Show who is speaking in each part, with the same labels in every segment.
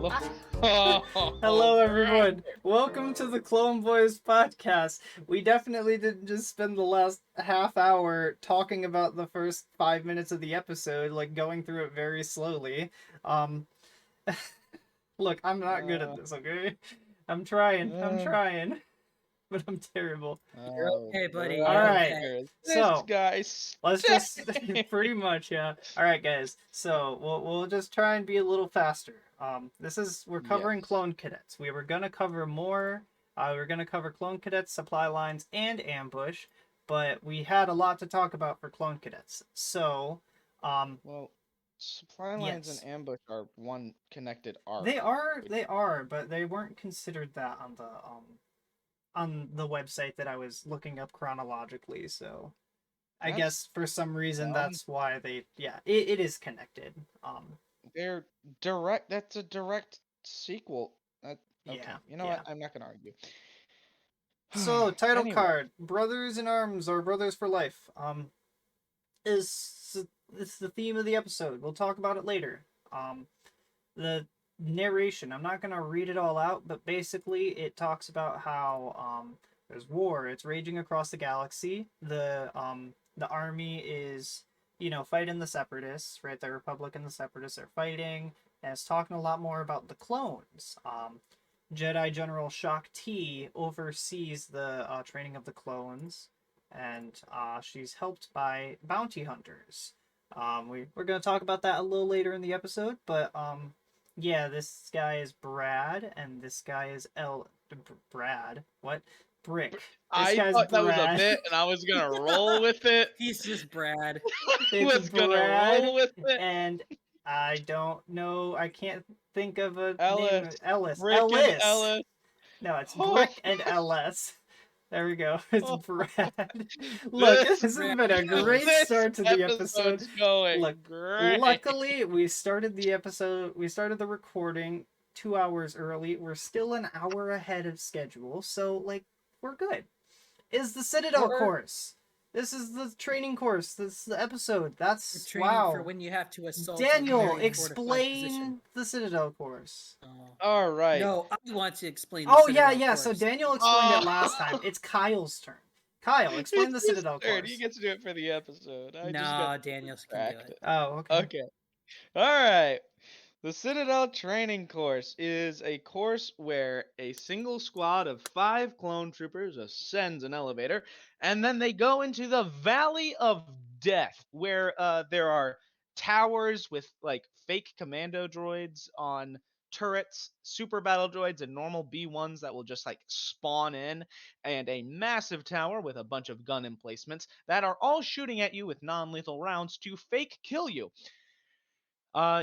Speaker 1: Hello.
Speaker 2: Hello, everyone. Welcome to the Clone Boys podcast. We definitely didn't just spend the last half hour talking about the first 5 minutes of the episode, like going through it very slowly. Um, Look, I'm not good at this, okay? I'm trying, but I'm terrible.
Speaker 3: You're okay, buddy.
Speaker 2: All
Speaker 3: You're
Speaker 2: right,
Speaker 3: okay.
Speaker 1: This
Speaker 2: so
Speaker 1: guy's
Speaker 2: let's just pretty much, yeah. All right, guys. So we'll just try and be a little faster. We're covering
Speaker 1: Yes.
Speaker 2: clone cadets. We were gonna cover more. We're gonna cover clone cadets, supply lines, and ambush, but we had a lot to talk about for clone cadets. So,
Speaker 1: Well, supply lines
Speaker 2: yes,
Speaker 1: and ambush are one connected arc.
Speaker 2: they are, but they weren't considered that on the website that I was looking up chronologically. So. I
Speaker 1: That's
Speaker 2: guess for some reason
Speaker 1: dumb.
Speaker 2: that's why it is connected.
Speaker 1: They're direct. That's a direct sequel. Okay.
Speaker 2: Yeah,
Speaker 1: You know
Speaker 2: yeah.
Speaker 1: what? I'm not gonna argue.
Speaker 2: So title
Speaker 1: Anyway,
Speaker 2: card, Brothers in Arms or Brothers for Life. Is it's the theme of the episode. We'll talk about it later. The narration, I'm not gonna read it all out, but basically it talks about how there's war. It's raging across the galaxy. The army is fighting the separatists, right? The Republic and the separatists are fighting, and it's talking a lot more about the clones. Jedi General Shaak Ti oversees the training of the clones, and she's helped by bounty hunters. We're going to talk about that a little later in the episode, but yeah, this guy is Brad, and this guy is Brad. What? Brick. This
Speaker 1: I
Speaker 2: guy's
Speaker 1: thought that was a
Speaker 2: Brad.
Speaker 1: bit, and I was gonna roll with it.
Speaker 3: He's just Brad.
Speaker 2: It's
Speaker 1: was gonna
Speaker 2: Brad,
Speaker 1: roll with it.
Speaker 2: and I don't know. I can't think of a name.
Speaker 1: Ellis.
Speaker 2: Ellis.
Speaker 1: Brick and
Speaker 2: Ellis.
Speaker 1: Ellis.
Speaker 2: No, it's
Speaker 1: Oh.
Speaker 2: Brick and Ellis. There we go. It's
Speaker 1: Oh.
Speaker 2: Brad. Look, this has
Speaker 3: Brad
Speaker 2: been a
Speaker 3: Ellis.
Speaker 2: great
Speaker 1: This
Speaker 2: start to the episode.
Speaker 1: episode's going
Speaker 2: Look,
Speaker 1: great.
Speaker 2: luckily, we started the recording 2 hours early. We're still an hour ahead of schedule, so like we're good. Is the Citadel course? This is the training course. This is the episode.
Speaker 3: We're
Speaker 2: That's
Speaker 3: training
Speaker 2: wow.
Speaker 3: for when you have to assault.
Speaker 2: Daniel,
Speaker 3: a very fortified position.
Speaker 2: explain the Citadel course.
Speaker 1: All right.
Speaker 3: No, I want to explain. The
Speaker 2: Oh yeah,
Speaker 3: Citadel
Speaker 2: yeah.
Speaker 3: course.
Speaker 2: So Daniel explained
Speaker 1: Oh.
Speaker 2: it last time. It's Kyle's turn. Kyle, explain the
Speaker 1: It's his
Speaker 2: Citadel
Speaker 1: turn.
Speaker 2: course.
Speaker 1: He gets to do it for the episode. I just
Speaker 3: No,
Speaker 1: got
Speaker 3: Daniel can do it.
Speaker 1: distracted.
Speaker 2: Oh, okay.
Speaker 1: Okay. All right. The Citadel Training Course is a course where a single squad of 5 clone troopers ascends an elevator, and then they go into the Valley of Death, where there are towers with like fake commando droids on turrets, super battle droids, and normal B1s that will just like spawn in, and a massive tower with a bunch of gun emplacements that are all shooting at you with non-lethal rounds to fake kill you.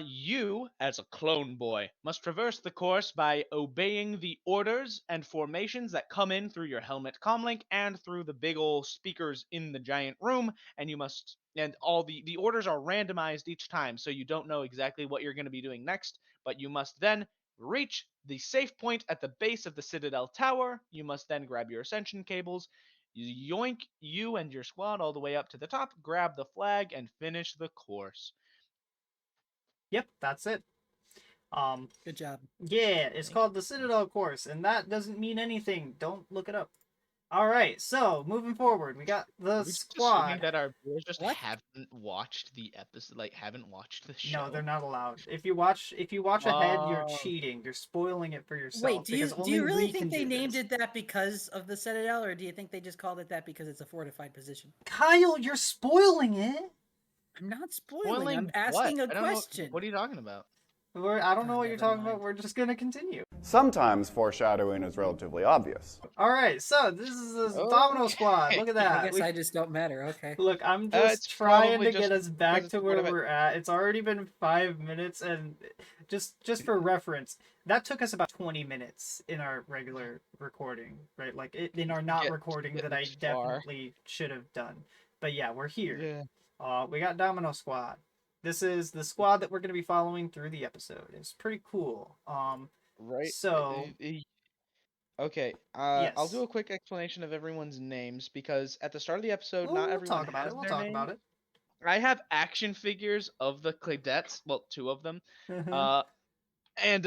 Speaker 1: You, as a clone boy, must traverse the course by obeying the orders and formations that come in through your helmet comlink and through the big ol' speakers in the giant room, and all the orders are randomized each time, so you don't know exactly what you're going to be doing next, but you must then reach the safe point at the base of the Citadel Tower. You must then grab your ascension cables, yoink you and your squad all the way up to the top, grab the flag, and finish the course.
Speaker 2: Yep, that's it.
Speaker 3: Good job.
Speaker 2: Yeah, it's called the Citadel course, and that doesn't mean anything. Don't look it up. All right, so moving forward, we got the
Speaker 1: Are we just
Speaker 2: squad.
Speaker 1: assuming that our viewers just
Speaker 3: What?
Speaker 1: haven't watched the episode, like haven't watched the show?
Speaker 2: No, they're not allowed. If you watch ahead, you're
Speaker 1: Oh.
Speaker 2: cheating. You're spoiling it for yourself.
Speaker 3: Wait, do
Speaker 2: because
Speaker 3: you
Speaker 2: only
Speaker 3: really
Speaker 2: we
Speaker 3: think
Speaker 2: can
Speaker 3: they
Speaker 2: do
Speaker 3: named
Speaker 2: this.
Speaker 3: it that because of the Citadel, or do you think they just called it that because it's a fortified position?
Speaker 2: Kyle, you're spoiling it.
Speaker 3: I'm not spoiling. I'm
Speaker 1: what?
Speaker 3: asking
Speaker 1: I
Speaker 3: a
Speaker 1: don't know-
Speaker 3: question.
Speaker 1: What are you talking about?
Speaker 2: I don't know
Speaker 3: Oh,
Speaker 2: what you're
Speaker 3: never
Speaker 2: talking about.
Speaker 3: mind.
Speaker 2: We're just gonna continue.
Speaker 4: Sometimes foreshadowing is relatively obvious.
Speaker 2: All right, so this is the Domino Squad. Look at
Speaker 3: I
Speaker 2: that.
Speaker 3: guess I just don't matter. Okay.
Speaker 2: Look, I'm
Speaker 1: It's
Speaker 2: just trying
Speaker 1: probably
Speaker 2: to get
Speaker 1: just
Speaker 2: us back
Speaker 1: because
Speaker 2: to
Speaker 1: it's
Speaker 2: where
Speaker 1: part of it.
Speaker 2: we're at. It's already been 5 minutes, and just for reference, that took us about 20 minutes in our regular recording, right? Like in our not
Speaker 1: Get-
Speaker 2: recording
Speaker 1: get
Speaker 2: that I
Speaker 1: this far.
Speaker 2: definitely should have done. But yeah, we're here.
Speaker 1: Yeah.
Speaker 2: We got Domino Squad. This is the squad that we're going to be following through the episode. It's pretty cool.
Speaker 1: Right.
Speaker 2: So
Speaker 1: Okay.
Speaker 2: yes.
Speaker 1: I'll do a quick explanation of everyone's names because at the start of the episode, not
Speaker 2: We'll
Speaker 1: everyone
Speaker 2: talk about
Speaker 1: has
Speaker 2: it. We'll
Speaker 1: their
Speaker 2: talk
Speaker 1: name.
Speaker 2: about it.
Speaker 1: I have action figures of the cadets. Well, 2 of them.
Speaker 2: Mhm.
Speaker 1: Uh, And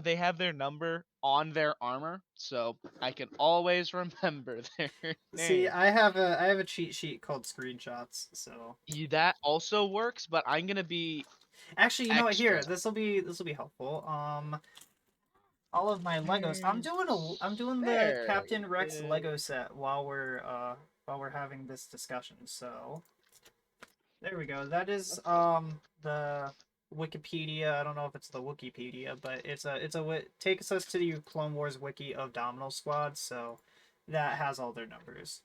Speaker 1: they have their number on their armor, so I can always remember their
Speaker 2: See,
Speaker 1: name.
Speaker 2: I have a cheat sheet called screenshots. So
Speaker 1: That also works, but I'm gonna be
Speaker 2: actually, you know what?
Speaker 1: extra.
Speaker 2: Here, this will be helpful. All of my Legos. I'm doing the
Speaker 1: There
Speaker 2: Captain
Speaker 1: we
Speaker 2: Rex
Speaker 1: go.
Speaker 2: Lego set while we're having this discussion. So there we go. That is the Wikipedia. I don't know if it's the Wikipedia, but takes us to the Clone Wars wiki of Domino Squad. So that has all their numbers.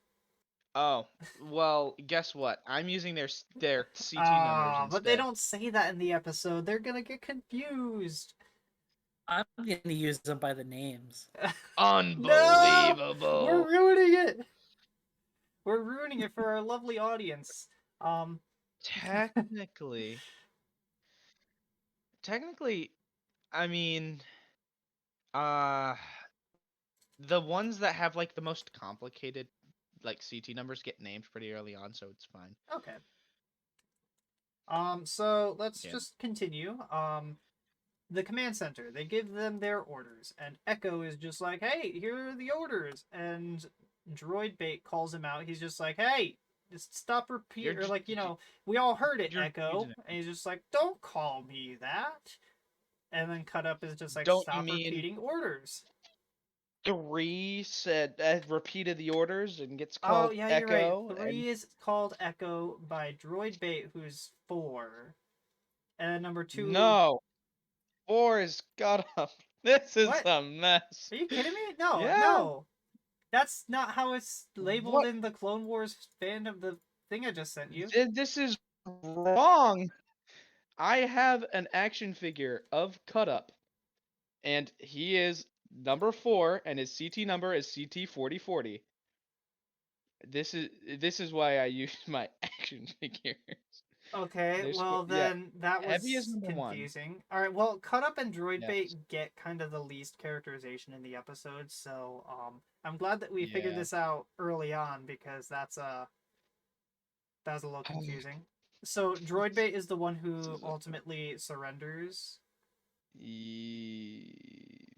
Speaker 1: Oh, well, guess what? I'm using their CT numbers
Speaker 2: Ah, but they
Speaker 1: instead.
Speaker 2: don't say that in the episode. They're gonna get confused.
Speaker 3: I'm gonna use them by the names.
Speaker 2: No,
Speaker 1: Unbelievable.
Speaker 2: we're ruining it. We're ruining it for our lovely audience.
Speaker 1: Technically, I mean, uh, the ones that have like the most complicated like CT numbers get named pretty early on, so it's fine.
Speaker 2: Okay. So let's
Speaker 1: Yeah.
Speaker 2: just continue. The command center, they give them their orders, and Echo is just like, hey, here are the orders. And Droid Bait calls him out. He's just like, hey, just stop repeat, or like, we all heard it,
Speaker 1: you're
Speaker 2: Echo.
Speaker 1: using it.
Speaker 2: And he's just like, don't call me that. And then Cut Up is just like,
Speaker 1: Don't you
Speaker 2: stop
Speaker 1: mean
Speaker 2: repeating orders.
Speaker 1: 3 said repeated the orders and gets
Speaker 2: Oh,
Speaker 1: called
Speaker 2: yeah, you're right.
Speaker 1: Echo?
Speaker 2: 3 is called Echo by Droid Bait, who's 4. And then number 2...
Speaker 1: No, 4 is got up. This is
Speaker 2: What?
Speaker 1: a mess.
Speaker 2: Are you kidding me? No,
Speaker 1: Yeah.
Speaker 2: no. That's not how it's labeled
Speaker 1: What?
Speaker 2: in the Clone Wars fan of the thing I just sent you.
Speaker 1: This is wrong. I have an action figure of Cut Up, and he is number 4, and his CT number is CT4040. This is why I use my action figures.
Speaker 2: Okay,
Speaker 1: There's
Speaker 2: well
Speaker 1: yeah,
Speaker 2: then that
Speaker 1: Heavy is
Speaker 2: was
Speaker 1: number 1.
Speaker 2: confusing. Alright, well, Cut Up and Droid Bait
Speaker 1: Yes.
Speaker 2: get kind of the least characterization in the episode, so I'm glad that we figured
Speaker 1: Yeah.
Speaker 2: this out early on because that was a little confusing. So Droid Bait is the one who ultimately surrenders.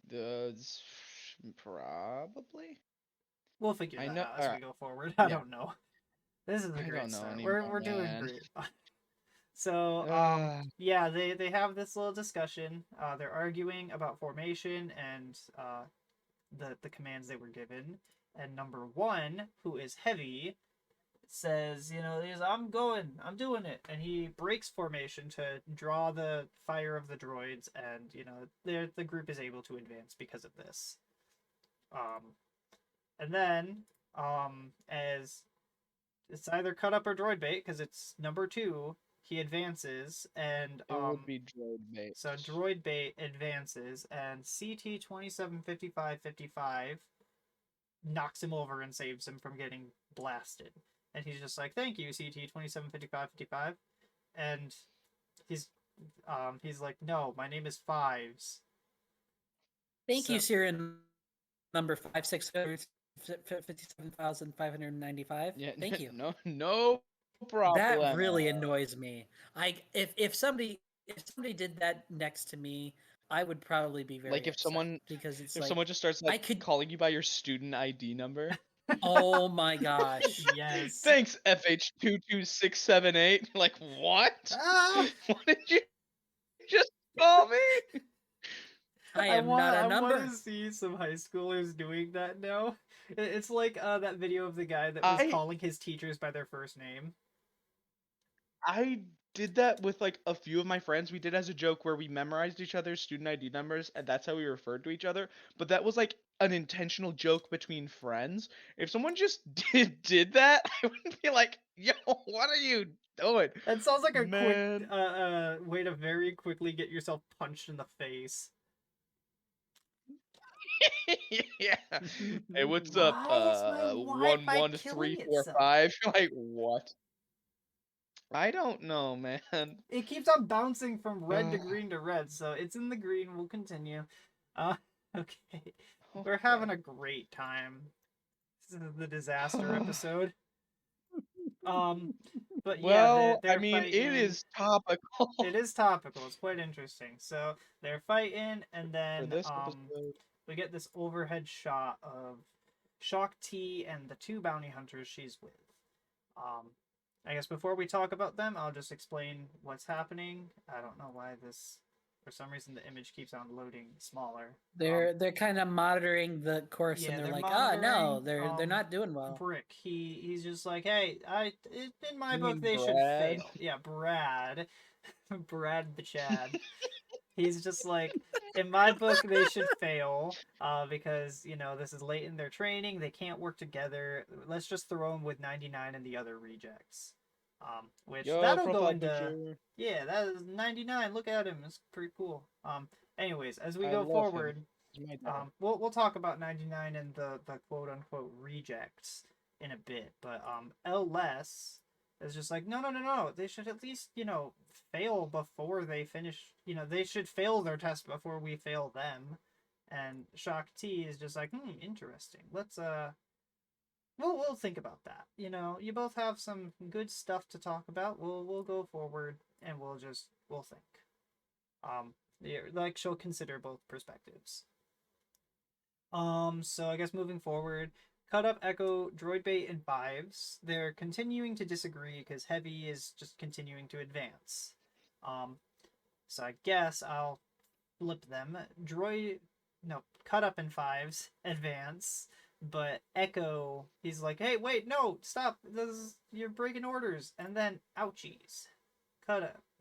Speaker 1: Does probably.
Speaker 2: We'll figure
Speaker 1: I
Speaker 2: that
Speaker 1: know.
Speaker 2: out as we
Speaker 1: Alright.
Speaker 2: go forward. I
Speaker 1: Yeah.
Speaker 2: don't know. This is a
Speaker 1: I
Speaker 2: great
Speaker 1: don't know
Speaker 2: start.
Speaker 1: anymore,
Speaker 2: We're doing
Speaker 1: man.
Speaker 2: great. So, yeah, they have this little discussion. They're arguing about formation and the commands they were given. And number 1, who is Heavy, says, I'm doing it. And he breaks formation to draw the fire of the droids, and, the group is able to advance because of this. And then, as it's either Cut Up or Droid Bait, because it's number 2, he advances, and
Speaker 1: it would be Droid Bait.
Speaker 2: so Droid Bait advances, and CT 275555 knocks him over and saves him from getting blasted. And he's just like, "Thank you, CT 275555," and he's like, "No, my name is Fives."
Speaker 3: Thank you,
Speaker 2: So-
Speaker 3: serial number 5,657,595.
Speaker 1: Yeah.
Speaker 3: Thank you.
Speaker 1: No problem.
Speaker 3: That really annoys me. If somebody did that next to me, I would probably be very
Speaker 1: Like if
Speaker 3: upset,
Speaker 1: someone
Speaker 3: because it's
Speaker 1: if
Speaker 3: like,
Speaker 1: someone just starts
Speaker 3: I could-
Speaker 1: calling you by your student ID number.
Speaker 3: oh my gosh.
Speaker 2: Yes.
Speaker 1: Thanks, FH22678. Like what?
Speaker 2: Ah!
Speaker 1: What did you just call me?
Speaker 3: I am not a
Speaker 2: I
Speaker 3: number.
Speaker 2: want to see some high schoolers doing that now. It's like that video of the guy that was calling his teachers by their first name.
Speaker 1: I did that with like a few of my friends. We did as a joke where we memorized each other's student ID numbers, and that's how we referred to each other. But that was like an intentional joke between friends. If someone just did that, I would be like, "Yo, what are you doing?"
Speaker 2: That sounds like a
Speaker 1: Man.
Speaker 2: quick way to very quickly get yourself punched in the face.
Speaker 1: Yeah. Hey, what's up?
Speaker 2: Why is my Wi-Fi
Speaker 1: 11345. Like what? I don't know, man.
Speaker 2: It keeps on bouncing from red to green to red, so it's in the green. We'll continue. Okay. We're having a great time. This is the disaster episode. But But yeah,
Speaker 1: Well, I
Speaker 2: they're
Speaker 1: mean, it
Speaker 2: fighting.
Speaker 1: is topical
Speaker 2: It is topical. It's quite interesting. So they're fighting, and
Speaker 1: for
Speaker 2: then
Speaker 1: this episode.
Speaker 2: we get this overhead shot of Shock T and the two bounty hunters she's with. Um, I guess before we talk about them, I'll just explain what's happening. I don't know why this, for some reason, the image keeps on loading smaller.
Speaker 3: They're kind of monitoring the course,
Speaker 2: Yeah,
Speaker 3: and they're
Speaker 2: they're
Speaker 3: like, ah, no,
Speaker 2: monitoring.
Speaker 3: they're not doing well.
Speaker 2: Brick. He's just like, hey, in my
Speaker 1: You
Speaker 2: book
Speaker 1: mean
Speaker 2: they should
Speaker 1: Brad?
Speaker 2: fail. Yeah, Brad, Brad the Chad. He's just like, in my book they should fail, because this is late in their training. They can't work together. Let's just throw them with 99 and the other rejects. Which
Speaker 1: Yo,
Speaker 2: that'll go
Speaker 1: profile
Speaker 2: into.
Speaker 1: picture.
Speaker 2: Yeah, that is 99. Look at him. It's pretty cool. Anyways, as we
Speaker 1: I
Speaker 2: go
Speaker 1: love
Speaker 2: forward.
Speaker 1: him. He's my dad.
Speaker 2: We'll talk about 99 and the quote unquote rejects in a bit, but LS is just like, no, they should at least fail before they finish. They should fail their test before we fail them. And Shock T is just like, interesting. Let's we'll think about that. You both have some good stuff to talk about. We'll go forward and we'll think. Yeah, like she'll consider both perspectives. So I guess moving forward, Cut Up, Echo, Droid Bait, and Fives, they're continuing to disagree because Heavy is just continuing to advance. So I guess I'll flip them. Cut Up and Fives advance, but Echo, he's like, hey, wait, no, stop, you're breaking orders, and then ouchies. Not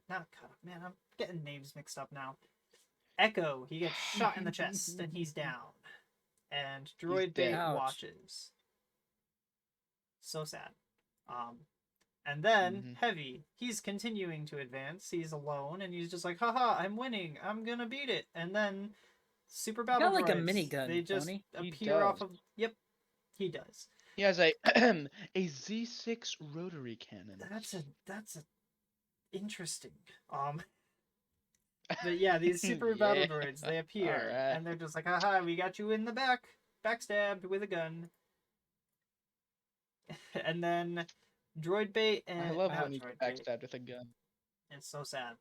Speaker 2: Cut Up, man, I'm getting names mixed up now. Echo, he gets shot in the chest, and he's down. And Droid Bait
Speaker 3: Ouch.
Speaker 2: watches. So sad. And then Heavy, he's continuing to advance. He's alone, and he's just like, haha, I'm winning. I'm gonna beat it. And then Super Battle
Speaker 3: Got like a
Speaker 2: Droids,
Speaker 3: minigun,
Speaker 2: they just
Speaker 3: Tony.
Speaker 1: He
Speaker 2: appear off
Speaker 1: does.
Speaker 2: of. Yep, he does.
Speaker 1: He has a a Z6 rotary cannon.
Speaker 2: That's a interesting. But yeah, these Super Battle
Speaker 1: Yeah.
Speaker 2: Droids, they appear,
Speaker 1: Alright.
Speaker 2: and they're just like, haha, we got you in the back, backstabbed with a gun. And then Droid Bait and
Speaker 1: I love when you
Speaker 2: Droid
Speaker 1: get
Speaker 2: Bait.
Speaker 1: backstabbed with a gun.
Speaker 2: It's so sad.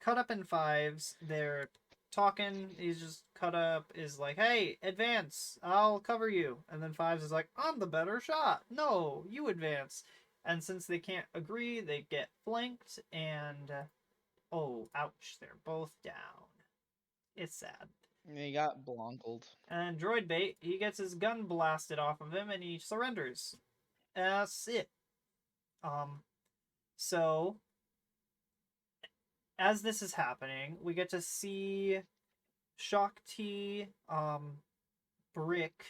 Speaker 2: Cut Up and Fives, they're talking. He's just Cut Up is like, hey, advance, I'll cover you. And then Fives is like, I'm the better shot. No, you advance. And since they can't agree, they get flanked and oh, ouch, they're both down. It's sad.
Speaker 1: He got blonkled.
Speaker 2: And Droid Bait, he gets his gun blasted off of him and he surrenders. That's it. So as this is happening, we get to see Shock T, Brick,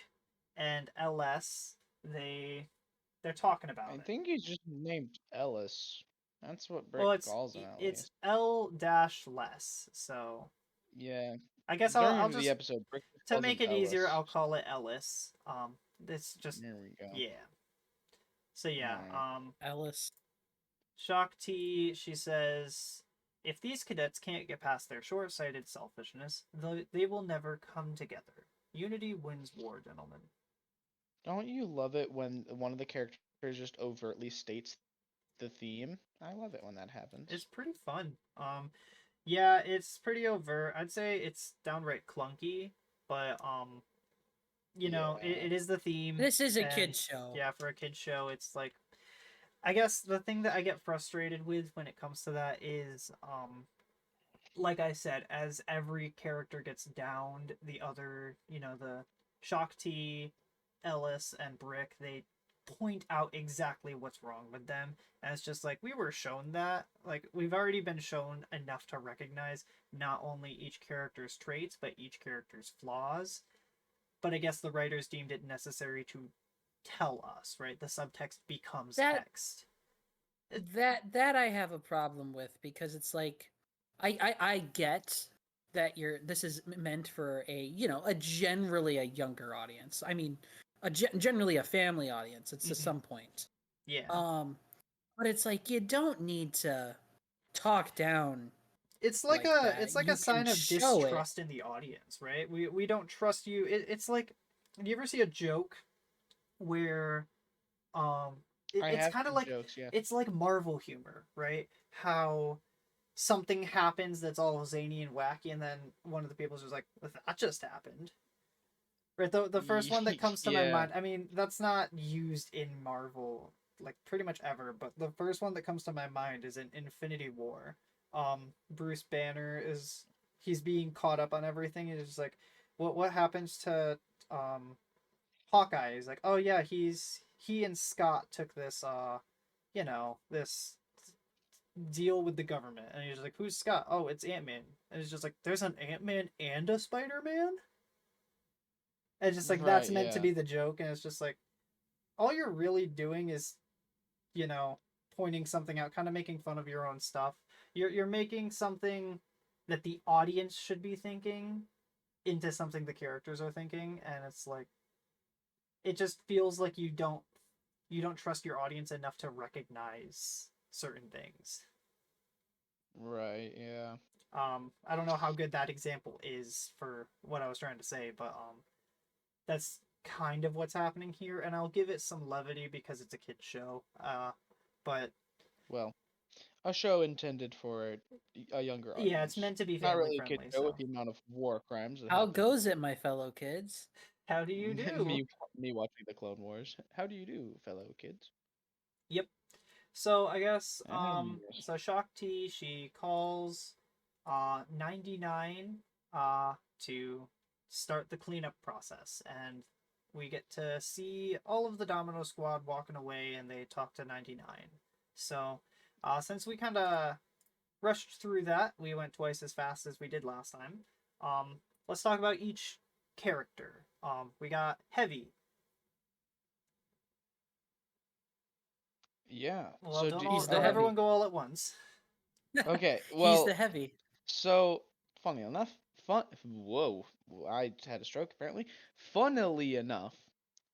Speaker 2: and LS. They're talking about
Speaker 1: I
Speaker 2: it.
Speaker 1: think he's just named Ellis. That's what Brick
Speaker 2: Well,
Speaker 1: calls him at
Speaker 2: it's
Speaker 1: least.
Speaker 2: L-less. So
Speaker 1: Yeah.
Speaker 2: I guess
Speaker 1: During
Speaker 2: I'll
Speaker 1: the
Speaker 2: just
Speaker 1: episode, Brick just
Speaker 2: to
Speaker 1: calls
Speaker 2: make
Speaker 1: him
Speaker 2: it easier,
Speaker 1: Ellis.
Speaker 2: I'll call it Ellis. It's just
Speaker 1: There we go.
Speaker 2: yeah. So yeah,
Speaker 1: Alright.
Speaker 3: Ellis.
Speaker 2: Shock T, she says, if these cadets can't get past their short-sighted selfishness, they will never come together. Unity wins war, gentlemen.
Speaker 1: Don't you love it when one of the characters just overtly states the theme? I love it when that happens.
Speaker 2: It's pretty fun. Yeah, it's pretty overt. I'd say it's downright clunky, but
Speaker 1: Yeah.
Speaker 2: it is the theme.
Speaker 3: This is a
Speaker 2: and,
Speaker 3: kid's show.
Speaker 2: Yeah, for a kid's show, it's like, I guess the thing that I get frustrated with when it comes to that is, like I said, as every character gets downed, the other, the Shock T, Ellis, and Brick, they point out exactly what's wrong with them. And it's just like, we were shown that. Like, we've already been shown enough to recognize not only each character's traits, but each character's flaws. But I guess the writers deemed it necessary to tell us, right? The subtext becomes text.
Speaker 3: That I have a problem with, because it's like, I get that this is meant for a generally a younger audience. I mean, generally a family audience. It's to some point.
Speaker 2: Yeah.
Speaker 3: But it's like, you don't need to talk down.
Speaker 2: It's like a sign of
Speaker 3: show
Speaker 2: distrust in the audience, right? We don't trust you. It's like, do you ever see a joke where
Speaker 1: I
Speaker 2: it's
Speaker 1: have
Speaker 2: kind of
Speaker 1: seen
Speaker 2: like
Speaker 1: jokes, yeah.
Speaker 2: it's like Marvel humor, right? How something happens that's all zany and wacky, and then one of the people's just like, that just happened. Right, the first one that comes to my
Speaker 1: Yeah.
Speaker 2: mind, I mean, that's not used in Marvel like pretty much ever, but the first one that comes to my mind is in Infinity War. Bruce Banner is he's being caught up on everything, and it's just like, what happens to Hawkeye? He's like, oh yeah, he and Scott took this this deal with the government, and he's like, who's Scott? Oh, it's Ant-Man, and it's just like, there's an Ant-Man and a Spider-Man. And just like that's
Speaker 1: Right,
Speaker 2: meant to
Speaker 1: yeah.
Speaker 2: be the joke, and it's just like all you're really doing is, you know, pointing something out, kind of making fun of your own stuff. You're making something that the audience should be thinking into something the characters are thinking, and it's like it just feels like you don't trust your audience enough to recognize certain things.
Speaker 1: Right, yeah.
Speaker 2: I don't know how good that example is for what I was trying to say, but that's kind of what's happening here, and I'll give it some levity because it's a kid's show. But
Speaker 1: Well, a show intended for a younger
Speaker 2: yeah, it's
Speaker 1: audience.
Speaker 2: meant to be
Speaker 1: Not
Speaker 2: family
Speaker 1: really a kid
Speaker 2: friendly.
Speaker 1: show with
Speaker 2: So
Speaker 1: the amount of war crimes that
Speaker 3: How
Speaker 1: happen.
Speaker 3: goes it, my fellow kids?
Speaker 2: how do you do?
Speaker 1: Me watching the Clone Wars. How do you do, fellow kids?
Speaker 2: Yep. So I guess
Speaker 1: Yes.
Speaker 2: so Shakti, she calls 99 to start the cleanup process, and we get to see all of the Domino Squad walking away, and they talk to 99. So since we kind of rushed through that, we went twice as fast as we did last time. Let's talk about each character. We got Heavy.
Speaker 1: Yeah.
Speaker 2: Well,
Speaker 1: So do
Speaker 3: He's the
Speaker 2: don't
Speaker 3: heavy.
Speaker 2: everyone go all at once.
Speaker 1: okay.
Speaker 3: He's the
Speaker 1: Well,
Speaker 3: heavy.
Speaker 1: so funny enough, Whoa, I had a stroke apparently. Funnily enough,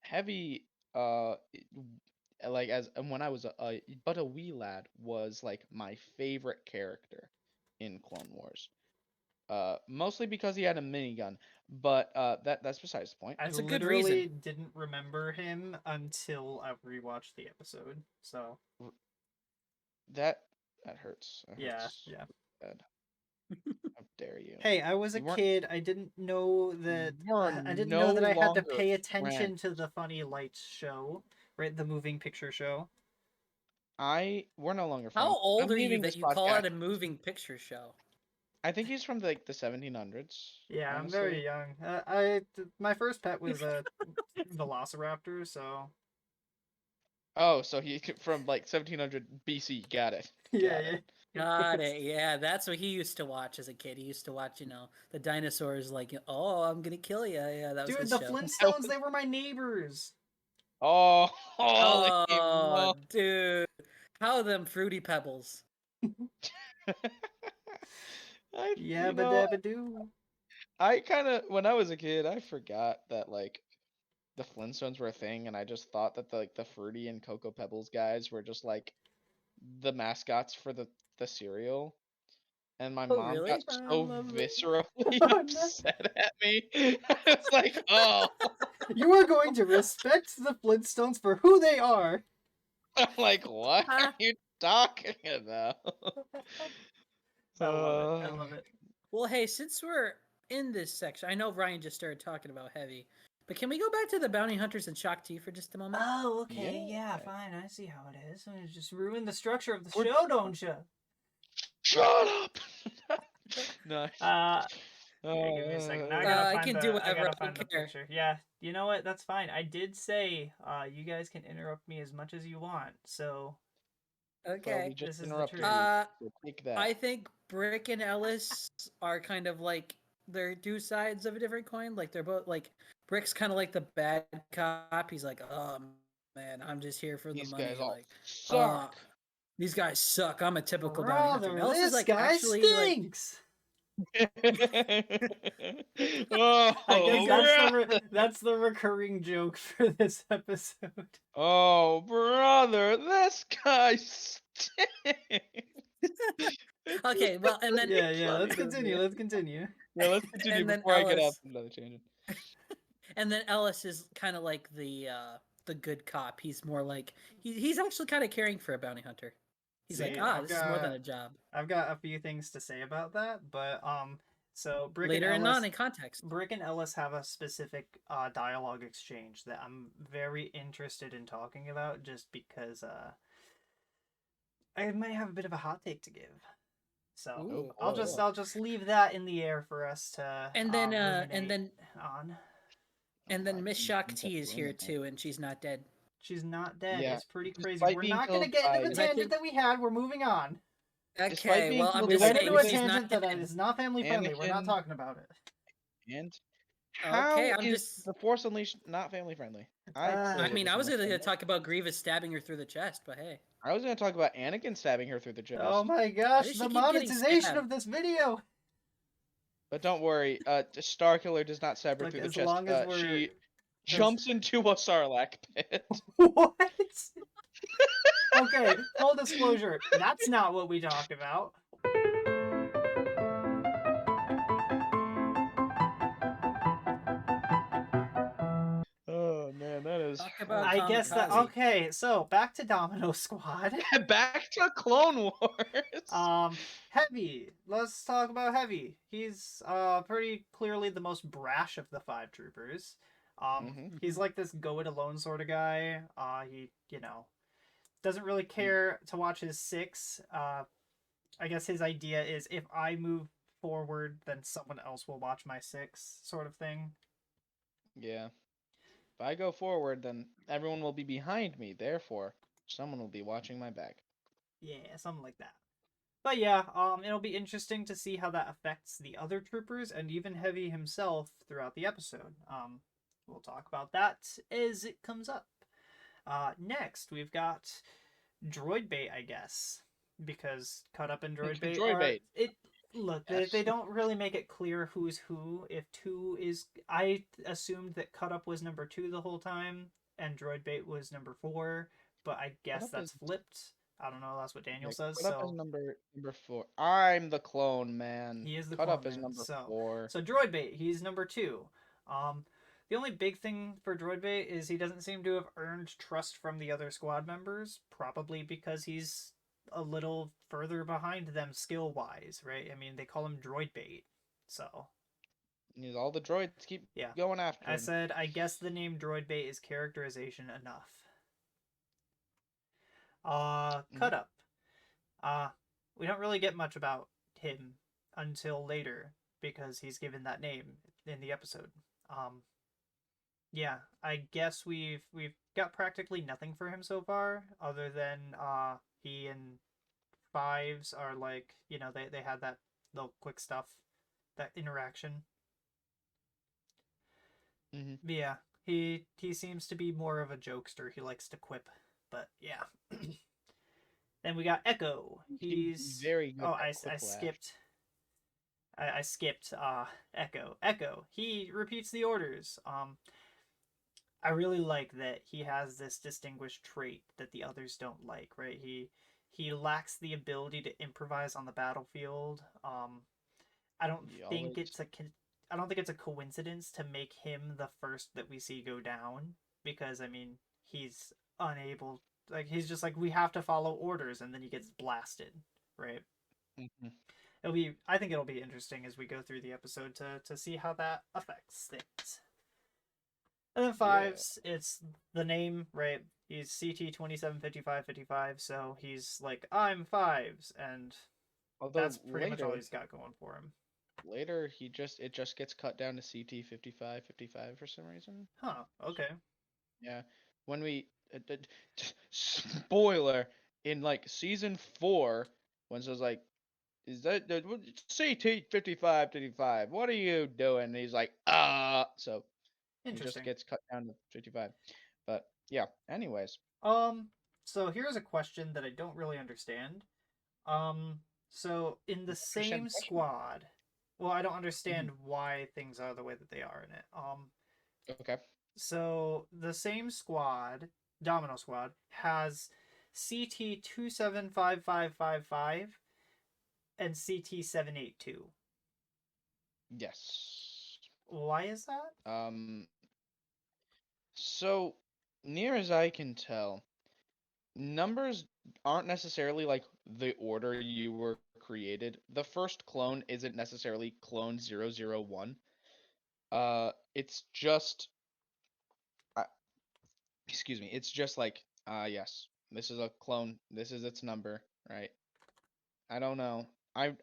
Speaker 1: Heavy, like as and when I was a wee lad, was like my favorite character in Clone Wars. Mostly because he had a minigun, but that's besides the point.
Speaker 2: I
Speaker 3: That's a good
Speaker 2: literally
Speaker 3: reason.
Speaker 2: didn't remember him until I rewatched the episode. So
Speaker 1: R- that hurts. That
Speaker 2: yeah,
Speaker 1: hurts.
Speaker 2: yeah.
Speaker 1: Bad. How dare you?
Speaker 2: Hey, I was a
Speaker 1: You weren't.
Speaker 2: kid. I didn't know that.
Speaker 1: You're
Speaker 2: I didn't
Speaker 1: no
Speaker 2: know that I had to
Speaker 1: longer
Speaker 2: pay attention
Speaker 1: friends.
Speaker 2: to the Funny Lights show, right? The moving picture show.
Speaker 1: We're no longer
Speaker 3: How
Speaker 1: friends.
Speaker 3: old
Speaker 1: I'm
Speaker 3: are you
Speaker 1: leaving this
Speaker 3: that you call
Speaker 1: podcast.
Speaker 3: it a moving picture show?
Speaker 1: I think he's from like the 1700s,
Speaker 2: Yeah, I'm very
Speaker 1: honestly.
Speaker 2: young. My first pet was a Velociraptor, so
Speaker 1: Oh, so he from like 1700 BC. Got it.
Speaker 2: yeah,
Speaker 1: Got it.
Speaker 2: yeah.
Speaker 3: Got it. Yeah, that's what he used to watch as a kid. He used to watch, the dinosaurs like, oh, I'm gonna kill you. Yeah, that was
Speaker 2: Dude,
Speaker 3: his
Speaker 2: the
Speaker 3: show.
Speaker 2: Flintstones, they were my neighbors.
Speaker 1: Oh, holy
Speaker 3: Oh,
Speaker 1: mo!
Speaker 3: dude. How them fruity pebbles?
Speaker 2: Yeah,
Speaker 1: You
Speaker 2: but
Speaker 1: know,
Speaker 2: dabba doo.
Speaker 1: I kind of when I was a kid, I forgot that like the Flintstones were a thing, and I just thought that the Fruity and Cocoa Pebbles guys were just like the mascots for the cereal. And my
Speaker 3: Oh,
Speaker 1: mom got
Speaker 3: really?
Speaker 2: I
Speaker 1: so
Speaker 2: love it.
Speaker 1: viscerally
Speaker 2: Oh, no.
Speaker 1: upset at me. It's like, oh,
Speaker 2: You are going to respect the Flintstones for who they are.
Speaker 1: I'm like, what are
Speaker 3: Huh?
Speaker 1: you talking about?
Speaker 2: I love it. I
Speaker 1: Uh,
Speaker 2: love it.
Speaker 3: Well, hey, since we're in this section, I know Ryan just started talking about heavy, but can we go back to the bounty hunters and Shakti for just a moment?
Speaker 2: Oh,
Speaker 1: yeah.
Speaker 2: okay. Yeah, fine. I see how it is. I just ruin the structure of the
Speaker 1: We're-
Speaker 2: show, don't you?
Speaker 1: Shut up. Nice.
Speaker 2: Yeah, give me a second. Now I
Speaker 1: Uh,
Speaker 2: gotta
Speaker 3: I
Speaker 2: find
Speaker 3: can
Speaker 2: the
Speaker 3: do
Speaker 2: I
Speaker 3: whatever.
Speaker 2: gotta
Speaker 3: I
Speaker 2: find the
Speaker 3: don't care.
Speaker 2: picture. Yeah, you know what? That's fine. I did say you guys can interrupt me as much as you want. So
Speaker 1: well,
Speaker 3: Okay.
Speaker 1: we just
Speaker 2: this is the
Speaker 1: interrupted
Speaker 2: truth.
Speaker 1: you. So take that.
Speaker 3: I think Brick and Ellis are kind of like they're two sides of a different coin. Like they're both like Brick's kind of like the bad cop. He's like, oh man, I'm just here for the
Speaker 1: These
Speaker 3: money.
Speaker 1: guys all
Speaker 3: Like,
Speaker 1: suck.
Speaker 3: these guys suck. I'm a typical bounty hunter. And
Speaker 2: Brother,
Speaker 3: Ellis is
Speaker 2: this
Speaker 3: like
Speaker 2: guy
Speaker 3: actually like
Speaker 2: stinks. I guess
Speaker 1: Oh,
Speaker 2: that's the recurring joke for this episode.
Speaker 1: oh, brother, this guy stinks.
Speaker 3: okay. Well, and then
Speaker 2: Yeah, yeah.
Speaker 1: Funny
Speaker 2: Let's
Speaker 1: to me.
Speaker 2: continue. Let's continue.
Speaker 1: Yeah, let's continue
Speaker 3: and then
Speaker 1: before I get off
Speaker 3: Ellis
Speaker 1: on another tangent.
Speaker 3: and then Ellis is kind of like the the good cop. He's more like he's actually kind of caring for a bounty hunter. He's like,
Speaker 2: See,
Speaker 3: this is more than a job.
Speaker 2: I've got a few things to say about that, but so
Speaker 3: Later and on in context.
Speaker 2: Brick and Ellis have a specific dialogue exchange that I'm very interested in talking about, just because I might have a bit of a hot take to give. So
Speaker 3: Ooh,
Speaker 2: I'll just leave that in the air for us to
Speaker 3: and then
Speaker 2: on.
Speaker 3: Miss Shakti is here too, and she's not dead.
Speaker 2: She's not dead.
Speaker 1: Yeah.
Speaker 2: It's pretty crazy.
Speaker 1: Despite
Speaker 2: We're
Speaker 1: being
Speaker 2: not going to
Speaker 1: killed
Speaker 2: get into the
Speaker 1: by-
Speaker 2: tangent that we had. We're moving on.
Speaker 1: Despite
Speaker 3: Okay,
Speaker 1: being
Speaker 3: well, I'm
Speaker 1: killed
Speaker 2: We
Speaker 3: just
Speaker 1: by
Speaker 2: went
Speaker 3: saying
Speaker 2: into a
Speaker 3: she's
Speaker 2: tangent
Speaker 3: not
Speaker 2: that
Speaker 3: dead.
Speaker 2: is not family friendly. We're not
Speaker 1: Anakin-
Speaker 2: talking about it.
Speaker 1: And how
Speaker 3: Okay, I'm
Speaker 1: is
Speaker 3: just.
Speaker 1: the Force Unleashed not family friendly?
Speaker 3: I mean, I was
Speaker 1: going
Speaker 3: gonna talk about Grievous stabbing her through the chest, but hey.
Speaker 1: I was going to talk about Anakin stabbing her through the chest.
Speaker 2: Oh my
Speaker 3: Why
Speaker 2: gosh,
Speaker 3: does she
Speaker 2: the
Speaker 3: keep getting
Speaker 2: monetization
Speaker 3: stabbed?
Speaker 2: of this video.
Speaker 1: But don't worry, Star Killer does not stab her
Speaker 2: Look,
Speaker 1: through the
Speaker 2: as
Speaker 1: chest.
Speaker 2: long as we're
Speaker 1: She jumps into a Sarlacc pit.
Speaker 2: what? Okay, full disclosure. That's not what we talk about.
Speaker 1: Oh man, that is.
Speaker 3: Talk about
Speaker 2: I guess that
Speaker 3: kamikaze.
Speaker 2: okay. So back to Domino Squad.
Speaker 1: Back to Clone Wars.
Speaker 2: Heavy. Let's talk about Heavy. He's pretty clearly the most brash of the 5 troopers. He's like this go it alone sort of guy. He doesn't really care to watch his 6. I guess his idea is if I move forward, then someone else will watch my 6 sort of thing.
Speaker 1: Yeah. If I go forward, then everyone will be behind me. Therefore, someone will be watching my back.
Speaker 2: Yeah, something like that. But yeah, it'll be interesting to see how that affects the other troopers and even Heavy himself throughout the episode. We'll talk about that as it comes up. Next, we've got Droid Bait, I guess, because Cut Up and Droid Bait.
Speaker 1: Droid Bait.
Speaker 2: Look,
Speaker 1: Yes.
Speaker 2: they don't really make it clear who's who. If 2 is, I assumed that Cut Up was number 2 the whole time, and Droid Bait was number 4. But I guess
Speaker 1: Up
Speaker 2: that's
Speaker 1: is-
Speaker 2: flipped. I don't know. That's what Daniel says.
Speaker 1: Cut Up
Speaker 2: So
Speaker 1: is number 4. I'm the clone man.
Speaker 2: he is the
Speaker 1: Cut
Speaker 2: clone
Speaker 1: Up is
Speaker 2: man,
Speaker 1: number
Speaker 2: so
Speaker 1: 4.
Speaker 2: So Droid Bait, he's number 2. The only big thing for Droid Bait is he doesn't seem to have earned trust from the other squad members, probably because he's a little further behind them skill wise, right? I mean, they call him Droid Bait, so
Speaker 1: All the droids keep
Speaker 2: yeah.
Speaker 1: going after
Speaker 2: I
Speaker 1: him.
Speaker 2: said, I guess the name Droid Bait is characterization enough. Cut Up. We don't really get much about him until later because he's given that name in the episode. Yeah, I guess we've got practically nothing for him so far, other than he and Fives are like, they had that little quick stuff, that interaction.
Speaker 1: Mm-hmm.
Speaker 2: Yeah, he seems to be more of a jokester. He likes to quip, but yeah. Then we got Echo. He's
Speaker 1: very good.
Speaker 2: I skipped. I skipped Echo. Echo. He repeats the orders. I really like that he has this distinguished trait that the others don't like, right? He lacks the ability to improvise on the battlefield. I don't think it's a coincidence to make him the first that we see go down, because I mean, he's unable, like, he's just like, we have to follow orders, and then he gets blasted, right?
Speaker 1: Mm-hmm.
Speaker 2: I think it'll be interesting as we go through the episode to see how that affects things. And then Fives, it's the name, right? He's CT 275555, so he's like, I'm Fives, and that's pretty much all he's got going for him.
Speaker 1: Later, it just gets cut down to CT 5555 for some reason.
Speaker 2: Huh, okay.
Speaker 1: Yeah. When we spoiler in like season 4, when it was like, is that CT 5555? What are you doing? And he's like, so it just
Speaker 2: Interesting.
Speaker 1: gets cut down to 55. But yeah, anyways.
Speaker 2: So here's a question that I don't really understand. So in the same squad, well, I don't understand why things are the way that they are in it.
Speaker 1: Okay.
Speaker 2: So the same squad, Domino Squad, has CT 275555 and CT 782.
Speaker 1: Yes.
Speaker 2: Why is that?
Speaker 1: So near as I can tell, numbers aren't necessarily like the order you were created. The first clone isn't necessarily clone 001. It's just excuse me, it's just like yes, this is a clone. This is its number, right? I don't know. I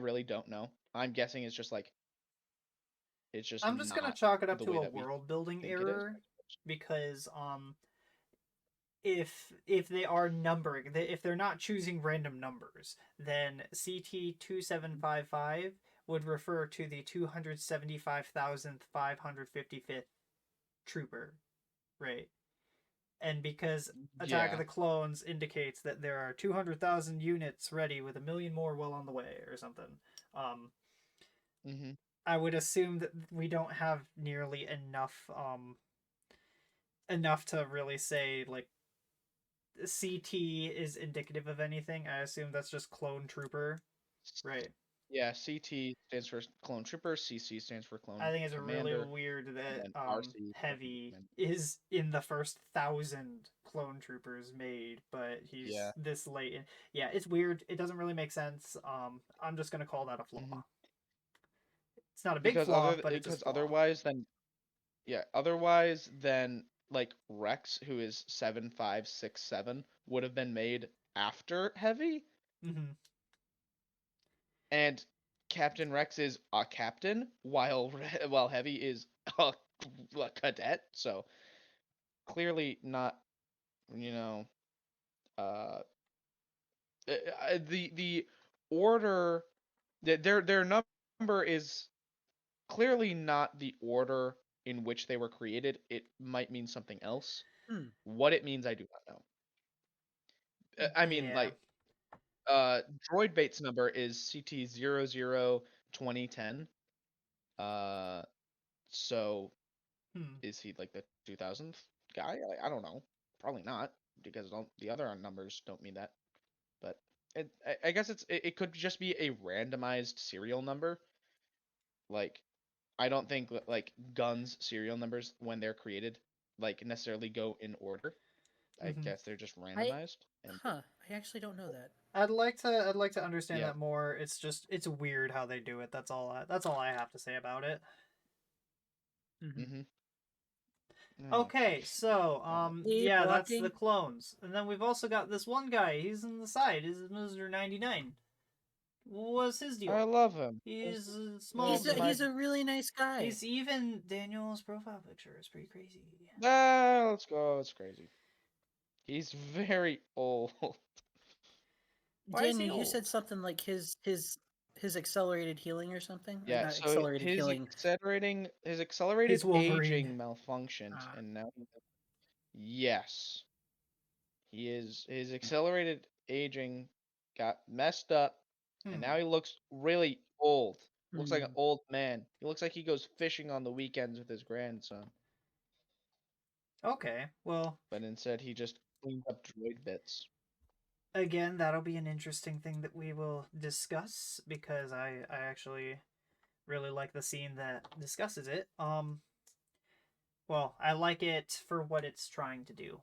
Speaker 1: really don't know. I'm guessing it's just
Speaker 2: I'm just gonna
Speaker 1: not
Speaker 2: chalk it up
Speaker 1: the
Speaker 2: to
Speaker 1: way
Speaker 2: a
Speaker 1: that we
Speaker 2: world building
Speaker 1: think it is.
Speaker 2: error because if they are numbering, if they're not choosing random numbers, then CT2755 would refer to the 275,555th trooper, right? And because Attack of
Speaker 1: Yeah.
Speaker 2: the Clones indicates that there are 200,000 units ready with a million more well on the way or something,
Speaker 1: Mhm.
Speaker 2: I would assume that we don't have nearly enough to really say like CT is indicative of anything. I assume that's just clone trooper, right?
Speaker 1: Yeah, CT stands for clone trooper, CC stands for
Speaker 2: I
Speaker 1: clone
Speaker 2: think it's really
Speaker 1: commander,
Speaker 2: weird
Speaker 1: and
Speaker 2: that
Speaker 1: then RC stands for
Speaker 2: Heavy
Speaker 1: commander.
Speaker 2: is in the first 1,000 clone troopers made, but
Speaker 1: Yeah.
Speaker 2: he's this late in. Yeah, it's weird. It doesn't really make sense. I'm just gonna call that a flaw.
Speaker 1: Mhm.
Speaker 2: It's not a big
Speaker 1: Because
Speaker 2: flaw, but it's a flaw.
Speaker 1: otherwise then like Rex, who is 7567, would have been made after Heavy,
Speaker 2: Hmm.
Speaker 1: and Captain Rex is a captain, while Heavy is a cadet. So clearly not, you know, uh, the order that their number is clearly not the order in which they were created. It might mean something else.
Speaker 3: Hmm.
Speaker 1: What it means, I do not know. I mean,
Speaker 2: Yeah.
Speaker 1: like, Droid Bait's number is CT002010. Uh, so
Speaker 2: Hmm.
Speaker 1: is he like the 2000th guy? I don't know. Probably not, because the other numbers don't mean that. But I guess it could just be a randomized serial number. Like, I don't think that, like, guns serial numbers when they're created like necessarily go in order. I
Speaker 2: Hmm.
Speaker 1: guess they're just
Speaker 3: I
Speaker 1: randomized and
Speaker 3: I actually don't know that.
Speaker 2: I'd like to understand
Speaker 1: yeah.
Speaker 2: that more. It's weird how they do it. That's all I have to say about it.
Speaker 3: Mm-hmm.
Speaker 1: Mm-hmm. Oh,
Speaker 2: Okay, so
Speaker 3: Keep
Speaker 2: yeah, that's the
Speaker 3: walking.
Speaker 2: clones. And then we've also got this one guy. He's on the side. He's Mr. 99. What's his
Speaker 1: I
Speaker 2: deal?
Speaker 1: love him.
Speaker 2: He's small.
Speaker 3: He's
Speaker 1: Love
Speaker 3: a,
Speaker 1: him.
Speaker 3: he's a really nice guy.
Speaker 2: He's even Daniel's profile picture is pretty crazy.
Speaker 1: Let's go. It's crazy. He's very old.
Speaker 2: Why is he
Speaker 3: Daniel, you said
Speaker 2: old?
Speaker 3: something like his accelerated healing or something?
Speaker 1: Yeah,
Speaker 3: Not
Speaker 1: so
Speaker 3: accelerated healing.
Speaker 1: his
Speaker 2: His
Speaker 1: accelerated
Speaker 2: Wolverine.
Speaker 1: aging malfunctioned,
Speaker 3: Uh,
Speaker 1: and now yes, his accelerated aging got messed up, and
Speaker 2: Hmm.
Speaker 1: now he looks really old. Looks like an
Speaker 3: hmm.
Speaker 1: old man. He looks like he goes fishing on the weekends with his grandson,
Speaker 2: Okay. Well,
Speaker 1: but instead he just cleans up droid bits.
Speaker 2: again, that'll be an interesting thing that we will discuss because I actually really like the scene that discusses it. Well, I like it for what it's trying to do.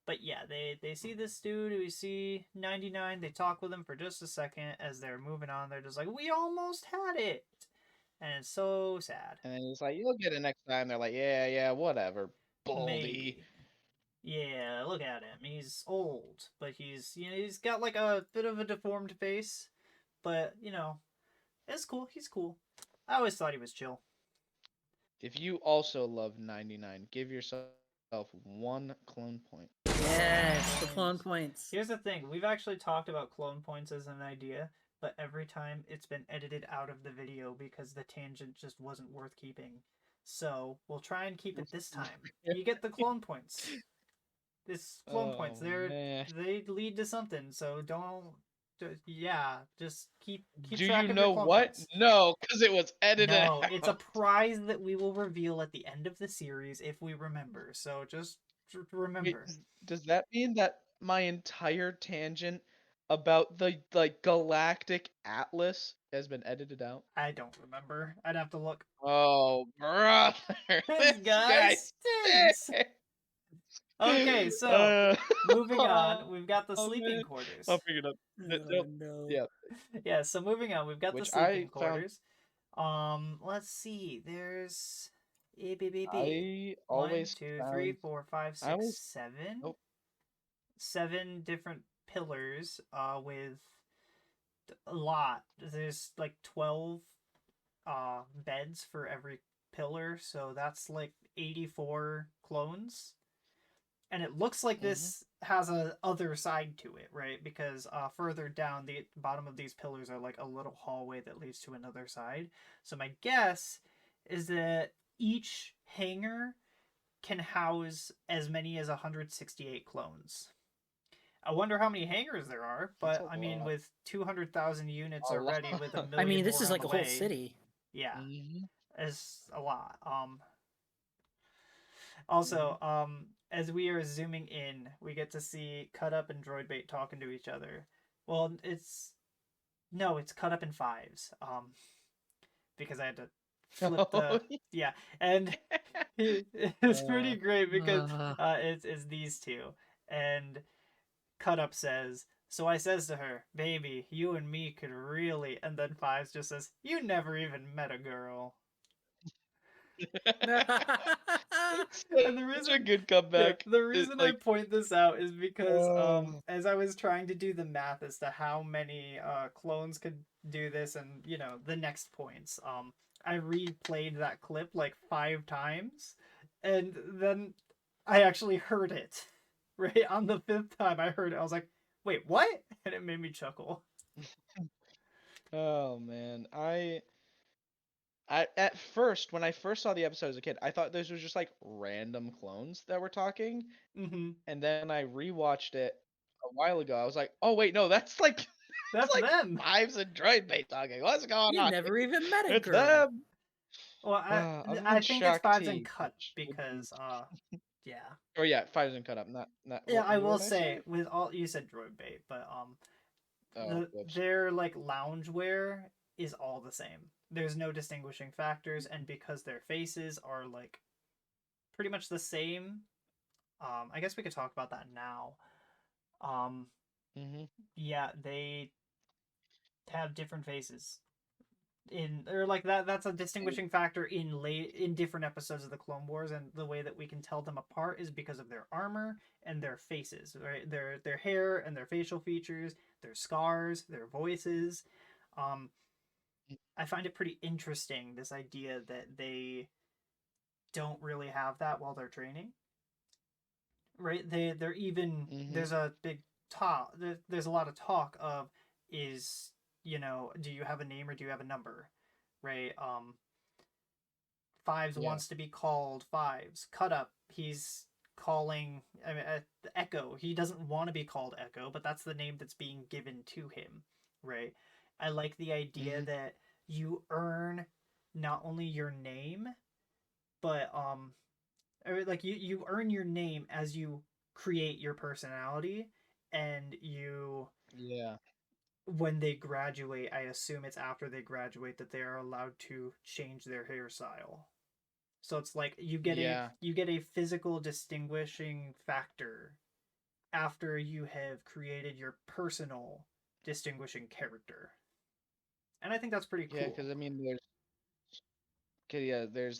Speaker 2: But yeah, they see this dude. We see 99. They talk with him for just a second as they're moving on. They're just like, we almost had it, and it's so sad.
Speaker 1: And then he's like, "You'll get it next time." They're like, "Yeah, yeah, whatever, Baldy."
Speaker 2: Maybe. Yeah, look at him. He's old, but he's got like a bit of a deformed face, but it's cool. He's cool. I always thought he was chill.
Speaker 1: If you also love 99, give yourself 1 clone point.
Speaker 3: Yes, the clone
Speaker 2: Nice.
Speaker 3: points.
Speaker 2: Here's the thing: we've actually talked about clone points as an idea, but every time it's been edited out of the video because the tangent just wasn't worth keeping. So we'll try and keep it this time. You get the clone points. This clone points.
Speaker 1: Oh man.
Speaker 2: They lead to something. So don't. Yeah, just keep
Speaker 1: Do
Speaker 2: track
Speaker 1: you
Speaker 2: of your
Speaker 1: know
Speaker 2: clone
Speaker 1: what?
Speaker 2: points.
Speaker 1: No, because it was edited
Speaker 2: No, it's a
Speaker 1: out.
Speaker 2: prize that we will reveal at the end of the series if we remember. So just
Speaker 1: Wait,
Speaker 2: remember.
Speaker 1: does that mean that my entire tangent about the like galactic atlas has been edited out?
Speaker 2: I don't remember. I'd have to look.
Speaker 1: Oh, brother,
Speaker 2: This
Speaker 1: this
Speaker 2: guy
Speaker 1: guy
Speaker 2: stinks.
Speaker 1: stinks.
Speaker 2: Okay, so moving on, we've got the
Speaker 1: oh,
Speaker 2: sleeping
Speaker 1: man.
Speaker 2: quarters.
Speaker 1: I'll pick it up.
Speaker 3: Oh, no.
Speaker 1: Yeah,
Speaker 2: Yeah, so moving on, we've got the
Speaker 1: which
Speaker 2: sleeping
Speaker 1: I found
Speaker 2: quarters. Let's see. There's A B B B.
Speaker 1: I
Speaker 2: 1,
Speaker 1: always
Speaker 2: 2, 3,
Speaker 1: found
Speaker 2: 4, 5,
Speaker 1: I
Speaker 2: 6,
Speaker 1: always
Speaker 2: 7.
Speaker 1: nope.
Speaker 2: 7 different pillars with a lot. There's like 12 beds for every pillar, so that's like 84 clones. And it looks like
Speaker 1: Mm-hmm.
Speaker 2: this has a other side to it, right? Because further down the bottom of these pillars are like a little hallway that leads to another side. So my guess is that each hangar can house as many as 168 clones. I wonder how many hangars there are,
Speaker 1: That's
Speaker 2: but
Speaker 1: a
Speaker 2: I mean,
Speaker 1: lot.
Speaker 2: with 200,000 units
Speaker 1: A lot.
Speaker 2: already, with a
Speaker 3: I mean,
Speaker 2: million
Speaker 3: this
Speaker 2: more
Speaker 3: is
Speaker 2: on
Speaker 3: like
Speaker 2: the
Speaker 3: a whole
Speaker 2: way,
Speaker 3: city.
Speaker 2: yeah,
Speaker 1: Mm-hmm.
Speaker 2: it's a lot.
Speaker 1: Mm-hmm.
Speaker 2: Also, as we are zooming in, we get to see Cut Up and Droidbait talking to each other. Well, it's Cut Up in fives. Because I had to flip
Speaker 1: Oh,
Speaker 2: the yeah, and it's pretty great because
Speaker 3: Uh,
Speaker 2: it's these two, and Cut Up says. So I says to her, "Baby, you and me could really," and then Fives just says, "You never even met a girl."
Speaker 1: it's
Speaker 2: And the
Speaker 1: such a
Speaker 2: reason,
Speaker 1: good
Speaker 2: yeah,
Speaker 1: comeback.
Speaker 2: the
Speaker 1: It,
Speaker 2: reason I
Speaker 1: like,
Speaker 2: point this out is because
Speaker 1: oh,
Speaker 2: as I was trying to do the math as to how many clones could do this and the next points, I replayed that clip like 5 times, and then I actually heard it. Right on the 5th time I heard it, I was like, "Wait, what?" And it made me chuckle.
Speaker 1: oh man, I at first when I first saw the episode as a kid, I thought those were just like random clones that were talking,
Speaker 2: Mm-hmm.
Speaker 1: and then I rewatched it a while ago. I was like, oh wait, no, that's like it's
Speaker 2: That's
Speaker 1: like
Speaker 2: them.
Speaker 1: Fives and Droid Bait talking. What's going
Speaker 3: you
Speaker 1: on?
Speaker 3: never even met a
Speaker 1: It's
Speaker 3: girl.
Speaker 1: them.
Speaker 2: Well, I
Speaker 1: Other
Speaker 2: I
Speaker 1: than
Speaker 2: think it's
Speaker 1: Shock
Speaker 2: Fives and
Speaker 1: T,
Speaker 2: Cut
Speaker 1: which would be,
Speaker 2: because yeah.
Speaker 1: or yeah, Fives and Cut Up, not
Speaker 2: Yeah, I
Speaker 1: what
Speaker 2: will
Speaker 1: did I
Speaker 2: say
Speaker 1: say?
Speaker 2: with all you said droid bait, but
Speaker 1: Oh, whoops.
Speaker 2: their like loungewear is all the same. There's no distinguishing factors, and because their faces are like pretty much the same, I guess we could talk about that now. Um,
Speaker 1: Mm-hmm.
Speaker 2: yeah, they have different faces in or like that's a distinguishing factor in different episodes of the Clone Wars, and the way that we can tell them apart is because of their armor and their faces, right? Their hair and their facial features, their scars, their voices. um I find it pretty interesting, this idea that they don't really have that while they're training, right? They're even
Speaker 1: Mm-hmm.
Speaker 2: there's a big talk there's a lot of talk of, is do you have a name or do you have a number, right? Fives
Speaker 1: Yeah.
Speaker 2: wants to be called Fives. Cut Up, he's calling, I mean, Echo. He doesn't want to be called Echo, but that's the name that's being given to him, right? I like the idea
Speaker 1: Mm-hmm.
Speaker 2: that you earn not only your name, but or like you earn your name as you create your personality, and you
Speaker 1: Yeah.
Speaker 2: when they graduate, I assume it's after they graduate that they are allowed to change their hairstyle. So it's like
Speaker 1: Yeah.
Speaker 2: you get a physical distinguishing factor after you have created your personal distinguishing character. And I think that's pretty
Speaker 1: Yeah,
Speaker 2: cool.
Speaker 1: because I mean,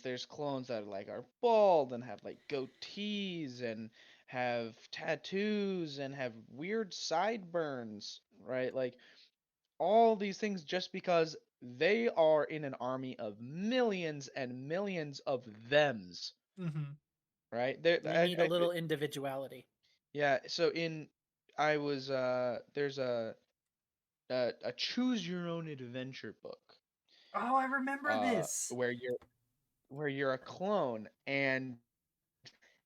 Speaker 1: there's clones that like are bald and have like goatees and have tattoos and have weird sideburns, right? Like all these things just because they are in an army of millions and millions of thems,
Speaker 2: Mhm.
Speaker 1: right?
Speaker 3: They need a little individuality.
Speaker 1: Yeah, so in I was there's a choose your own adventure book
Speaker 2: Oh, I remember this.
Speaker 1: where you're a clone, and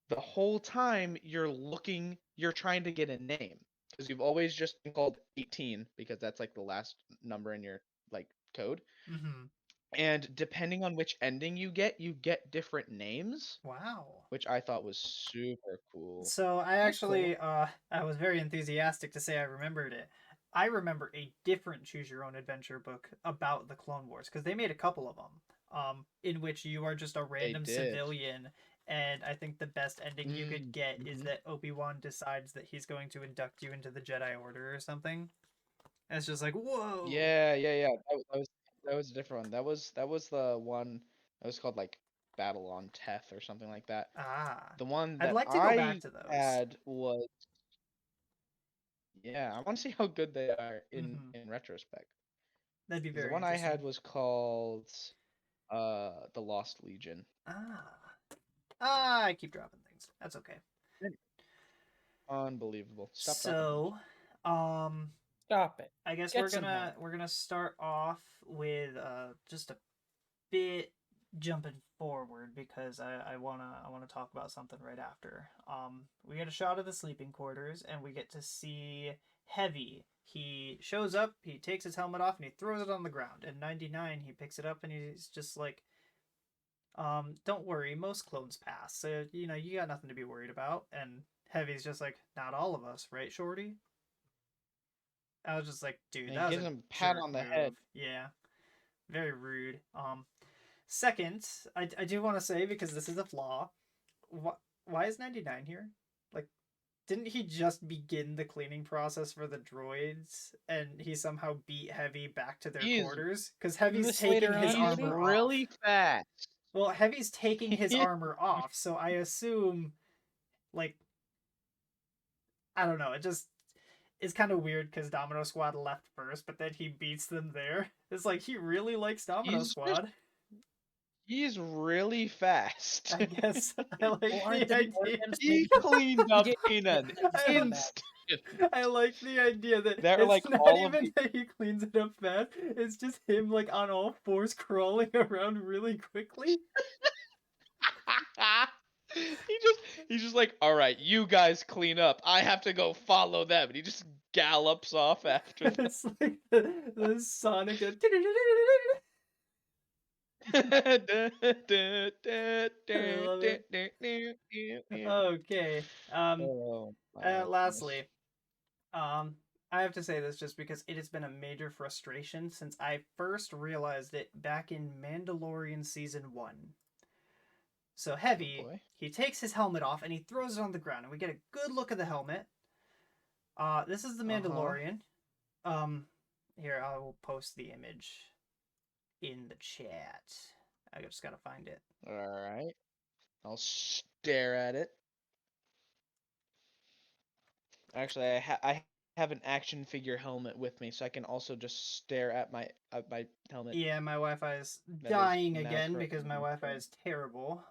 Speaker 1: the whole time you're trying to get a name because you've always just been called 18 because that's like the last number in your like code.
Speaker 2: Mhm.
Speaker 1: And depending on which ending you get different names,
Speaker 2: Wow.
Speaker 1: which I thought was super cool.
Speaker 2: So I
Speaker 3: That's cool.
Speaker 2: actually I was very enthusiastic to say I remembered it. I remember a different choose your own adventure book about the Clone Wars, because they made a couple of them in which you are just a
Speaker 1: They
Speaker 2: random
Speaker 1: did.
Speaker 2: civilian, And I think the best ending you could get is
Speaker 1: Mhm.
Speaker 2: that Obi-Wan decides that he's going to induct you into the Jedi Order or something. And it's just like, whoa.
Speaker 1: Yeah. That was a different one. That was the one that was called like Battle on Teth or something like that.
Speaker 2: Ah.
Speaker 1: The one
Speaker 2: I'd
Speaker 1: that
Speaker 2: like to go back
Speaker 1: I
Speaker 2: to those.
Speaker 1: had was I want to see how good they are
Speaker 2: Mhm.
Speaker 1: in retrospect.
Speaker 2: That'd be
Speaker 1: 'Cause the
Speaker 2: very
Speaker 1: one I had
Speaker 2: interesting.
Speaker 1: was called The Lost Legion.
Speaker 2: I keep dropping things. That's okay.
Speaker 1: Unbelievable. Stop dropping things.
Speaker 2: So,
Speaker 3: Stop it.
Speaker 2: I guess
Speaker 3: Get
Speaker 2: we're
Speaker 3: some
Speaker 2: gonna
Speaker 3: help.
Speaker 2: we're gonna start off with just a bit jumping forward because I wanna talk about something right after. We get a shot of the sleeping quarters and we get to see Heavy. He shows up, he takes his helmet off and he throws it on the ground. In 99 he picks it up and he's just like, don't worry, most clones pass, so you got nothing to be worried about. And Heavy's just like, not all of us, right, Shorty? I was just like, dude,
Speaker 1: And he
Speaker 2: that was
Speaker 1: gives
Speaker 2: a
Speaker 1: him a pat
Speaker 2: jerk
Speaker 1: on the head.
Speaker 2: move. Yeah, very rude. Second, I do want to say, because this is a flaw, why is 99 here? Like, didn't he just begin the cleaning process for the droids and he somehow beat Heavy back to their
Speaker 1: He is
Speaker 2: quarters? Because Heavy's
Speaker 3: This
Speaker 2: taking
Speaker 3: later
Speaker 2: his
Speaker 3: on, maybe?
Speaker 2: armor
Speaker 1: really
Speaker 2: off.
Speaker 1: fast.
Speaker 2: Well, Heavy's taking his
Speaker 1: He-
Speaker 2: armor off, so I assume, like, I don't know, it's kind of weird because Domino Squad left first, but then he beats them there. It's like he really likes Domino
Speaker 1: he's just
Speaker 2: Squad.
Speaker 1: he's really fast.
Speaker 2: I guess I like
Speaker 3: Well, aren't
Speaker 2: the
Speaker 3: the
Speaker 2: idea.
Speaker 3: Morgans
Speaker 1: He
Speaker 3: maybe
Speaker 1: cleaned up
Speaker 3: did
Speaker 1: Kanan
Speaker 2: I,
Speaker 3: so bad?
Speaker 1: instant.
Speaker 2: I like the idea that
Speaker 1: They're
Speaker 2: it's
Speaker 1: like
Speaker 2: not
Speaker 1: all of
Speaker 2: even
Speaker 1: the
Speaker 2: that he cleans it up fast. It's just him like on all fours crawling around really quickly.
Speaker 1: he's just like, all right, you guys clean up. I have to go follow them, and he just gallops off after them.
Speaker 2: It's like the Sonic. I love it. Okay.
Speaker 1: Oh my goodness.
Speaker 2: Lastly, um, I have to say this just because it has been a major frustration since I first realized it back in Mandalorian season 1. So
Speaker 1: Oh
Speaker 2: Heavy,
Speaker 1: boy.
Speaker 2: he takes his helmet off and he throws it on the ground, and we get a good look at the helmet. This is the
Speaker 1: Uh-huh.
Speaker 2: Mandalorian. Um, Here I will post the image in the chat. I just gotta find it.
Speaker 1: All right. I'll stare at it. Actually, I have an action figure helmet with me, so I can also just stare at my helmet.
Speaker 2: Yeah, my Wi-Fi is
Speaker 1: That is
Speaker 2: dying
Speaker 1: now
Speaker 2: again because my Wi-Fi is terrible.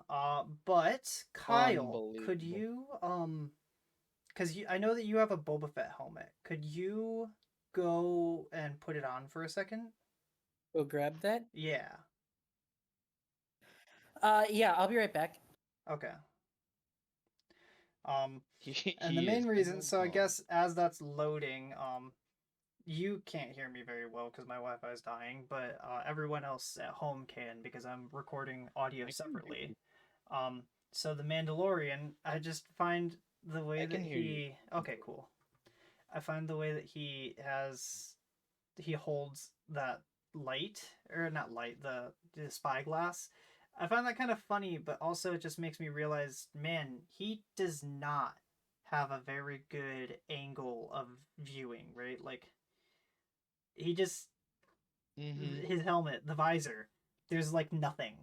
Speaker 2: But Kyle, could
Speaker 1: unbelievable.
Speaker 2: you because I know that you have a Boba Fett helmet. Could you go and put it on for a second?
Speaker 3: Go grab that.
Speaker 2: Yeah.
Speaker 3: Yeah, I'll be right back.
Speaker 2: Okay. And the
Speaker 1: He
Speaker 2: main
Speaker 1: is in
Speaker 2: reason,
Speaker 1: the
Speaker 2: so I
Speaker 1: bomb.
Speaker 2: guess as that's loading, you can't hear me very well because my Wi-Fi is dying, but everyone else at home can because I'm recording audio
Speaker 1: I can hear
Speaker 2: separately.
Speaker 1: you.
Speaker 2: So the Mandalorian, I just find the way
Speaker 1: I
Speaker 2: that
Speaker 1: can hear you.
Speaker 2: he. Okay, cool. I find the way that he holds that light, or not light, the spyglass. I find that kind of funny, but also it just makes me realize, man, he does not have a very good angle of viewing, right? Like, he just
Speaker 1: Mm-hmm.
Speaker 2: his helmet, the visor, there's like nothing.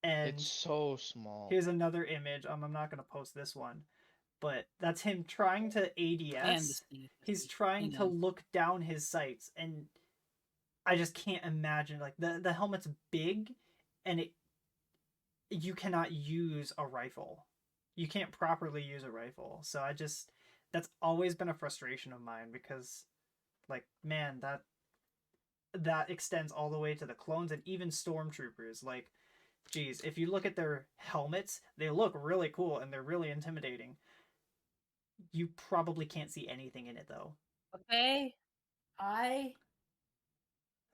Speaker 1: It's
Speaker 2: And
Speaker 1: so small.
Speaker 2: here's another image. I'm not gonna post this one, but that's him trying to
Speaker 3: And
Speaker 2: ADS.
Speaker 3: this thing.
Speaker 2: He's trying
Speaker 3: Hang
Speaker 2: to
Speaker 3: on.
Speaker 2: look down his sights, and I just can't imagine, like, the helmet's big, and you cannot use a rifle. You can't properly use a rifle. So that's always been a frustration of mine because, like, man, that extends all the way to the clones and even stormtroopers. Like, geez, if you look at their helmets, they look really cool and they're really intimidating. You probably can't see anything in it though.
Speaker 3: Okay.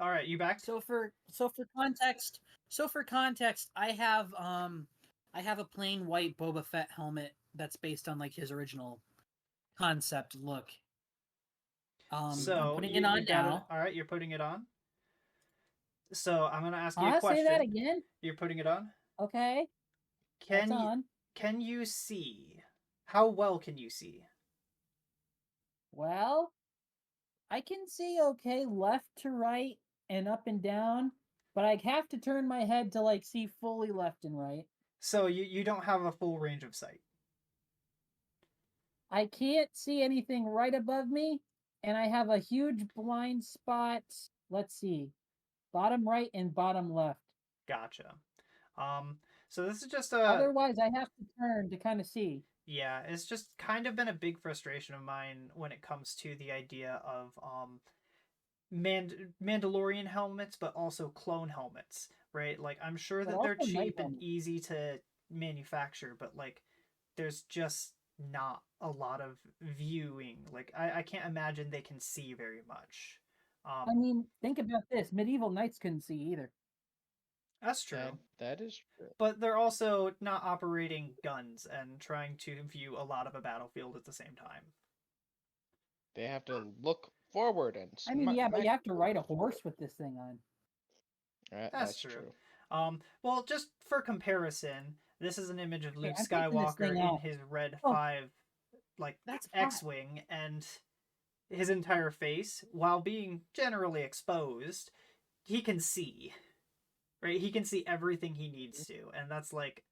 Speaker 2: All right, you back?
Speaker 3: So for context, I have a plain white Boba Fett helmet that's based on like his original concept look. I'm
Speaker 2: So
Speaker 3: putting it
Speaker 2: you
Speaker 3: on
Speaker 2: got it.
Speaker 3: now.
Speaker 2: All right, you're putting it on. So I'm gonna ask you a
Speaker 3: Say that
Speaker 2: question.
Speaker 3: again.
Speaker 2: You're putting it on.
Speaker 3: Okay. That's on.
Speaker 2: Can you see? How well can you see?
Speaker 3: Well, I can see okay left to right and up and down, but I have to turn my head to like see fully left and right.
Speaker 2: So you don't have a full range of sight.
Speaker 3: I can't see anything right above me, and I have a huge blind spot. Let's see, bottom right and bottom left.
Speaker 2: Gotcha. So this is just a
Speaker 3: Otherwise, I have to turn to kind of see.
Speaker 2: yeah, it's just kind of been a big frustration of mine when it comes to the idea of Mandalorian helmets, but also clone helmets, right? Like I'm sure
Speaker 3: But
Speaker 2: that they're
Speaker 3: also night
Speaker 2: cheap and
Speaker 3: helmets.
Speaker 2: easy to manufacture, but like there's just not a lot of viewing. Like I can't imagine they can see very much.
Speaker 3: I mean, think about this: medieval knights couldn't see either.
Speaker 2: That's true.
Speaker 1: That is true.
Speaker 2: But they're also not operating guns and trying to view a lot of a battlefield at the same time.
Speaker 1: They have to look forward and
Speaker 3: I mean, yeah, but you
Speaker 1: smack.
Speaker 3: have to ride a horse with this thing on.
Speaker 2: That's true. Well, just for comparison, this is an image of Luke
Speaker 3: I'm taking this
Speaker 2: Skywalker
Speaker 3: thing
Speaker 2: in
Speaker 3: out.
Speaker 2: his red
Speaker 3: Oh,
Speaker 2: 5 like
Speaker 3: that's hot.
Speaker 2: X-wing, and his entire face, while being generally exposed, he can see. Right? He can see everything he needs to, and that's like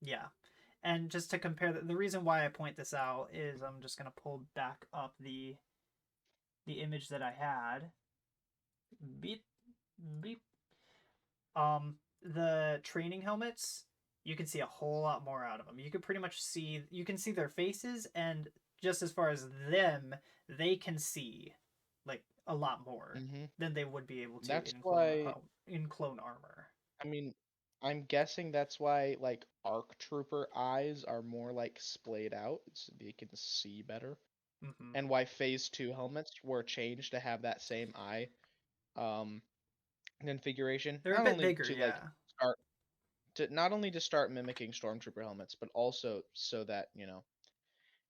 Speaker 2: yeah. And just to compare the reason why I point this out is I'm just going to pull back up the image that I had. Beep beep. The training helmets, you can see a whole lot more out of them. You can pretty much see, you can see their faces, and just as far as them, they can see like a lot more than they would be able to
Speaker 1: That's
Speaker 2: in
Speaker 1: why.
Speaker 2: clone armor.
Speaker 1: I mean, I'm guessing that's why like ARC Trooper eyes are more like splayed out, so they can see better,
Speaker 2: Hmm.
Speaker 1: and why Phase 2 helmets were changed to have that same eye um configuration.
Speaker 2: They're a
Speaker 1: Not
Speaker 2: bit
Speaker 1: only
Speaker 2: bigger,
Speaker 1: to like
Speaker 2: yeah.
Speaker 1: start not only to start mimicking Stormtrooper helmets, but also so that,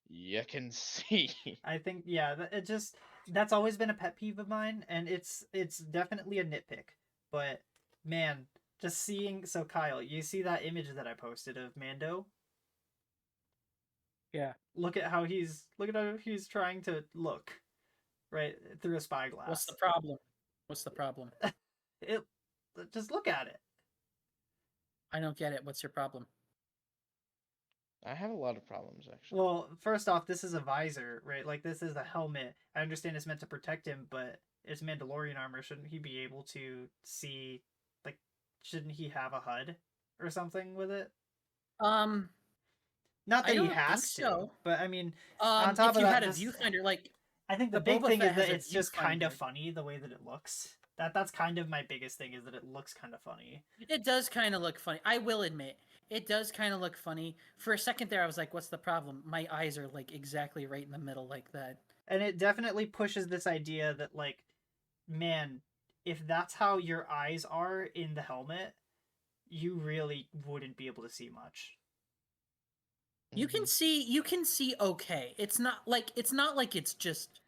Speaker 1: you can see.
Speaker 2: I think yeah, it just that's always been a pet peeve of mine, and it's definitely a nitpick. But man, just seeing so Kyle, you see that image that I posted of Mando?
Speaker 3: Yeah.
Speaker 2: Look at how he's trying to look right through a spyglass.
Speaker 3: What's the problem? What's the problem?
Speaker 2: It just look at it.
Speaker 3: I don't get it. What's your problem?
Speaker 1: I have a lot of problems actually.
Speaker 2: Well, first off, this is a visor, right? Like this is a helmet. I understand it's meant to protect him, but it's Mandalorian armor. Shouldn't he be able to see? Like, shouldn't he have a HUD or something with it? Not
Speaker 3: I
Speaker 2: that he
Speaker 3: don't think
Speaker 2: has to,
Speaker 3: so.
Speaker 2: but I mean, on top
Speaker 3: If
Speaker 2: of
Speaker 3: you
Speaker 2: that,
Speaker 3: had a
Speaker 2: just
Speaker 3: viewfinder, like
Speaker 2: I think the
Speaker 3: the
Speaker 2: big
Speaker 3: Boba
Speaker 2: thing
Speaker 3: Fett
Speaker 2: is
Speaker 3: has
Speaker 2: that
Speaker 3: a
Speaker 2: it's just kind of
Speaker 3: viewfinder.
Speaker 2: funny the way that it looks. That's kind of my biggest thing is that it looks kind of funny.
Speaker 3: It does kind of look funny. I will admit, it does kind of look funny. For a second there, I was like, "What's the problem?" My eyes are like exactly right in the middle, like that.
Speaker 2: And it definitely pushes this idea that like, man, if that's how your eyes are in the helmet, you really wouldn't be able to see much.
Speaker 3: You can see okay. It's not like it's just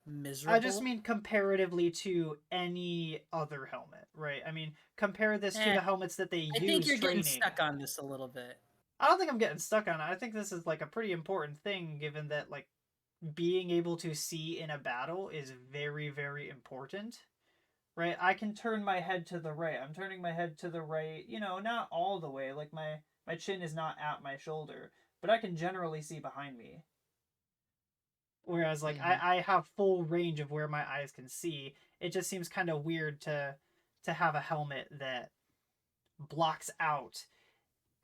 Speaker 3: miserable.
Speaker 2: I just mean comparatively to any other helmet, right? I mean, compare this to the helmets that they use
Speaker 3: I think you're
Speaker 2: training.
Speaker 3: getting stuck on this a little bit.
Speaker 2: I don't think I'm getting stuck on it. I think this is like a pretty important thing given that like being able to see in a battle is very, very important. Right? I can turn my head to the right. I'm turning my head to the right, not all the way. Like my chin is not at my shoulder, but I can generally see behind me. Whereas like I have full range of where my eyes can see. It just seems kind of weird to have a helmet that blocks out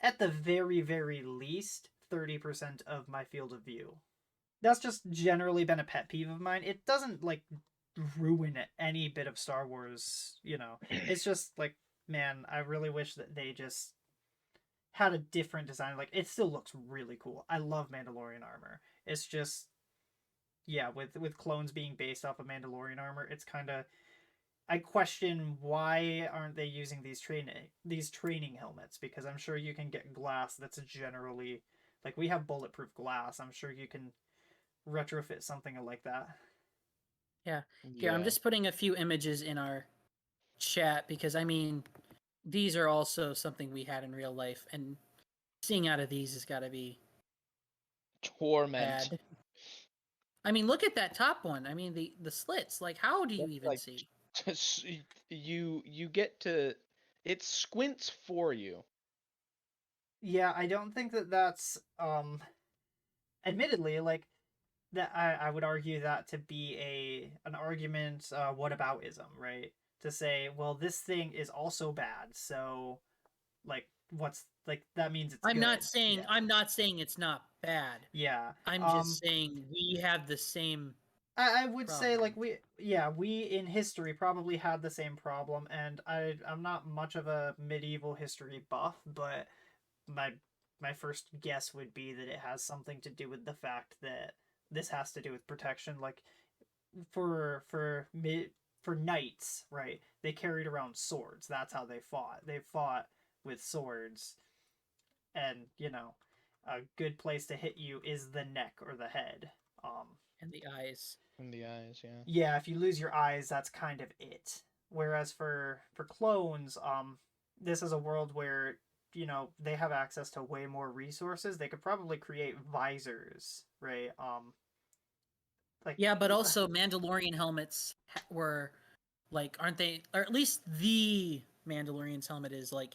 Speaker 2: at the very, very least 30% of my field of view. That's just generally been a pet peeve of mine. It doesn't like ruin any bit of Star Wars, It's just like, man, I really wish that they just had a different design. Like it still looks really cool. I love Mandalorian armor. It's just yeah, with clones being based off of Mandalorian armor, it's kind of I question why aren't they using these training helmets, because I'm sure you can get glass that's generally like we have bulletproof glass. I'm sure you can retrofit something like that.
Speaker 3: Yeah. Here, I'm just putting a few images in our chat because I mean, these are also something we had in real life, and seeing out of these has got to be
Speaker 1: Torment.
Speaker 3: bad. I mean, look at that top one. I mean, the slits. Like, how do you
Speaker 1: That's
Speaker 3: even
Speaker 1: like-
Speaker 3: see?
Speaker 1: You get to, it squints for you.
Speaker 2: Yeah, I don't think that that's admittedly, like, that I would argue that to be an argument whataboutism, right? To say, well, this thing is also bad, so like what's like that means it's
Speaker 3: I'm
Speaker 2: good.
Speaker 3: not saying
Speaker 2: Yeah.
Speaker 3: I'm not saying it's not bad.
Speaker 2: Yeah.
Speaker 3: I'm just saying we have the same.
Speaker 2: I would say like
Speaker 3: problem.
Speaker 2: we in history probably had the same problem, and I'm not much of a medieval history buff, but my first guess would be that it has something to do with the fact that this has to do with protection. Like for knights, right? They carried around swords. That's how they fought. They fought with swords, and a good place to hit you is the neck or the head.
Speaker 3: And the eyes.
Speaker 1: In the eyes, yeah.
Speaker 2: Yeah, if you lose your eyes, that's kind of it. Whereas for clones, this is a world where they have access to way more resources. They could probably create visors, right? Like
Speaker 3: Yeah, but also Mandalorian helmets were like, aren't they? Or at least the Mandalorian's helmet is like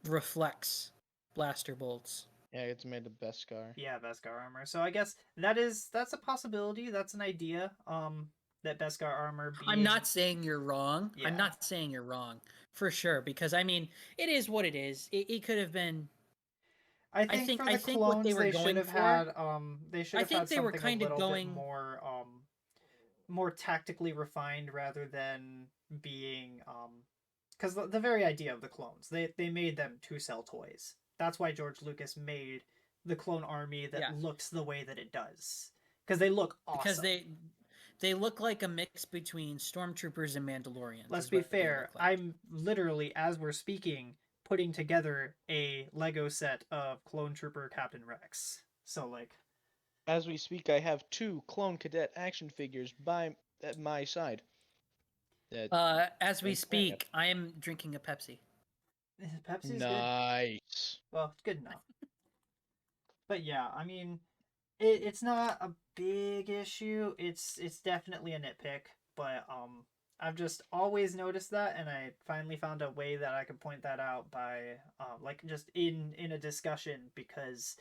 Speaker 3: reflects blaster bolts.
Speaker 1: Yeah, it's made of Beskar.
Speaker 2: yeah, Beskar armor. So I guess that's a possibility. That's an idea. That Beskar armor being.
Speaker 3: I'm not saying you're wrong.
Speaker 2: Yeah.
Speaker 3: I'm not saying you're wrong for sure, because I mean it is what it is. It could have been.
Speaker 2: I think for the
Speaker 3: think what they
Speaker 2: clones
Speaker 3: were
Speaker 2: they
Speaker 3: going
Speaker 2: should have
Speaker 3: for-
Speaker 2: had they should
Speaker 3: I
Speaker 2: have
Speaker 3: think
Speaker 2: had
Speaker 3: they were
Speaker 2: something
Speaker 3: kind
Speaker 2: a
Speaker 3: of
Speaker 2: little
Speaker 3: going-
Speaker 2: bit more tactically refined rather than being because the very idea of the clones, they made them to sell toys. That's why George Lucas made the clone army that
Speaker 3: Yeah.
Speaker 2: looks the way that it does, because they look awesome.
Speaker 3: Because they look like a mix between stormtroopers and Mandalorians.
Speaker 2: Let's
Speaker 3: is
Speaker 2: be
Speaker 3: what they
Speaker 2: fair,
Speaker 3: look like.
Speaker 2: I'm literally, as we're speaking, putting together a Lego set of Clone Trooper Captain Rex. So like,
Speaker 1: As we speak, I have 2 Clone Cadet action figures at my side.
Speaker 3: As we
Speaker 1: Thanks,
Speaker 3: speak, I am drinking a Pepsi.
Speaker 2: Pepsi's good.
Speaker 1: Nice.
Speaker 2: Well, it's good enough. But yeah, I mean, it's not a big issue. It's definitely a nitpick, but I've just always noticed that, and I finally found a way that I could point that out by like just in a discussion, because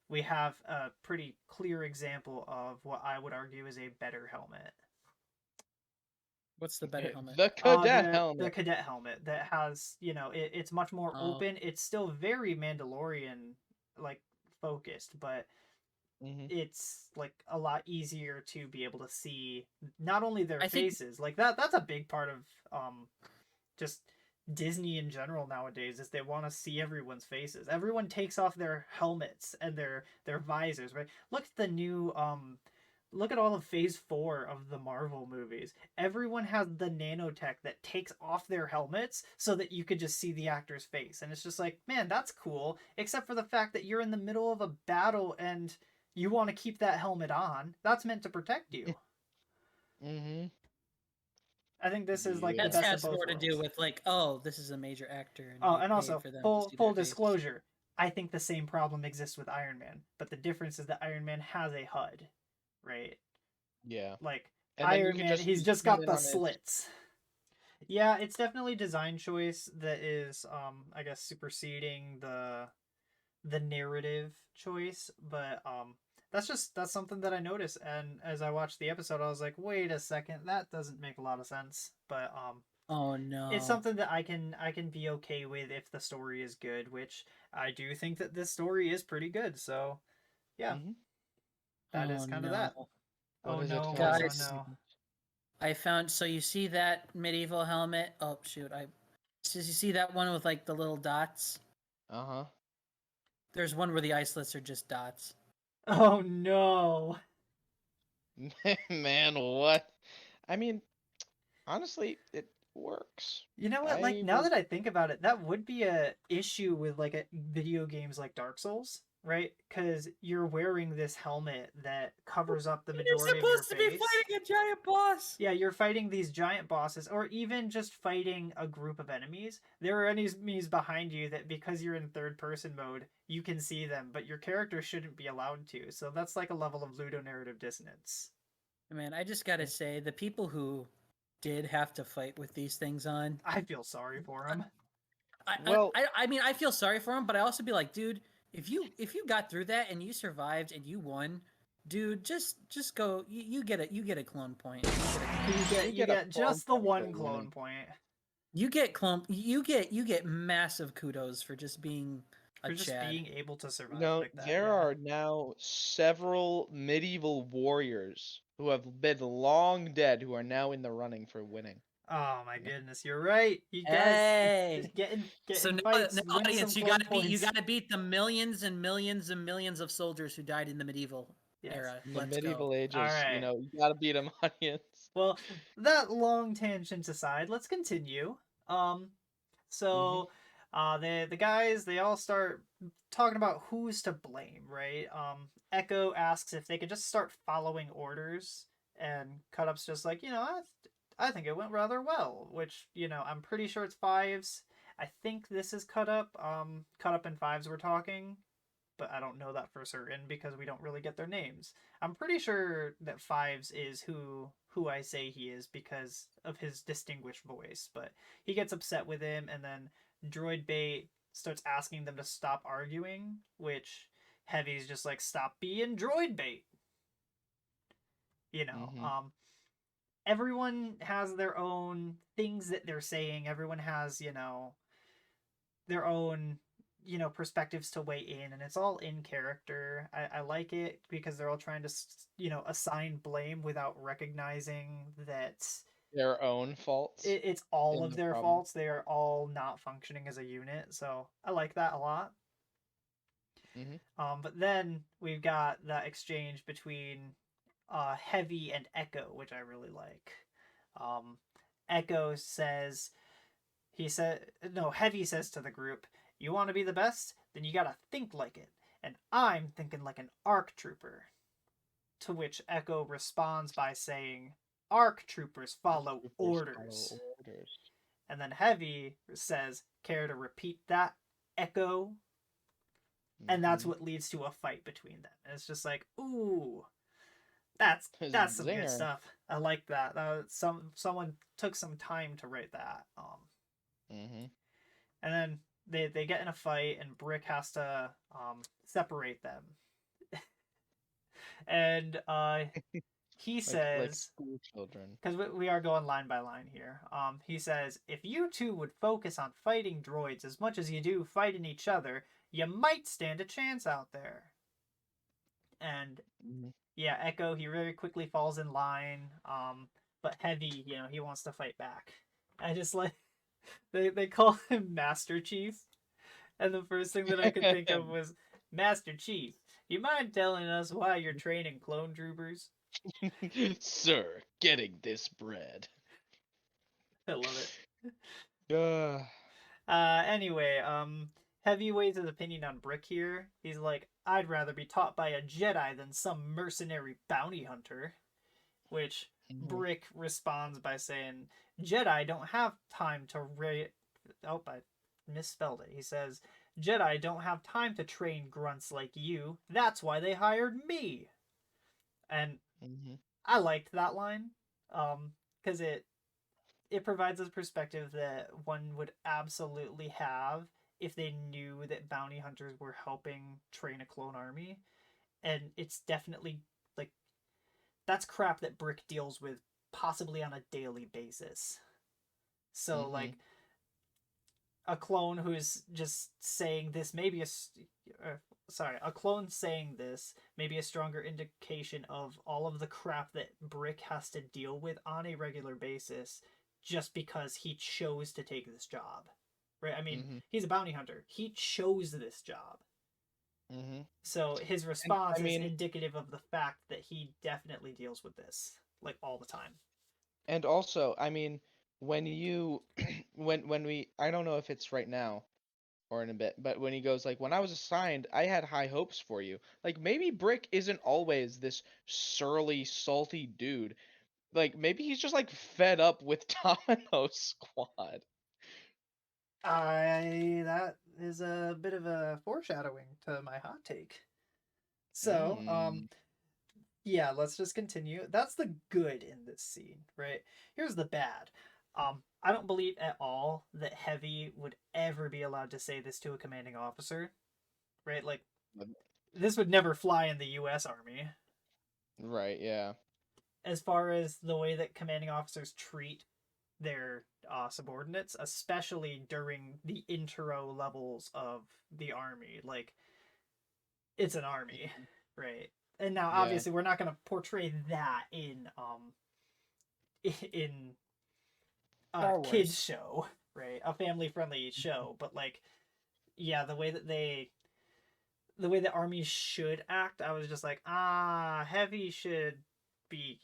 Speaker 2: we have a pretty clear example of what I would argue is a better helmet.
Speaker 3: What's the better helmet?
Speaker 1: The Cadet
Speaker 2: The
Speaker 1: helmet.
Speaker 2: cadet helmet that has, it's much more
Speaker 3: Oh.
Speaker 2: open. It's still very Mandalorian like focused, but
Speaker 1: Mm-hmm.
Speaker 2: it's like a lot easier to be able to see not only their
Speaker 3: I think-
Speaker 2: faces, like that's a big part of just Disney in general nowadays, is they want to see everyone's faces. Everyone takes off their helmets and their visors, right? Look at the new look at all of phase 4 of the Marvel movies. Everyone has the nanotech that takes off their helmets so that you could just see the actor's face. And it's just like, man, that's cool. Except for the fact that you're in the middle of a battle and you want to keep that helmet on. That's meant to protect you.
Speaker 1: Mm-hmm.
Speaker 2: I think this is like
Speaker 1: Yeah.
Speaker 2: the
Speaker 3: That
Speaker 2: best
Speaker 3: has
Speaker 2: of both
Speaker 3: more to
Speaker 2: worlds.
Speaker 3: do with like, oh, this is a major actor.
Speaker 2: Oh,
Speaker 3: we
Speaker 2: and
Speaker 3: paid
Speaker 2: also
Speaker 3: for them to
Speaker 2: full
Speaker 3: see
Speaker 2: full
Speaker 3: their face.
Speaker 2: disclosure, I think the same problem exists with Iron Man, but the difference is that Iron Man has a HUD, right?
Speaker 1: Yeah.
Speaker 2: Like
Speaker 1: And then you
Speaker 2: Iron
Speaker 1: can
Speaker 2: Man,
Speaker 1: just
Speaker 2: he's just
Speaker 1: zoom
Speaker 2: got
Speaker 1: in
Speaker 2: the
Speaker 1: on his-
Speaker 2: slits. Yeah, it's definitely design choice that is, I guess, superseding the narrative choice. But that's something that I noticed, and as I watched the episode, I was like, wait a second, that doesn't make a lot of sense. But
Speaker 3: Oh no.
Speaker 2: it's something that I can be okay with if the story is good, which I do think that this story is pretty good. So yeah,
Speaker 1: Mhm.
Speaker 2: that is kind of that.
Speaker 1: What
Speaker 2: Oh
Speaker 1: is it,
Speaker 2: no,
Speaker 3: guys?
Speaker 2: oh no.
Speaker 3: I found, so you see that medieval helmet? Oh shoot, so you see that one with like the little dots?
Speaker 1: Uh-huh.
Speaker 3: There's one where the islets are just dots.
Speaker 2: Oh no.
Speaker 1: Man, what? I mean, honestly, it works.
Speaker 2: You know what? Like now that I think about it, that would be a issue with like video games like Dark Souls, right? Because you're wearing this helmet that covers up the
Speaker 3: You're
Speaker 2: majority of your
Speaker 3: supposed to be
Speaker 2: face.
Speaker 3: fighting a giant boss.
Speaker 2: Yeah, you're fighting these giant bosses, or even just fighting a group of enemies. There are enemies behind you that, because you're in third person mode, you can see them, but your character shouldn't be allowed to. So that's like a level of ludonarrative dissonance.
Speaker 3: Man, I just gotta say, the people who did have to fight with these things on,
Speaker 2: I feel sorry for him.
Speaker 1: Well-
Speaker 3: I mean, I feel sorry for them, but I also be like, dude, if you got through that and you survived and you won, dude, just go. You get a clone point.
Speaker 2: You
Speaker 1: get a
Speaker 2: get just the
Speaker 1: clone point
Speaker 2: one
Speaker 1: for
Speaker 2: clone
Speaker 1: winning.
Speaker 2: point
Speaker 3: You get clone. You get massive kudos for just being a
Speaker 2: for just
Speaker 3: Chad.
Speaker 2: being able to survive
Speaker 1: No,
Speaker 2: like that.
Speaker 1: there
Speaker 2: yeah.
Speaker 1: are now several medieval warriors who have been long dead who are now in the running for winning.
Speaker 2: Oh my goodness, you're right. You guys
Speaker 3: Hey!
Speaker 2: get
Speaker 3: So
Speaker 2: in
Speaker 3: now,
Speaker 2: fights,
Speaker 3: now
Speaker 2: win
Speaker 3: audience,
Speaker 2: some
Speaker 3: you
Speaker 2: clone
Speaker 3: gotta
Speaker 2: points.
Speaker 3: beat the millions and millions and millions of soldiers who died in the medieval
Speaker 2: Yes.
Speaker 3: era.
Speaker 1: In the
Speaker 3: Let's
Speaker 1: medieval
Speaker 3: go.
Speaker 1: ages,
Speaker 2: Alright.
Speaker 1: you gotta beat them, audience.
Speaker 2: Well, that long tangent aside, let's continue. So the guys, they all start talking about who's to blame, right? Echo asks if they could just start following orders, and Cut Up's just like, I think it went rather well, which, I'm pretty sure it's Fives. I think this is Cut Up. Cut Up and Fives were talking, but I don't know that for certain because we don't really get their names. I'm pretty sure that Fives is who I say he is because of his distinguished voice, but he gets upset with him, and then Droid Bait starts asking them to stop arguing, which Heavy's just like, stop being Droid Bait. Everyone has their own things that they're saying. Everyone has, their own perspectives to weigh in, and it's all in character. I like it because they're all trying to assign blame without recognizing that
Speaker 1: Their own faults.
Speaker 2: it's all
Speaker 1: in
Speaker 2: of
Speaker 1: the
Speaker 2: their
Speaker 1: problem.
Speaker 2: faults. They are all not functioning as a unit, so I like that a lot. But then we've got that exchange between Heavy and Echo, which I really like. Echo says, Heavy says to the group, you want to be the best? Then you gotta think like it. And I'm thinking like an ARC trooper. To which Echo responds by saying, ARC troopers follow orders. And then Heavy says, care to repeat that, Echo? And that's what leads to a fight between them. And it's just like, ooh, that's some good
Speaker 1: Zinger.
Speaker 2: stuff. I like that. Someone took some time to write that. And then they get in a fight, and Brick has to separate them. And he says,
Speaker 1: like school children.
Speaker 2: because we are going line by line here. He says, if you two would focus on fighting droids as much as you do fighting each other, you might stand a chance out there. And yeah, Echo, he very quickly falls in line. But Heavy, he wants to fight back. I just like they call him Master Chief, and the first thing that I could think of was, Master Chief, you mind telling us why you're training clone troopers?
Speaker 1: Sir, getting this bread.
Speaker 2: I love it. Anyway, Heavy weighs his opinion on Brick here. He's like, I'd rather be taught by a Jedi than some mercenary bounty hunter. Which Brick responds by saying, Jedi don't have time to Oh, I misspelled it. He says, Jedi don't have time to train grunts like you. That's why they hired me. And I liked that line, because it provides a perspective that one would absolutely have if they knew that bounty hunters were helping train a clone army. And it's definitely, like, that's crap that Brick deals with possibly on a daily basis. So, like, a clone who's just saying this maybe a clone saying this may be a stronger indication of all of the crap that Brick has to deal with on a regular basis just because he chose to take this job. Right? I mean, he's a bounty hunter. He chose this job. So his response is indicative of the fact that he definitely deals with this, like, all the time.
Speaker 1: And also, I mean, when you when we, I don't know if it's right now, or in a bit, but when he goes like, when I was assigned, I had high hopes for you. Like maybe Brick isn't always this surly, salty dude. Like maybe he's just like fed up with Domino Squad.
Speaker 2: That is a bit of a foreshadowing to my hot take. So,
Speaker 1: Mm.
Speaker 2: yeah, let's just continue. That's the good in this scene, right? Here's the bad. I don't believe at all that Heavy would ever be allowed to say this to a commanding officer, right? Like, this would never fly in the U.S. Army.
Speaker 1: Right, yeah.
Speaker 2: As far as the way that commanding officers treat their subordinates, especially during the intro levels of the army. Like, it's an army, right? And now,
Speaker 1: Yeah.
Speaker 2: obviously, we're not going to portray that in a
Speaker 3: Star
Speaker 2: kids
Speaker 3: Wars.
Speaker 2: show, right? A family friendly show, but like, yeah, the way the armies should act, I was just like, Heavy should be,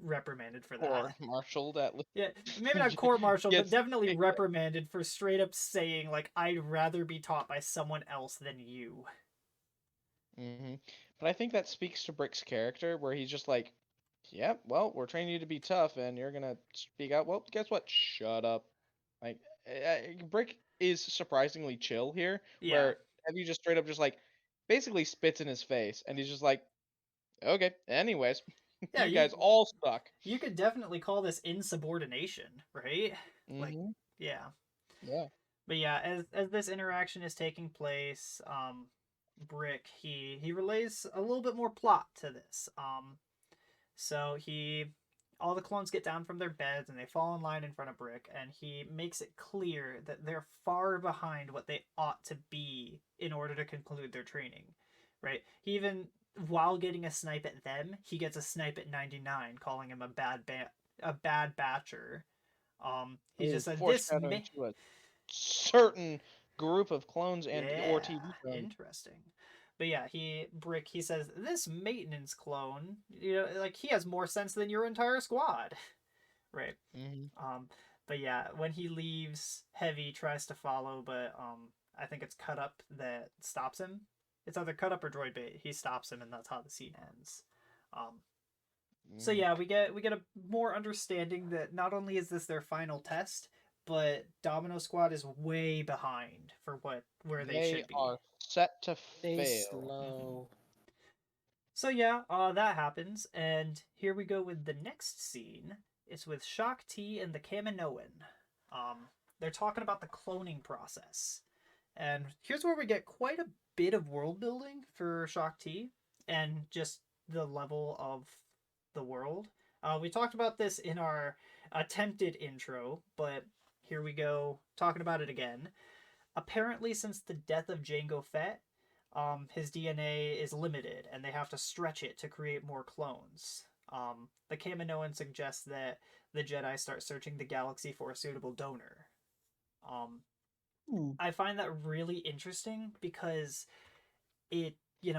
Speaker 2: reprimanded for that.
Speaker 1: Or marshaled at least.
Speaker 2: Yeah, maybe not court martial, but
Speaker 1: Gets
Speaker 2: definitely
Speaker 1: kicked out.
Speaker 2: reprimanded for straight up saying like, I'd rather be taught by someone else than you.
Speaker 1: But I think that speaks to Brick's character, where he's just like, "Yep, well, we're training you to be tough, and you're gonna speak out. Well, guess what? Shut up." Like, Brick is surprisingly chill here,
Speaker 2: Yeah.
Speaker 1: where have you just straight up just like, basically spits in his face, and he's just like, "Okay, anyways,
Speaker 2: Yeah,
Speaker 1: you guys all suck."
Speaker 2: you could definitely call this insubordination, right? Like,
Speaker 1: Mm-hmm.
Speaker 2: yeah.
Speaker 1: Yeah.
Speaker 2: But yeah, as this interaction is taking place, Brick he relays a little bit more plot to this. So all the clones get down from their beds and they fall in line in front of Brick, and he makes it clear that they're far behind what they ought to be in order to conclude their training, right? He even, while getting a snipe at them, he gets a snipe at 99, calling him a bad batcher. He
Speaker 1: Oh,
Speaker 2: just said this
Speaker 1: foreshadowing
Speaker 2: may
Speaker 1: to a certain group of clones and or
Speaker 2: Yeah,
Speaker 1: TV shows.
Speaker 2: interesting. But yeah, he says this maintenance clone, like he has more sense than your entire squad, right?
Speaker 1: Mm-hmm.
Speaker 2: Um, but yeah, when he leaves, Heavy tries to follow, but I think it's Cut Up that stops him. It's either Cut Up or Droid Bait. He stops him, and that's how the scene ends. Um, so
Speaker 1: Mm-hmm.
Speaker 2: yeah, we get a more understanding that not only is this their final test, but Domino Squad is way behind for where they
Speaker 1: They
Speaker 2: should be.
Speaker 1: are set to
Speaker 3: Stay
Speaker 1: fail.
Speaker 2: Mhm.
Speaker 3: slow.
Speaker 2: So yeah, that happens, and here we go with the next scene. It's with Shock T and the Kaminoan. They're talking about the cloning process, and here's where we get quite a bit of world building for Shock T, and just the level of the world. We talked about this in our attempted intro, but here we go talking about it again. Apparently, since the death of Jango Fett, his DNA is limited, and they have to stretch it to create more clones. The Kaminoan suggests that the Jedi start searching the galaxy for a suitable donor. Um,
Speaker 3: Hmm.
Speaker 2: I find that really interesting because it,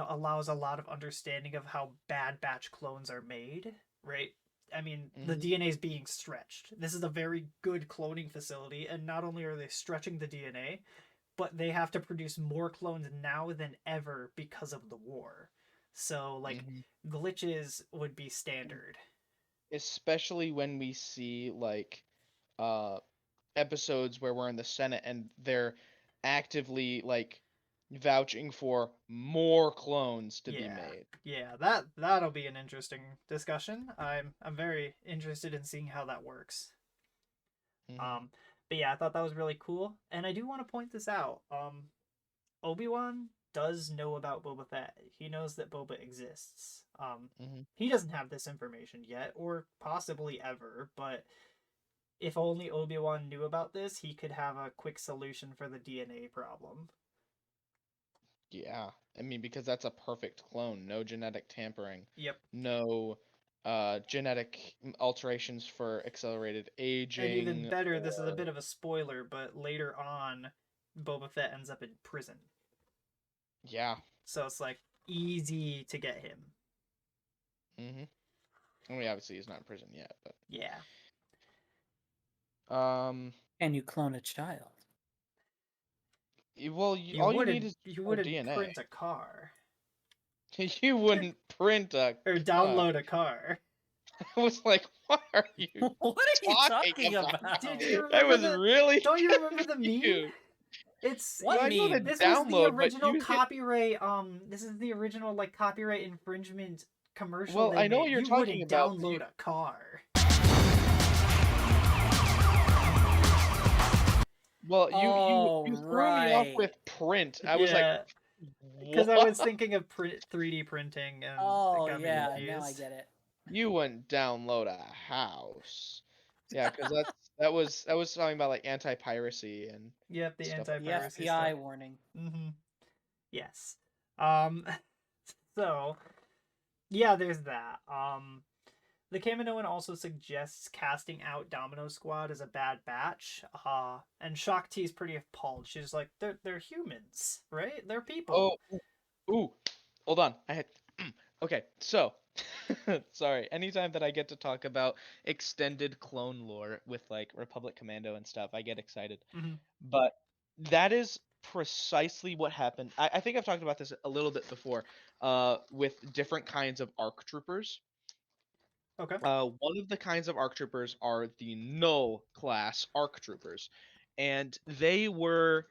Speaker 2: allows a lot of understanding of how Bad Batch clones are made, right? I mean, the
Speaker 1: Mm-hmm.
Speaker 2: DNA is being stretched. This is a very good cloning facility, and not only are they stretching the DNA, but they have to produce more clones now than ever because of the war. So, like,
Speaker 1: Mm-hmm.
Speaker 2: glitches would be standard.
Speaker 1: Especially when we see like uh episodes where we're in the Senate and they're actively like vouching for more clones to be
Speaker 2: Yeah.
Speaker 1: made.
Speaker 2: Yeah, that'll be an interesting discussion. I'm very interested in seeing how that works.
Speaker 1: Mm-hmm.
Speaker 2: Um, but yeah, I thought that was really cool, and I do want to point this out. Obi-Wan does know about Boba Fett. He knows that Boba exists.
Speaker 1: Mm-hmm.
Speaker 2: He doesn't have this information yet, or possibly ever, but if only Obi-Wan knew about this, he could have a quick solution for the DNA problem.
Speaker 1: Yeah, I mean because that's a perfect clone. No genetic tampering.
Speaker 2: Yep.
Speaker 1: No genetic alterations for accelerated
Speaker 2: And even
Speaker 1: aging
Speaker 2: better, this is a bit
Speaker 1: or
Speaker 2: of a spoiler, but later on, Boba Fett ends up in prison.
Speaker 1: yeah.
Speaker 2: So it's like easy to get him.
Speaker 1: Mm-hmm. I mean obviously he's not in prison yet,
Speaker 2: Yeah.
Speaker 1: but
Speaker 3: Can you clone a child?
Speaker 1: Well, all you need is
Speaker 2: you
Speaker 1: your
Speaker 2: wouldn't
Speaker 1: DNA.
Speaker 2: print a car
Speaker 1: You wouldn't print a
Speaker 2: or
Speaker 1: car.
Speaker 2: download a car.
Speaker 1: I was like, what are you
Speaker 3: What are you talking
Speaker 1: about?
Speaker 3: about?
Speaker 2: Did you
Speaker 1: That
Speaker 2: remember
Speaker 1: was
Speaker 2: the?
Speaker 1: really
Speaker 2: Don't you remember the meme?
Speaker 1: confused.
Speaker 2: It's
Speaker 3: What
Speaker 1: I know the
Speaker 3: meme?
Speaker 2: this was the
Speaker 1: download, but
Speaker 2: original
Speaker 1: you hit.
Speaker 2: copyright. This is the original like copyright infringement commercial
Speaker 1: Well,
Speaker 2: they
Speaker 1: I know what
Speaker 2: made.
Speaker 1: you're
Speaker 2: You
Speaker 1: talking
Speaker 2: wouldn't
Speaker 1: about.
Speaker 2: download a car.
Speaker 1: Well,
Speaker 3: Oh,
Speaker 1: you threw me off
Speaker 3: right.
Speaker 1: with print. I was like,
Speaker 2: Yeah, because I
Speaker 1: what?
Speaker 2: was thinking of 3D printing, and it
Speaker 3: Oh,
Speaker 2: got me
Speaker 3: yeah.
Speaker 2: confused.
Speaker 3: Now I get it.
Speaker 1: You wouldn't download a house. Yeah, because that was talking about like anti-piracy and
Speaker 2: Yep, the
Speaker 1: stuff like
Speaker 3: The
Speaker 1: that.
Speaker 2: anti-piracy stuff.
Speaker 3: FBI warning.
Speaker 2: Mm-hmm. Yes. Um. So, yeah, there's that. The Kaminoan also suggests casting out Domino Squad as a bad batch. And Shock T is pretty appalled. She's like, they're humans, right? They're people.
Speaker 1: Oh, ooh, hold on. I had. Okay, so sorry. Anytime that I get to talk about extended clone lore with like Republic Commando and stuff, I get excited.
Speaker 2: Mm-hmm.
Speaker 1: But that is precisely what happened. I think I've talked about this a little bit before. With different kinds of ARC troopers.
Speaker 2: Okay.
Speaker 1: One of the kinds of ARC troopers are the Null class ARC troopers, and they were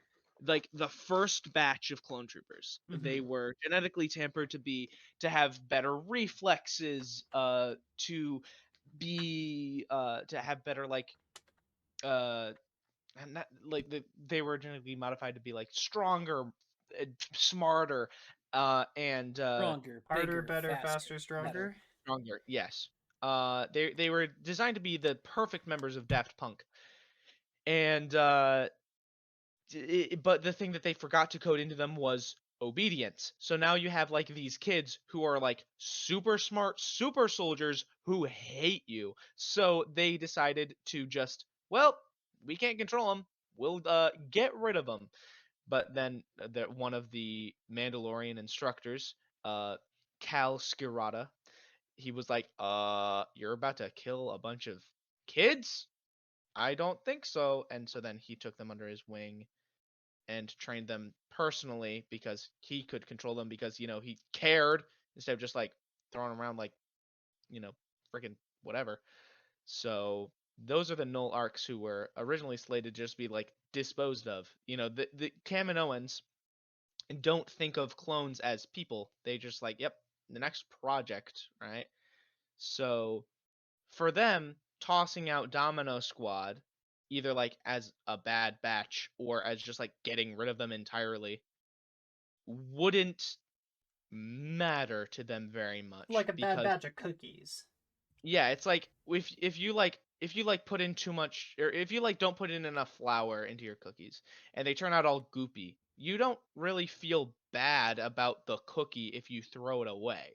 Speaker 1: like the first batch of clone troopers.
Speaker 2: Mm-hmm.
Speaker 1: They were genetically tampered to have better reflexes, to have better like and not like they were genetically modified to be like stronger, smarter, and
Speaker 3: Stronger,
Speaker 2: Harder,
Speaker 3: bigger,
Speaker 2: better, faster,
Speaker 3: better.
Speaker 2: stronger.
Speaker 1: stronger. Yes. They were designed to be the perfect members of Daft Punk, and but the thing that they forgot to code into them was obedience. So now you have like these kids who are like super smart super soldiers who hate you. So they decided to just, well, we can't control them. We'll get rid of them. But then one of the Mandalorian instructors, Cal Skirata, he was like, you're about to kill a bunch of kids? I don't think so. And so then he took them under his wing and trained them personally because he could control them because, he cared instead of just like throwing them around like, freaking whatever. So those are the Null Arcs who were originally slated to just be like disposed of. The Kaminoans don't think of clones as people. They just like, yep, the next project, right? So for them, tossing out Domino Squad, either like as a bad batch or as just like getting rid of them entirely, wouldn't matter to them very much
Speaker 2: Like a bad
Speaker 1: because
Speaker 2: batch of cookies.
Speaker 1: yeah, it's like if you like put in too much, or if you like don't put in enough flour into your cookies and they turn out all goopy, you don't really feel bad about the cookie if you throw it away.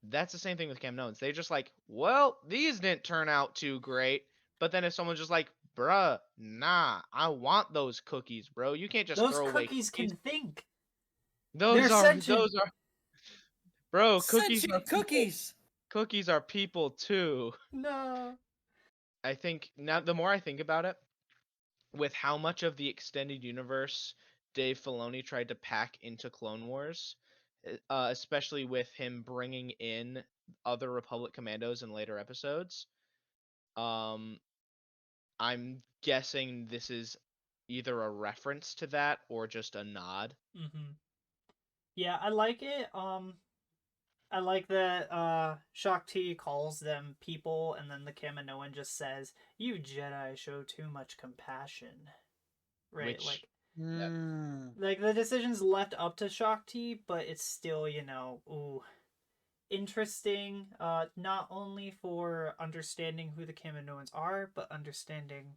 Speaker 1: That's the same thing with Camnoans. They just like, well, these didn't turn out too great. But then if someone's just like, bruh, nah, I want those cookies, bro. You can't just
Speaker 2: Those
Speaker 1: throw away
Speaker 2: cookies
Speaker 1: cookies.
Speaker 2: can think.
Speaker 1: Those
Speaker 2: They're
Speaker 1: are
Speaker 2: sentient.
Speaker 1: those are bro, cookies are
Speaker 3: Sentient
Speaker 1: people.
Speaker 3: cookies.
Speaker 1: Cookies are people too.
Speaker 2: No.
Speaker 1: I think now the more I think about it, with how much of the extended universe Dave Filoni tried to pack into Clone Wars, especially with him bringing in other Republic commandos in later episodes, um, I'm guessing this is either a reference to that or just a nod.
Speaker 2: Mm-hmm. Yeah, I like it. I like that Shaak Ti calls them people, and then the Kaminoan just says, "You Jedi show too much compassion." Right,
Speaker 1: Which, yeah.
Speaker 2: like the decision's left up to Shaak Ti, but it's still, ooh, interesting. Not only for understanding who the Kaminoans are, but understanding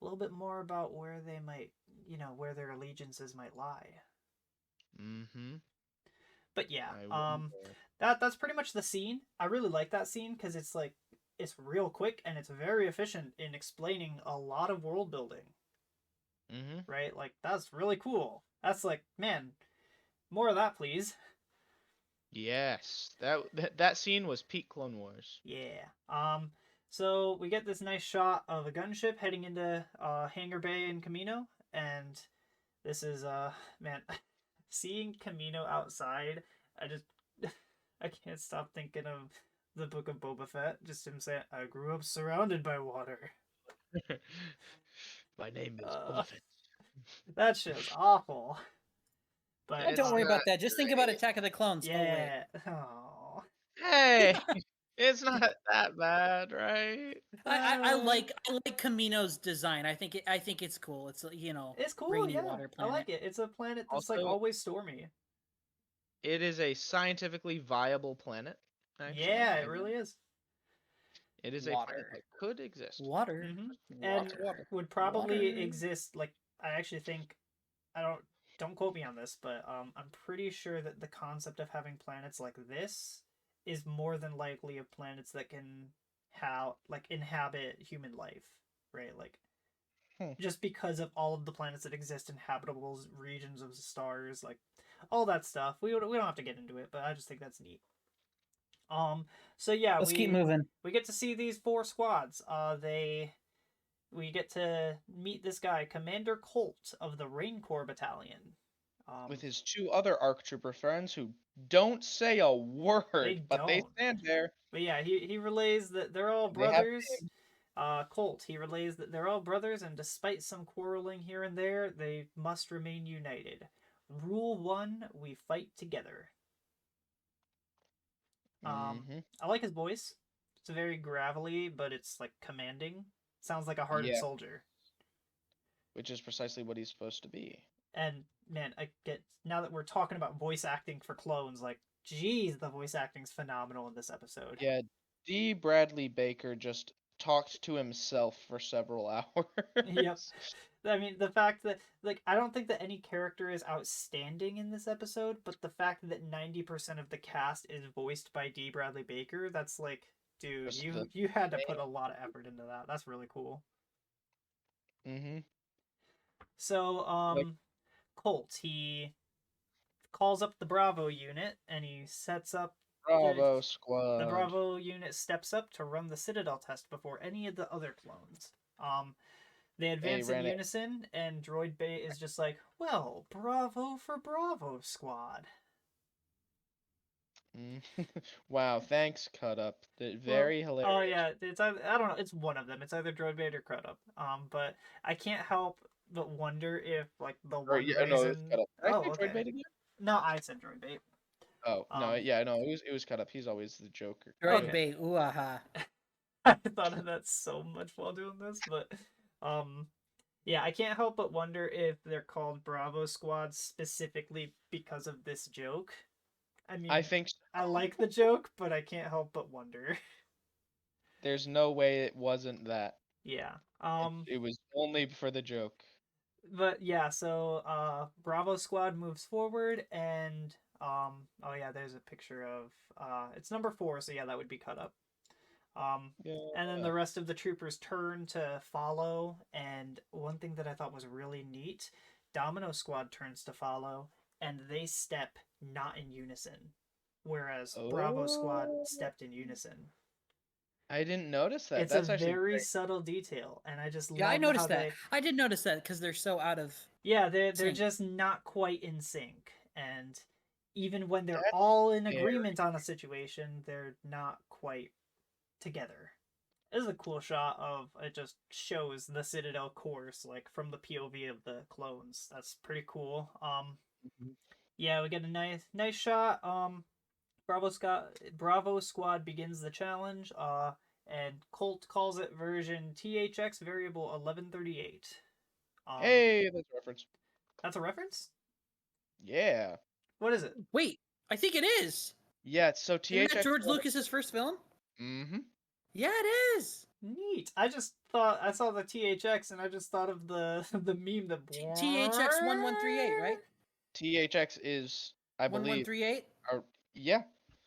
Speaker 2: a little bit more about where they might, where their allegiances might lie.
Speaker 1: Mm-hmm.
Speaker 2: But yeah,
Speaker 1: I wonder.
Speaker 2: that's pretty much the scene. I really like that scene because it's like it's real quick and it's very efficient in explaining a lot of world building.
Speaker 1: Mm-hmm.
Speaker 2: Right? Like that's really cool. That's like, man, more of that, please.
Speaker 1: Yes, that scene was peak Clone Wars.
Speaker 2: Yeah. So we get this nice shot of a gunship heading into Hangar Bay in Camino, and This is man, seeing Camino outside, I just I can't stop thinking of the Book of Boba Fett. Just him saying, "I grew up surrounded by water."
Speaker 1: My name is
Speaker 2: Uh,
Speaker 1: Buffett.
Speaker 2: that shit is awful. But
Speaker 3: Don't
Speaker 1: It's
Speaker 3: worry
Speaker 1: not
Speaker 3: about that. Just think about
Speaker 1: great.
Speaker 3: Attack of the Clones. Oh wait.
Speaker 2: yeah. Oh.
Speaker 1: Hey, it's not that bad, right?
Speaker 3: I like Camino's design. I think it's cool. It's
Speaker 2: It's cool,
Speaker 3: rainy
Speaker 2: yeah.
Speaker 3: water
Speaker 2: I like
Speaker 3: planet.
Speaker 2: it. It's a planet that's like
Speaker 1: Also,
Speaker 2: always stormy.
Speaker 1: it is a scientifically viable planet, actually.
Speaker 2: Yeah, it really is.
Speaker 1: It is a planet
Speaker 3: Water.
Speaker 1: that could exist.
Speaker 3: Water.
Speaker 2: And
Speaker 3: Water.
Speaker 2: would probably
Speaker 3: Water.
Speaker 2: exist like I actually think I don't quote me on this, but I'm pretty sure that the concept of having planets like this is more than likely of planets that can inhabit human life, right? Like
Speaker 1: Hmm.
Speaker 2: just because of all of the planets that exist in habitable regions of stars, like all that stuff. We don't have to get into it, but I just think that's neat. So yeah,
Speaker 3: Let's keep moving.
Speaker 2: we get to see these four squads. We get to meet this guy, Commander Colt of the Rain Corps Battalion.
Speaker 1: With his two other ARC Trooper friends who don't say a word, but they
Speaker 2: don't.
Speaker 1: stand there.
Speaker 2: But yeah, he relays that they're all
Speaker 1: They have
Speaker 2: brothers. Colt, he relays that they're all brothers, and despite some quarreling here and there, they must remain united. Rule 1, we fight together.
Speaker 1: Mm-hmm.
Speaker 2: I like his voice. It's very gravelly, but it's like commanding. Sounds like a hearted
Speaker 1: Yeah,
Speaker 2: soldier.
Speaker 1: which is precisely what he's supposed to be.
Speaker 2: And man, I get now that we're talking about voice acting for clones, like, geez, the voice acting's phenomenal in this episode.
Speaker 1: Yeah, D. Bradley Baker just talked to himself for several
Speaker 2: Yep.
Speaker 1: hours.
Speaker 2: I mean, the fact that like I don't think that any character is outstanding in this episode, but the fact that 90% of the cast is voiced by D. Bradley Baker, that's like, dude,
Speaker 1: Just the
Speaker 2: you had to put
Speaker 1: same.
Speaker 2: a lot of effort into that. That's really cool.
Speaker 1: Mm-hmm.
Speaker 2: So,
Speaker 1: Like
Speaker 2: Colt, he calls up the Bravo unit and he sets up
Speaker 1: Bravo
Speaker 2: the
Speaker 1: Squad.
Speaker 2: Bravo unit steps up to run the Citadel test before any of the other clones. They advance in
Speaker 1: ran it.
Speaker 2: unison, and Droid Bay is just like, "Well, bravo for Bravo Squad."
Speaker 1: Wow, thanks, Cut Up. Very hilarious.
Speaker 2: Oh yeah, it's I don't know. It's one of them. It's either Droid Bait or Crud Up. But I can't help but wonder if like the
Speaker 1: Or,
Speaker 2: one
Speaker 1: yeah, no, it was
Speaker 2: reason.
Speaker 1: Cut Up. Did I
Speaker 2: Oh,
Speaker 1: say Droid
Speaker 2: okay.
Speaker 1: Bait again?
Speaker 2: No, I said Droid Bait.
Speaker 1: Oh, no,
Speaker 2: Um,
Speaker 1: yeah, no, it was Cut Up. He's always the Joker.
Speaker 3: Droid
Speaker 2: Okay.
Speaker 3: bait. Ooh aha.
Speaker 2: I thought of that so much while doing this, but yeah, I can't help but wonder if they're called Bravo Squad specifically because of this joke. I mean,
Speaker 1: I think so.
Speaker 2: I like the joke, but I can't help but wonder.
Speaker 1: There's no way it wasn't that.
Speaker 2: Yeah.
Speaker 1: It was only for the joke.
Speaker 2: But yeah, so Bravo Squad moves forward, and oh yeah, there's a picture of it's number 4, so yeah, that would be Cut Up. And then
Speaker 1: Yeah.
Speaker 2: the rest of the troopers turn to follow, and one thing that I thought was really neat, Domino Squad turns to follow, and they step not in unison, whereas Bravo Squad
Speaker 1: Oh,
Speaker 2: stepped in unison.
Speaker 1: I didn't notice that.
Speaker 2: It's
Speaker 1: That's
Speaker 2: a
Speaker 1: actually
Speaker 2: very
Speaker 1: great.
Speaker 2: subtle detail, and I just
Speaker 3: Yeah, I
Speaker 2: love
Speaker 3: noticed
Speaker 2: how
Speaker 3: that.
Speaker 2: they
Speaker 3: I did notice that because they're so out of.
Speaker 2: yeah, they're
Speaker 3: sync.
Speaker 2: just not quite in sync, and even when they're
Speaker 1: That's
Speaker 2: all in
Speaker 1: very
Speaker 2: agreement on a situation, they're not quite together. This is a cool shot of it. Just shows the Citadel course like from the POV of the clones. That's pretty cool. Yeah, we get a nice shot. Bravo Squad begins the challenge. And Colt calls it version THX variable 1138.
Speaker 1: Hey, that's a reference.
Speaker 2: That's a reference?
Speaker 1: Yeah.
Speaker 2: What is it?
Speaker 3: Wait, I think it is.
Speaker 1: Yeah, so
Speaker 3: Isn't
Speaker 1: THX.
Speaker 3: that George Lucas's first film?
Speaker 1: Mm-hmm.
Speaker 3: Yeah, it is.
Speaker 2: Neat. I just thought I saw the THX and I just thought of the the meme that
Speaker 3: THX 1138, right?
Speaker 1: THX is, I believe.
Speaker 3: 1138.
Speaker 1: Yeah.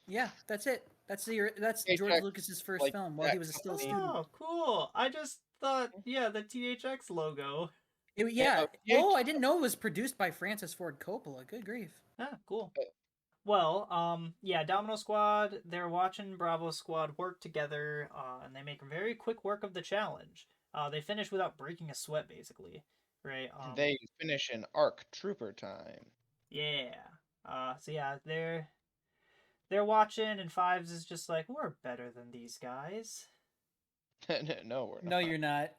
Speaker 3: Yeah, that's it. That's
Speaker 1: THX,
Speaker 3: George Lucas's first
Speaker 1: like
Speaker 3: film while
Speaker 1: that
Speaker 3: he was still a
Speaker 1: company.
Speaker 3: student.
Speaker 2: Oh, cool. I just thought, yeah, the THX logo.
Speaker 3: Yeah.
Speaker 1: Yeah,
Speaker 3: Oh, I didn't know it was produced by Francis Ford Coppola. Good grief.
Speaker 2: Ah, cool. Well, yeah, Domino Squad, they're watching Bravo Squad work together, and they make very quick work of the challenge. They finish without breaking a sweat, basically. right?
Speaker 1: They finish in ARC Trooper time.
Speaker 2: Yeah. So yeah, they're watching, and Fives is just like, we're better than these guys.
Speaker 1: No, we're
Speaker 3: No,
Speaker 1: not.
Speaker 3: you're not.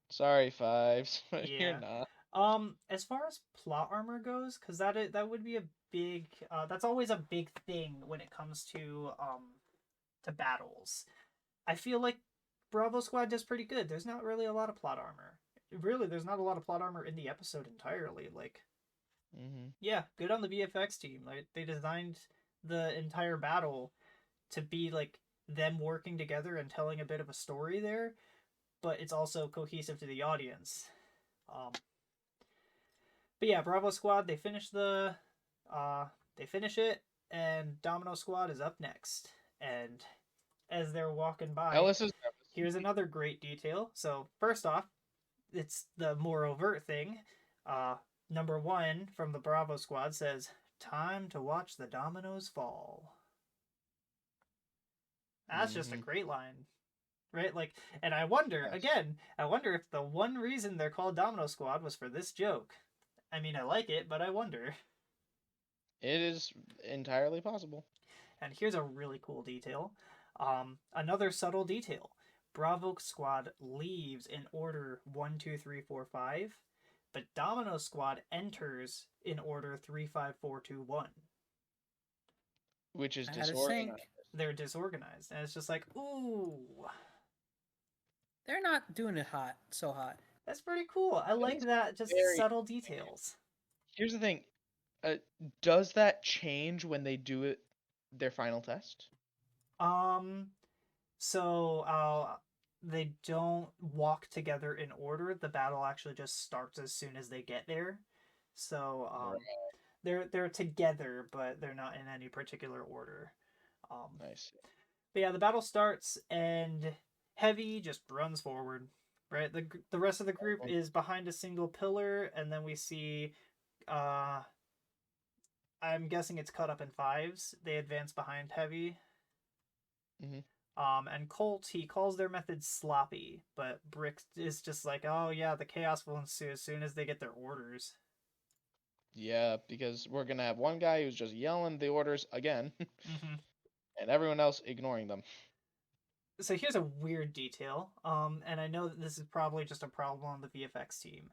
Speaker 1: Sorry, Fives, but you're
Speaker 2: Yeah.
Speaker 1: not.
Speaker 2: As far as plot armor goes, because that would be a big that's always a big thing when it comes to battles. I feel like Bravo Squad does pretty good. There's not really a lot of plot armor. Really, there's not a lot of plot armor in the episode entirely. Like, yeah, good on the VFX team. Like, they designed the entire battle to be like them working together and telling a bit of a story there, but it's also cohesive to the audience. But yeah, Bravo Squad, they finish it, and Domino Squad is up next. And as they're walking by,
Speaker 1: Ellis is nervous.
Speaker 2: here's another great detail. So first off, it's the more overt thing. Number 1 from the Bravo Squad says, "Time to watch the dominoes fall." That's just a great line, right? Like, and I wonder again, if the one reason they're called Domino Squad was for this joke. I mean, I like it, but I wonder.
Speaker 1: It is entirely possible.
Speaker 2: And here's a really cool detail. Another subtle detail. Bravo Squad leaves in order 1, 2, 3, 4, 5, but Domino Squad enters in order 3, 5, 4, 2, 1.
Speaker 1: Which is
Speaker 3: I had to
Speaker 1: disorganized.
Speaker 3: think.
Speaker 2: They're disorganized, and it's just like, ooh,
Speaker 3: They're not doing it so hot.
Speaker 2: that's pretty cool. I like that, just
Speaker 1: very-
Speaker 2: subtle details.
Speaker 1: Here's the thing. Does that change when they do it their final test?
Speaker 2: So they don't walk together in order. The battle actually just starts as soon as they get there. So they're together, but they're not in any particular order.
Speaker 1: I see.
Speaker 2: But yeah, the battle starts, and Heavy just runs forward. Right, the rest of the group is behind a single pillar, and then we see, I'm guessing it's cut up in fives. They advance behind Heavy. And Colt, he calls their method sloppy, but Brick is just like, oh yeah, the chaos will ensue as soon as they get their orders.
Speaker 1: Yeah, because we're gonna have one guy who's just yelling the orders again,
Speaker 2: Mm-hmm.
Speaker 1: and everyone else ignoring them.
Speaker 2: So here's a weird detail, and I know that this is probably just a problem on the VFX team.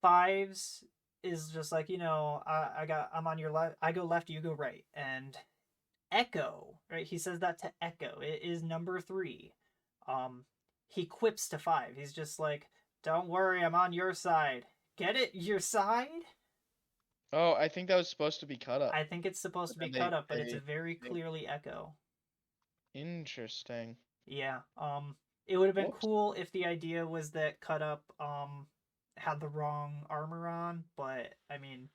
Speaker 2: Fives is just like, I'm on your left, I go left, you go right, and Echo, right? He says that to Echo. It is number 3. He quips to 5. He's just like, "Don't worry, I'm on your side." Get it? Your side?
Speaker 1: Oh, I think that was supposed to be cut up.
Speaker 2: I think it's supposed to be cut up, but it's very clearly Echo.
Speaker 1: Interesting.
Speaker 2: Yeah. It would have been cool if the idea was that cut up had the wrong armor on, but I mean,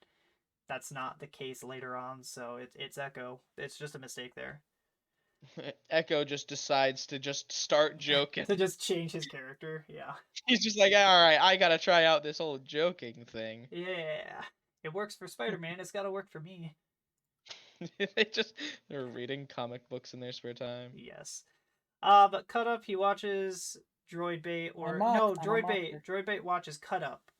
Speaker 2: that's not the case later on, so it's Echo. It's just a mistake there.
Speaker 1: Echo just decides to just start joking.
Speaker 2: To just change his character, yeah.
Speaker 1: He's just like, alright, I gotta try out this whole joking thing.
Speaker 2: Yeah. It works for Spider-Man, it's gotta work for me.
Speaker 1: They're reading comic books in their spare time.
Speaker 2: Yes. But Cut Up, he watches Droid Bait, Droid Bait watches Cut Up,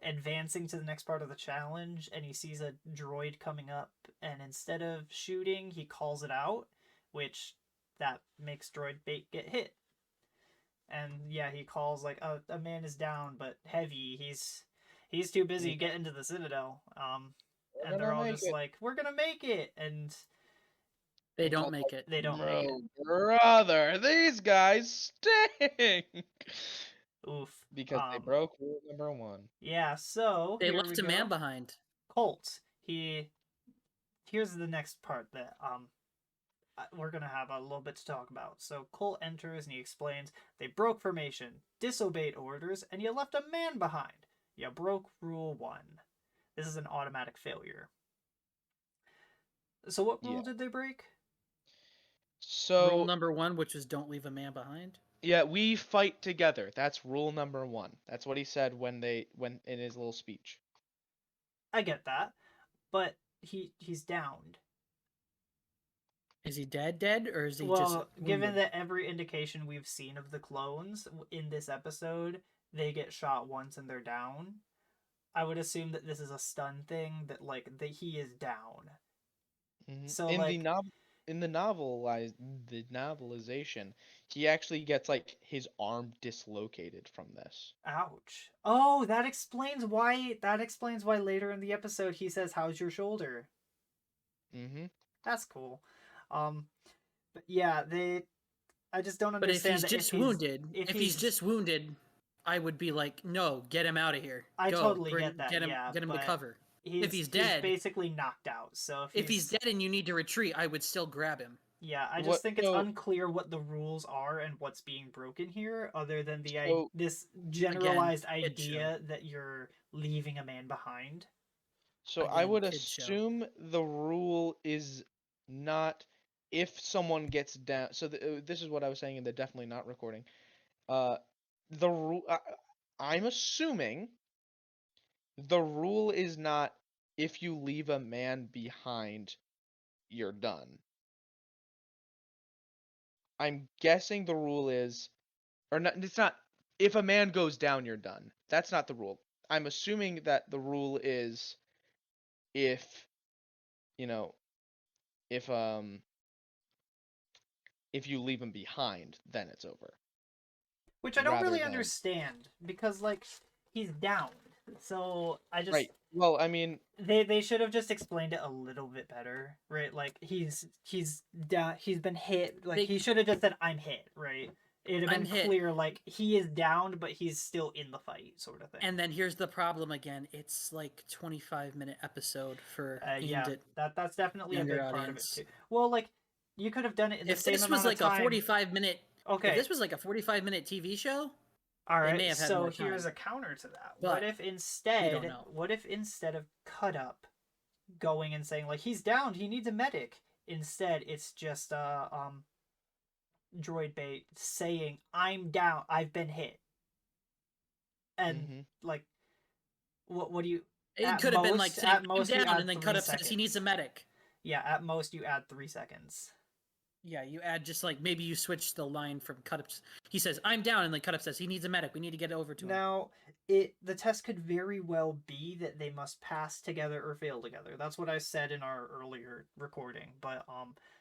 Speaker 2: advancing to the next part of the challenge, and he sees a droid coming up, and instead of shooting, he calls it out, which that makes Droid Bait get hit. And yeah, he calls like, a man is down, but Heavy, he's too busy getting to the Citadel. And they're all just like, we're gonna make it, and
Speaker 3: they don't make it.
Speaker 2: They don't make it.
Speaker 1: Brother, these guys stink.
Speaker 2: Oof.
Speaker 1: Because they broke rule number 1.
Speaker 2: Yeah, so
Speaker 3: they left a man behind.
Speaker 2: Colt. Here's the next part that we're gonna have a little bit to talk about. So Colt enters and he explains, they broke formation, disobeyed orders, and you left a man behind. You broke rule 1. This is an automatic failure. So what rule did they break?
Speaker 1: So
Speaker 3: rule number 1, which is don't leave a man behind.
Speaker 1: Yeah, we fight together. That's rule number 1. That's what he said when in his little speech.
Speaker 2: I get that, but he's downed.
Speaker 3: Is he dead, or is he
Speaker 2: well,
Speaker 3: just...
Speaker 2: given that every indication we've seen of the clones in this episode they get shot once and they're down. I would assume that this is a stun thing, that like that he is down. So
Speaker 1: In the
Speaker 2: like,
Speaker 1: novel, the novelization, he actually gets like his arm dislocated from this.
Speaker 2: ouch. Oh, that explains why. That explains why later in the episode he says, "How's your shoulder?"
Speaker 1: Mm-hmm.
Speaker 2: That's cool. Um, but yeah, they. I just don't
Speaker 3: But if
Speaker 2: understand
Speaker 3: he's
Speaker 2: that
Speaker 3: just wounded,
Speaker 2: if
Speaker 3: if he's
Speaker 2: he's.
Speaker 3: just wounded, I would be like, no, get him out of here.
Speaker 2: I
Speaker 3: Go,
Speaker 2: totally get that, yeah,
Speaker 3: get him to
Speaker 2: but
Speaker 3: cover. If he's
Speaker 2: he's
Speaker 3: dead,
Speaker 2: basically knocked out. So
Speaker 3: if he's dead and you need to retreat, I would still grab him.
Speaker 2: yeah, I just
Speaker 1: What?
Speaker 2: think it's unclear what the rules are and what's being broken here, other than this
Speaker 3: Again,
Speaker 2: generalized
Speaker 3: kid show.
Speaker 2: idea that you're leaving a man behind.
Speaker 1: So I
Speaker 3: Again,
Speaker 1: would
Speaker 3: kid show.
Speaker 1: assume the rule is not if someone gets down. So this is what I was saying in the definitely not recording. The rule. I'm assuming the rule is not if you leave a man behind, you're done. I'm guessing the rule is, or not. It's not if a man goes down, you're done. That's not the rule. I'm assuming that the rule is if you know if if you leave him behind, then it's over.
Speaker 2: Which I don't
Speaker 1: Rather
Speaker 2: really
Speaker 1: than
Speaker 2: understand, because like he's down. So I just
Speaker 1: right. Well, I mean,
Speaker 2: they should have just explained it a little bit better, right? Like he's down, he's been hit. Like he should have just said, "I'm hit," right? It'd have
Speaker 3: I'm
Speaker 2: been
Speaker 3: hit.
Speaker 2: clear, like he is down, but he's still in the fight, sort of thing.
Speaker 3: And then here's the problem again. It's like 25-minute episode for
Speaker 2: Yeah, that's definitely a big
Speaker 3: younger
Speaker 2: part
Speaker 3: audience.
Speaker 2: of it too. Well, like you could have done it in the
Speaker 3: If
Speaker 2: same
Speaker 3: this
Speaker 2: amount
Speaker 3: was like
Speaker 2: of time.
Speaker 3: a 45-minute,
Speaker 2: Okay,
Speaker 3: if this was like a 45-minute TV show,
Speaker 2: all
Speaker 3: they may
Speaker 2: right.
Speaker 3: have had
Speaker 2: So
Speaker 3: more time.
Speaker 2: here's a counter to that.
Speaker 3: But
Speaker 2: What if
Speaker 3: we don't
Speaker 2: instead,
Speaker 3: know.
Speaker 2: what if instead of cut up going and saying like he's down, he needs a medic, instead it's just droid bait saying I'm down, I've been hit, and like what do you?
Speaker 3: It could have been like saying
Speaker 2: At most
Speaker 3: I'm
Speaker 2: you
Speaker 3: down,
Speaker 2: add
Speaker 3: and then
Speaker 2: 3
Speaker 3: cut up
Speaker 2: seconds.
Speaker 3: says he needs a medic.
Speaker 2: Yeah, at most you add 3 seconds.
Speaker 3: Yeah, you add just like maybe you switch the line from cut up. He says I'm down, and then cut up says he needs a medic. We need to get over to him.
Speaker 2: Now, the test could very well be that they must pass together or fail together. That's what I said in our earlier recording. But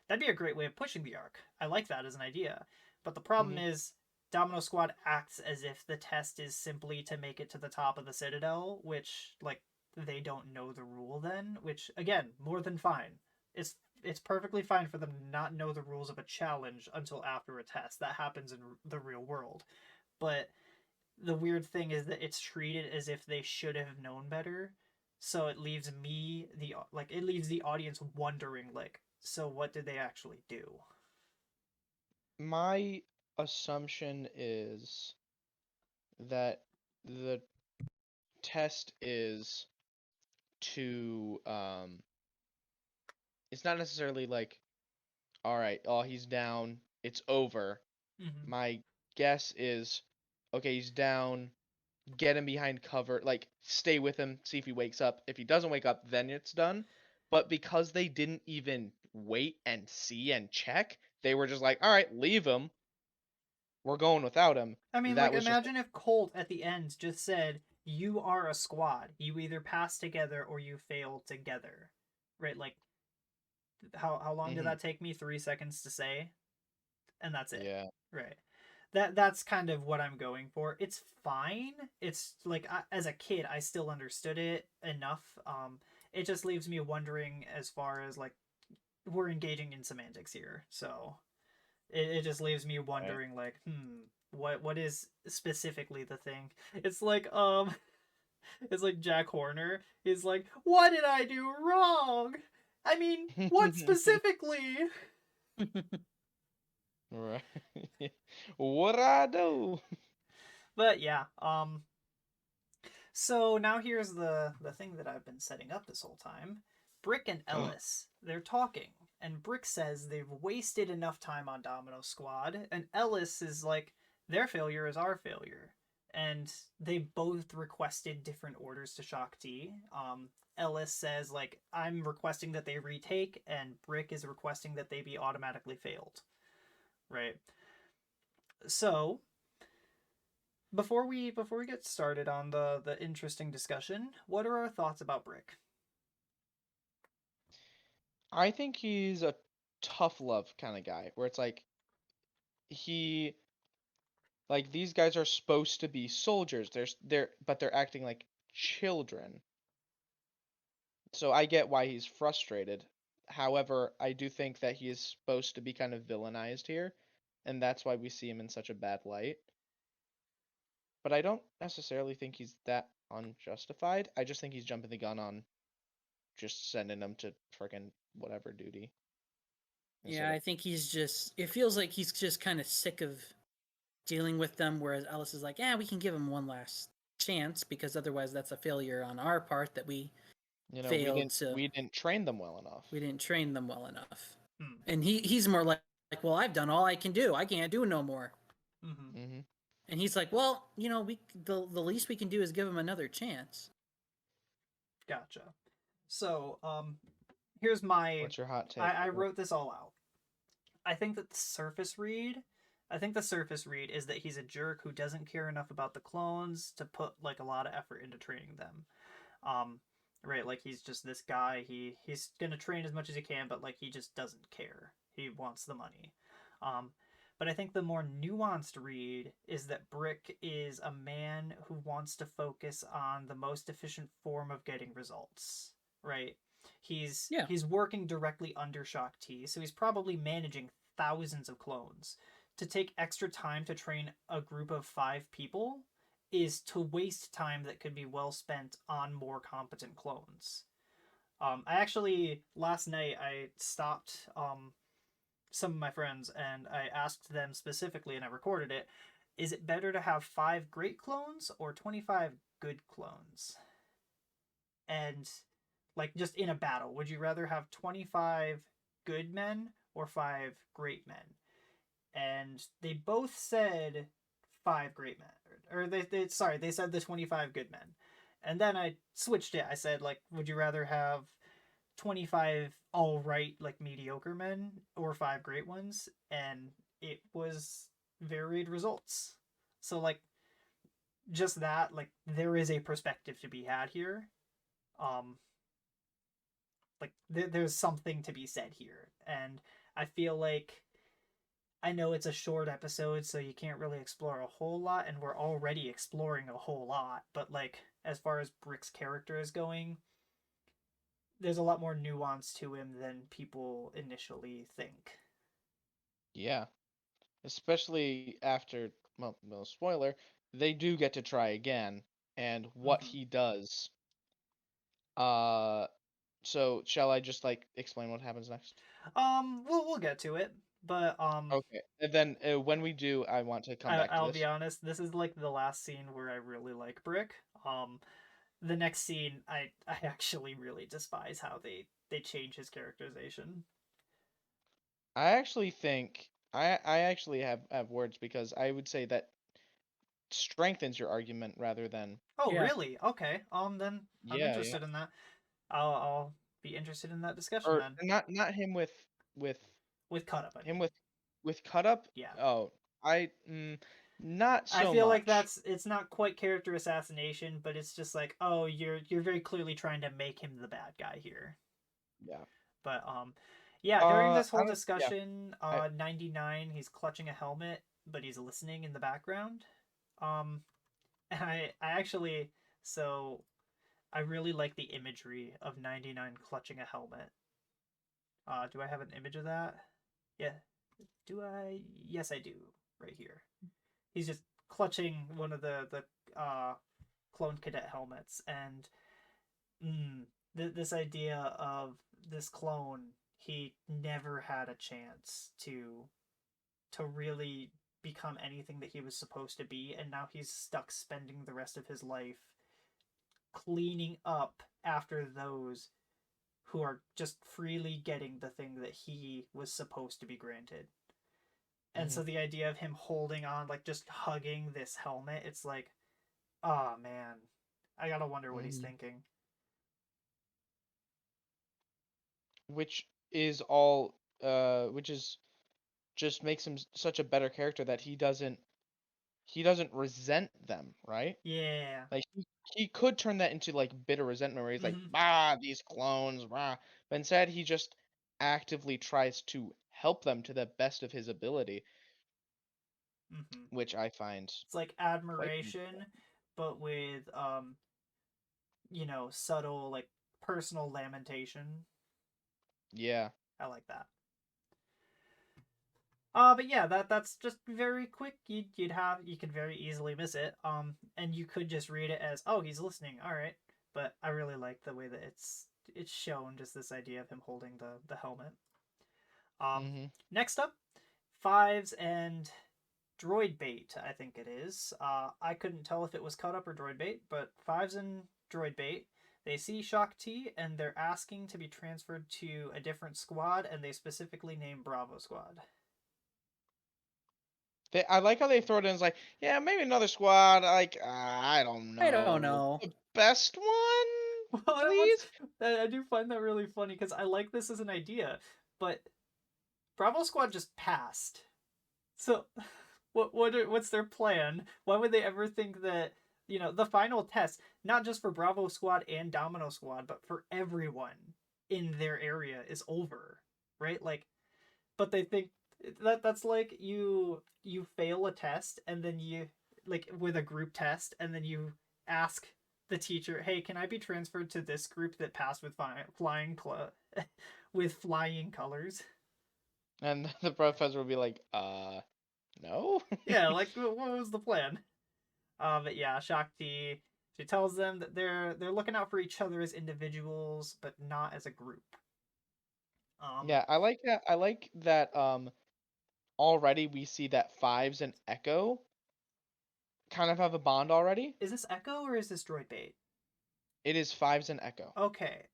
Speaker 2: that'd be a great way of pushing the arc. I like that as an idea. But the problem is Domino Squad acts as if the test is simply to make it to the top of the Citadel, which like they don't know the rule then, which again, more than fine. It's perfectly fine for them to not know the rules of a challenge until after a test. That happens in the real world. But the weird thing is that it's treated as if they should have known better. So it leaves it leaves the audience wondering like, so what did they actually do?
Speaker 1: My assumption is that the test is to it's not necessarily like, all right, oh, he's down, it's over.
Speaker 2: Mm-hmm.
Speaker 1: My guess is, okay, he's down, get him behind cover, like stay with him, see if he wakes up. If he doesn't wake up, then it's done. But because they didn't even wait and see and check, they were just like, all right, leave him. We're going without him.
Speaker 2: I mean,
Speaker 1: That
Speaker 2: like,
Speaker 1: was just
Speaker 2: imagine if Colt at the end just said, "You are a squad. You either pass together or you fail together." Right? Like, how long did that take me? 3 seconds to say, and that's it.
Speaker 1: Yeah.
Speaker 2: Right. That's kind of what I'm going for. It's fine. It's like as a kid, I still understood it enough. It just leaves me wondering as far as like we're engaging in semantics here, so it just leaves me wondering like, what is specifically the thing? It's like it's like Jack Horner is like, what did I do wrong? I mean, what specifically?
Speaker 1: Right. What I do?
Speaker 2: But yeah, so now here's the thing that I've been setting up this whole time. Brick and Ellis, they're talking, and Brick says they've wasted enough time on Domino Squad, and Ellis is like, their failure is our failure. And they both requested different orders to Shaak Ti. Ellis says, like, I'm requesting that they retake, and Brick is requesting that they be automatically failed. Right? So, Before we get started on the interesting discussion, what are our thoughts about Brick?
Speaker 1: I think he's a tough love kind of guy, where it's like he like these guys are supposed to be soldiers. But they're acting like children. So I get why he's frustrated. However, I do think that he is supposed to be kind of villainized here, and that's why we see him in such a bad light. But I don't necessarily think he's that unjustified. I just think he's jumping the gun on just sending them to freaking whatever duty instead
Speaker 3: Yeah, I
Speaker 1: of
Speaker 3: think it feels like he's just kind of sick of dealing with them, whereas Ellis is like, yeah, we can give him one last chance because otherwise that's a failure on our part that we failed to,
Speaker 1: we didn't train them well enough.
Speaker 3: we didn't train them well enough.
Speaker 2: Hmm.
Speaker 3: And he's more like, well, I've done all I can do. I can't do no more.
Speaker 2: Mm-hmm.
Speaker 1: Mm-hmm.
Speaker 3: And he's like, well, the least we can do is give him another chance.
Speaker 2: Gotcha. So, here's my.
Speaker 1: What's your hot take?
Speaker 2: I wrote this all out. I think the surface read is that he's a jerk who doesn't care enough about the clones to put like a lot of effort into training them. Right, like he's just this guy. He's gonna train as much as he can, but like he just doesn't care. He wants the money. Um, but I think the more nuanced read is that Brick is a man who wants to focus on the most efficient form of getting results. Right. He's working directly under Shock T, so he's probably managing thousands of clones. To take extra time to train a group of 5 people is to waste time that could be well spent on more competent clones. I actually last night I stopped some of my friends and I asked them specifically, and I recorded it. Is it better to have 5 great clones or 25 good clones? And like just in a battle, would you rather have 25 good men or 5 great men? And they both said 5 great men, or they said the 25 good men. And then I switched it. I said, like, would you rather have 25 all right, like mediocre men, or 5 great ones? And it was varied results. So like just that, like there is a perspective to be had here. Um, like there's something to be said here, and I feel like I know it's a short episode, so you can't really explore a whole lot, and we're already exploring a whole lot, but like as far as Brick's character is going, there's a lot more nuance to him than people initially think.
Speaker 1: Yeah, especially after well, no spoiler, they do get to try again, and what
Speaker 2: Mm-hmm.
Speaker 1: he does. Uh, so shall I just like explain what happens next?
Speaker 2: We'll get to it, but
Speaker 1: Okay, and then when we do, I want to come back to
Speaker 2: I'll be
Speaker 1: this.
Speaker 2: honest, this is like the last scene where I really like Brick. The next scene, I actually really despise how they change his characterization.
Speaker 1: I actually think I actually have words because I would say that strengthens your argument rather than
Speaker 2: Oh,
Speaker 3: Yeah.
Speaker 2: really? Okay. Then I'm
Speaker 1: yeah.
Speaker 2: interested in that. I'll be interested in that discussion
Speaker 1: Or
Speaker 2: then.
Speaker 1: not him with
Speaker 2: With cut up, I
Speaker 1: him
Speaker 2: mean.
Speaker 1: with cut up.
Speaker 2: Yeah.
Speaker 1: Oh, not
Speaker 2: I
Speaker 1: so
Speaker 2: feel like
Speaker 1: much.
Speaker 2: it's not quite character assassination, but it's just like, oh, you're very clearly trying to make him the bad guy here.
Speaker 1: Yeah.
Speaker 2: But yeah, during this
Speaker 1: I
Speaker 2: whole
Speaker 1: don't. Yeah.
Speaker 2: discussion,
Speaker 1: I
Speaker 2: 99, he's clutching a helmet, but he's listening in the background. Um and I actually so I really like the imagery of 99 clutching a helmet. Do I have an image of that? Yeah. Do I? Yes, I do. Right here. He's just clutching one of the clone cadet helmets, and this idea of this clone, he never had a chance to really become anything that he was supposed to be, and now he's stuck spending the rest of his life cleaning up after those who are just freely getting the thing that he was supposed to be granted. And
Speaker 1: mhm.
Speaker 2: so the idea of him holding on, like just hugging this helmet, it's like, oh man, I gotta wonder what he's
Speaker 1: Mhm.
Speaker 2: thinking.
Speaker 1: Which is all which is just makes him such a better character that he doesn't resent them, right?
Speaker 2: Yeah.
Speaker 1: Like he could turn that into like bitter resentment where he's like,
Speaker 2: Mhm.
Speaker 1: these clones, but instead he just actively tries to help them to the best of his ability,
Speaker 2: Mhm.
Speaker 1: which I find
Speaker 2: It's like
Speaker 1: quite
Speaker 2: admiration, but with subtle like personal lamentation.
Speaker 1: yeah.
Speaker 2: I like that. But yeah, that's just very quick. You could very easily miss it. And you could just read it as, oh, he's listening. All right. But I really like the way that it's shown, just this idea of him holding the helmet.
Speaker 1: Mm-hmm.
Speaker 2: Next up, Fives and Droid Bait. I think it is. I couldn't tell if it was cut up or Droid Bait, but Fives and Droid Bait. They see Shock T and they're asking to be transferred to a different squad, and they specifically name Bravo Squad.
Speaker 1: I like how they throw it in as like, yeah, maybe another squad. Like, I don't know.
Speaker 3: I don't know.
Speaker 1: The best one, please.
Speaker 2: I do find that really funny because I like this as an idea, but Bravo Squad just passed. So, what's their plan? Why would they ever think that the final test, not just for Bravo Squad and Domino Squad, but for everyone in their area is over, right? Like, but they think that's like you fail a test and then you like with a group test and then you ask the teacher, "Hey, can I be transferred to this group that passed with with flying colors?"
Speaker 1: And the professor would be like, no.
Speaker 2: Yeah, like what was the plan? But yeah, Shakti, she tells them that they're looking out for each other as individuals, but not as a group.
Speaker 1: Yeah, I like that. I like that. Already we see that Fives and Echo kind of have a bond already.
Speaker 2: Is this Echo or is this Droid Bait?
Speaker 1: It is Fives and Echo.
Speaker 2: Okay,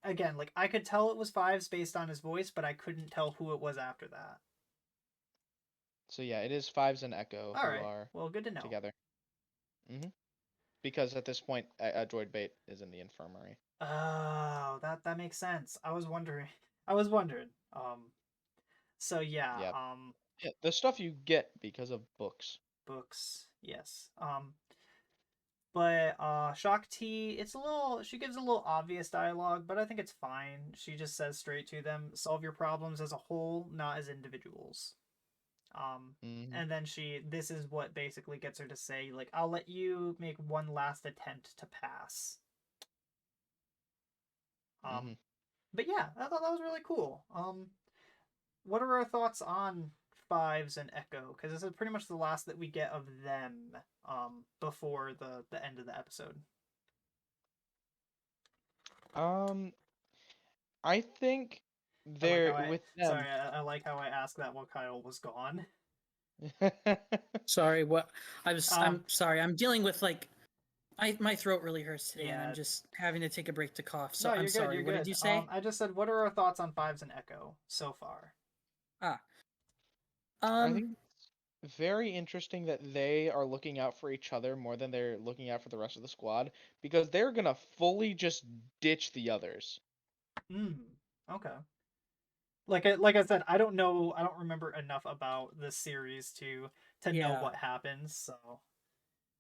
Speaker 2: again, like I could tell it was Fives based on his voice, but I couldn't tell who it was after that.
Speaker 1: So yeah, it is Fives and Echo
Speaker 2: All
Speaker 1: who
Speaker 2: right,
Speaker 1: are
Speaker 2: well, good to know.
Speaker 1: together. Because at this point, a Droid Bait is in the infirmary.
Speaker 2: Oh, that makes sense. I was wondering. I was wondering. So yeah.
Speaker 1: Yeah. Yeah, the stuff you get because of books.
Speaker 2: Books. Yes. But Shakti, she gives a little obvious dialogue, but I think it's fine. She just says straight to them, solve your problems as a whole, not as individuals. And then this is what basically gets her to say, like, I'll let you make one last attempt to pass. But yeah, I thought that was really cool. What are our thoughts on Fives and Echo? Because this is pretty much the last that we get of them before the end of the episode.
Speaker 1: I think they're with them.
Speaker 2: Sorry, I like how I asked that while Kyle was gone.
Speaker 3: Sorry, what? I'm sorry. I'm dealing with like, my throat really hurts today, and
Speaker 2: Yeah.
Speaker 3: I'm just having to take a break to cough. So
Speaker 2: No,
Speaker 3: I'm
Speaker 2: you're
Speaker 3: sorry.
Speaker 2: good.
Speaker 3: What did you say?
Speaker 2: I just said, what are our thoughts on Fives and Echo so far?
Speaker 1: I think it's very interesting that they are looking out for each other more than they're looking out for the rest of the squad, because they're gonna fully just ditch the others.
Speaker 2: Okay. Like I said, I don't remember enough about the series to know what happens, so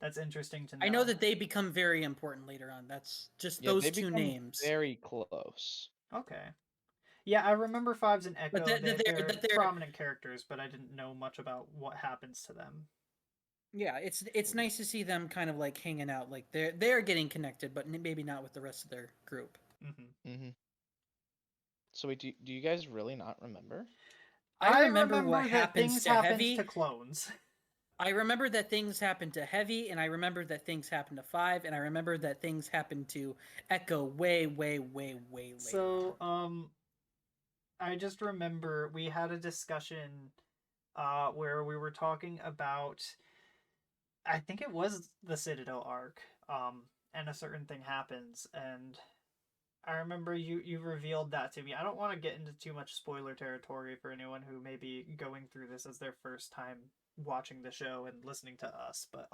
Speaker 2: that's interesting to know.
Speaker 3: I know that they become very important later on. That's just those two names.
Speaker 1: Very close.
Speaker 2: Okay. Yeah, I remember Fives and Echo.
Speaker 3: But
Speaker 2: they're prominent characters, but I didn't know much about what happens to them.
Speaker 3: Yeah, it's nice to see them kind of like hanging out. Like they're getting connected, but maybe not with the rest of their group.
Speaker 1: So wait, do you guys really not remember?
Speaker 3: I remember what happens to Heavy.
Speaker 2: To clones.
Speaker 3: I remember that things happened to Heavy, and I remember that things happened to Five, and I remember that things happened to Echo way later.
Speaker 2: So, I just remember we had a discussion where we were talking about, I think it was the Citadel arc, and a certain thing happens, and I remember you revealed that to me. I don't want to get into too much spoiler territory for anyone who may be going through this as their first time watching the show and listening to us, but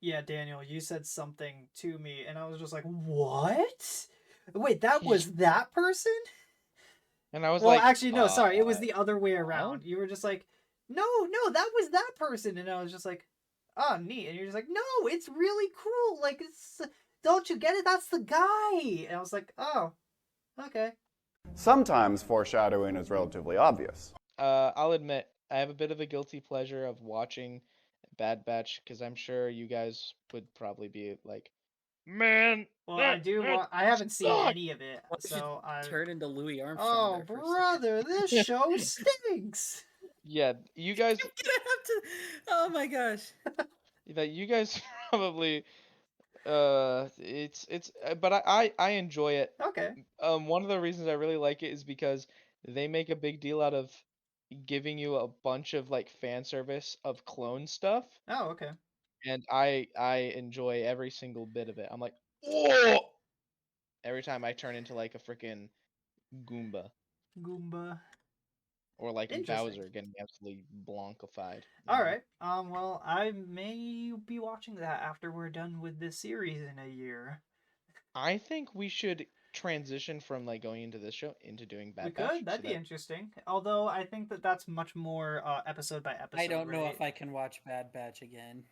Speaker 2: yeah, Daniel, you said something to me and I was just like, what? Wait, that was that person?
Speaker 1: And I was
Speaker 2: actually no, sorry, it was the other way around. You were just like, no, that was that person. And I was just like, oh, neat. And you're just like, no, it's really cool. Like, don't you get it? That's the guy. And I was like, oh, okay.
Speaker 4: Sometimes foreshadowing is relatively obvious.
Speaker 1: I'll admit I have a bit of a guilty pleasure of watching Bad Batch because I'm sure you guys would probably be like, man,
Speaker 2: Well,
Speaker 1: that
Speaker 2: I haven't seen
Speaker 1: sucked."
Speaker 2: any of it,
Speaker 3: What if you
Speaker 2: so I.
Speaker 3: turn into Louis Armstrong
Speaker 2: Oh,
Speaker 3: there for a
Speaker 2: brother, this show stinks.
Speaker 1: Yeah, you guys,
Speaker 3: second? You're gonna have to. Oh my gosh.
Speaker 1: that you guys probably, but I enjoy it.
Speaker 2: Okay.
Speaker 1: One of the reasons I really like it is because they make a big deal out of giving you a bunch of like fan service of clone stuff,
Speaker 2: Oh, okay.
Speaker 1: and I enjoy every single bit of it. I'm like, oh, every time I turn into like a freaking Goomba
Speaker 2: Goomba.
Speaker 1: or like
Speaker 2: Interesting.
Speaker 1: Bowser getting absolutely blonkified.
Speaker 2: All right. Well, I may be watching that after we're done with this series in a year.
Speaker 1: I think we should transition from like going into this show into doing
Speaker 2: We
Speaker 1: Bad Batch.
Speaker 2: could. That'd be interesting. Although I think that's much more episode by episode.
Speaker 3: I don't know
Speaker 2: right?
Speaker 3: if I can watch Bad Batch again.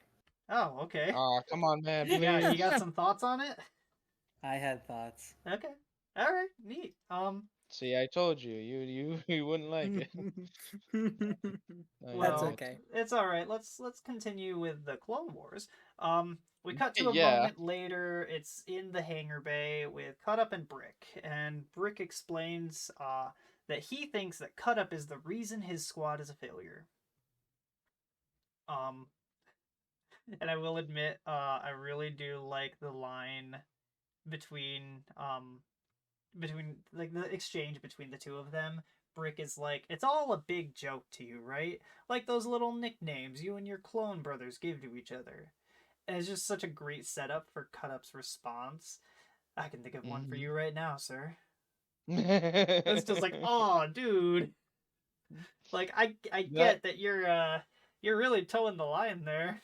Speaker 2: Oh, okay.
Speaker 1: Oh, come on, man, please.
Speaker 2: Yeah, you got some thoughts on it?
Speaker 3: I had thoughts.
Speaker 2: Okay. All right. Neat.
Speaker 1: See, I told you, you wouldn't like it. I
Speaker 3: That's
Speaker 1: know.
Speaker 3: okay.
Speaker 2: It's all right. Let's continue with the Clone Wars. We cut to a
Speaker 1: Yeah.
Speaker 2: moment later. It's in the hangar bay with Cut Up and Brick, and Brick explains that he thinks that Cut Up is the reason his squad is a failure. And I will admit, I really do like the line between like the exchange between the two of them. Brick is like, it's all a big joke to you, right? Like those little nicknames you and your clone brothers give to each other. And it's just such a great setup for Cut Up's response. I can think of one for you right now, sir. It's just like, oh, dude. Like I get that you're really towing the line there.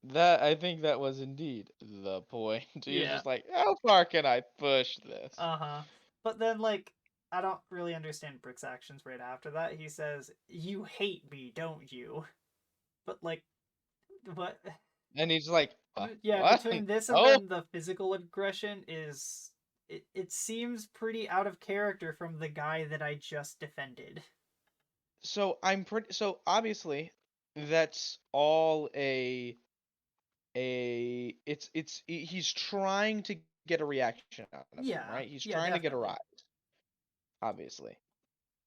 Speaker 1: That I think that was indeed the point. You're
Speaker 2: Yeah.
Speaker 1: just like, how far can I push this?
Speaker 2: Uh-huh. But then, like, I don't really understand Brick's actions right after that. He says, "You hate me, don't you?" But, like, what?
Speaker 1: And he's like,
Speaker 2: Yeah,
Speaker 1: what?
Speaker 2: between this and
Speaker 1: Oh,
Speaker 2: then the physical aggression is... It seems pretty out of character from the guy that I just defended.
Speaker 1: so obviously that's all he's trying to get a reaction out of him,
Speaker 2: Yeah.
Speaker 1: right? He's
Speaker 2: Yeah,
Speaker 1: trying to get a
Speaker 2: definitely.
Speaker 1: rise, obviously.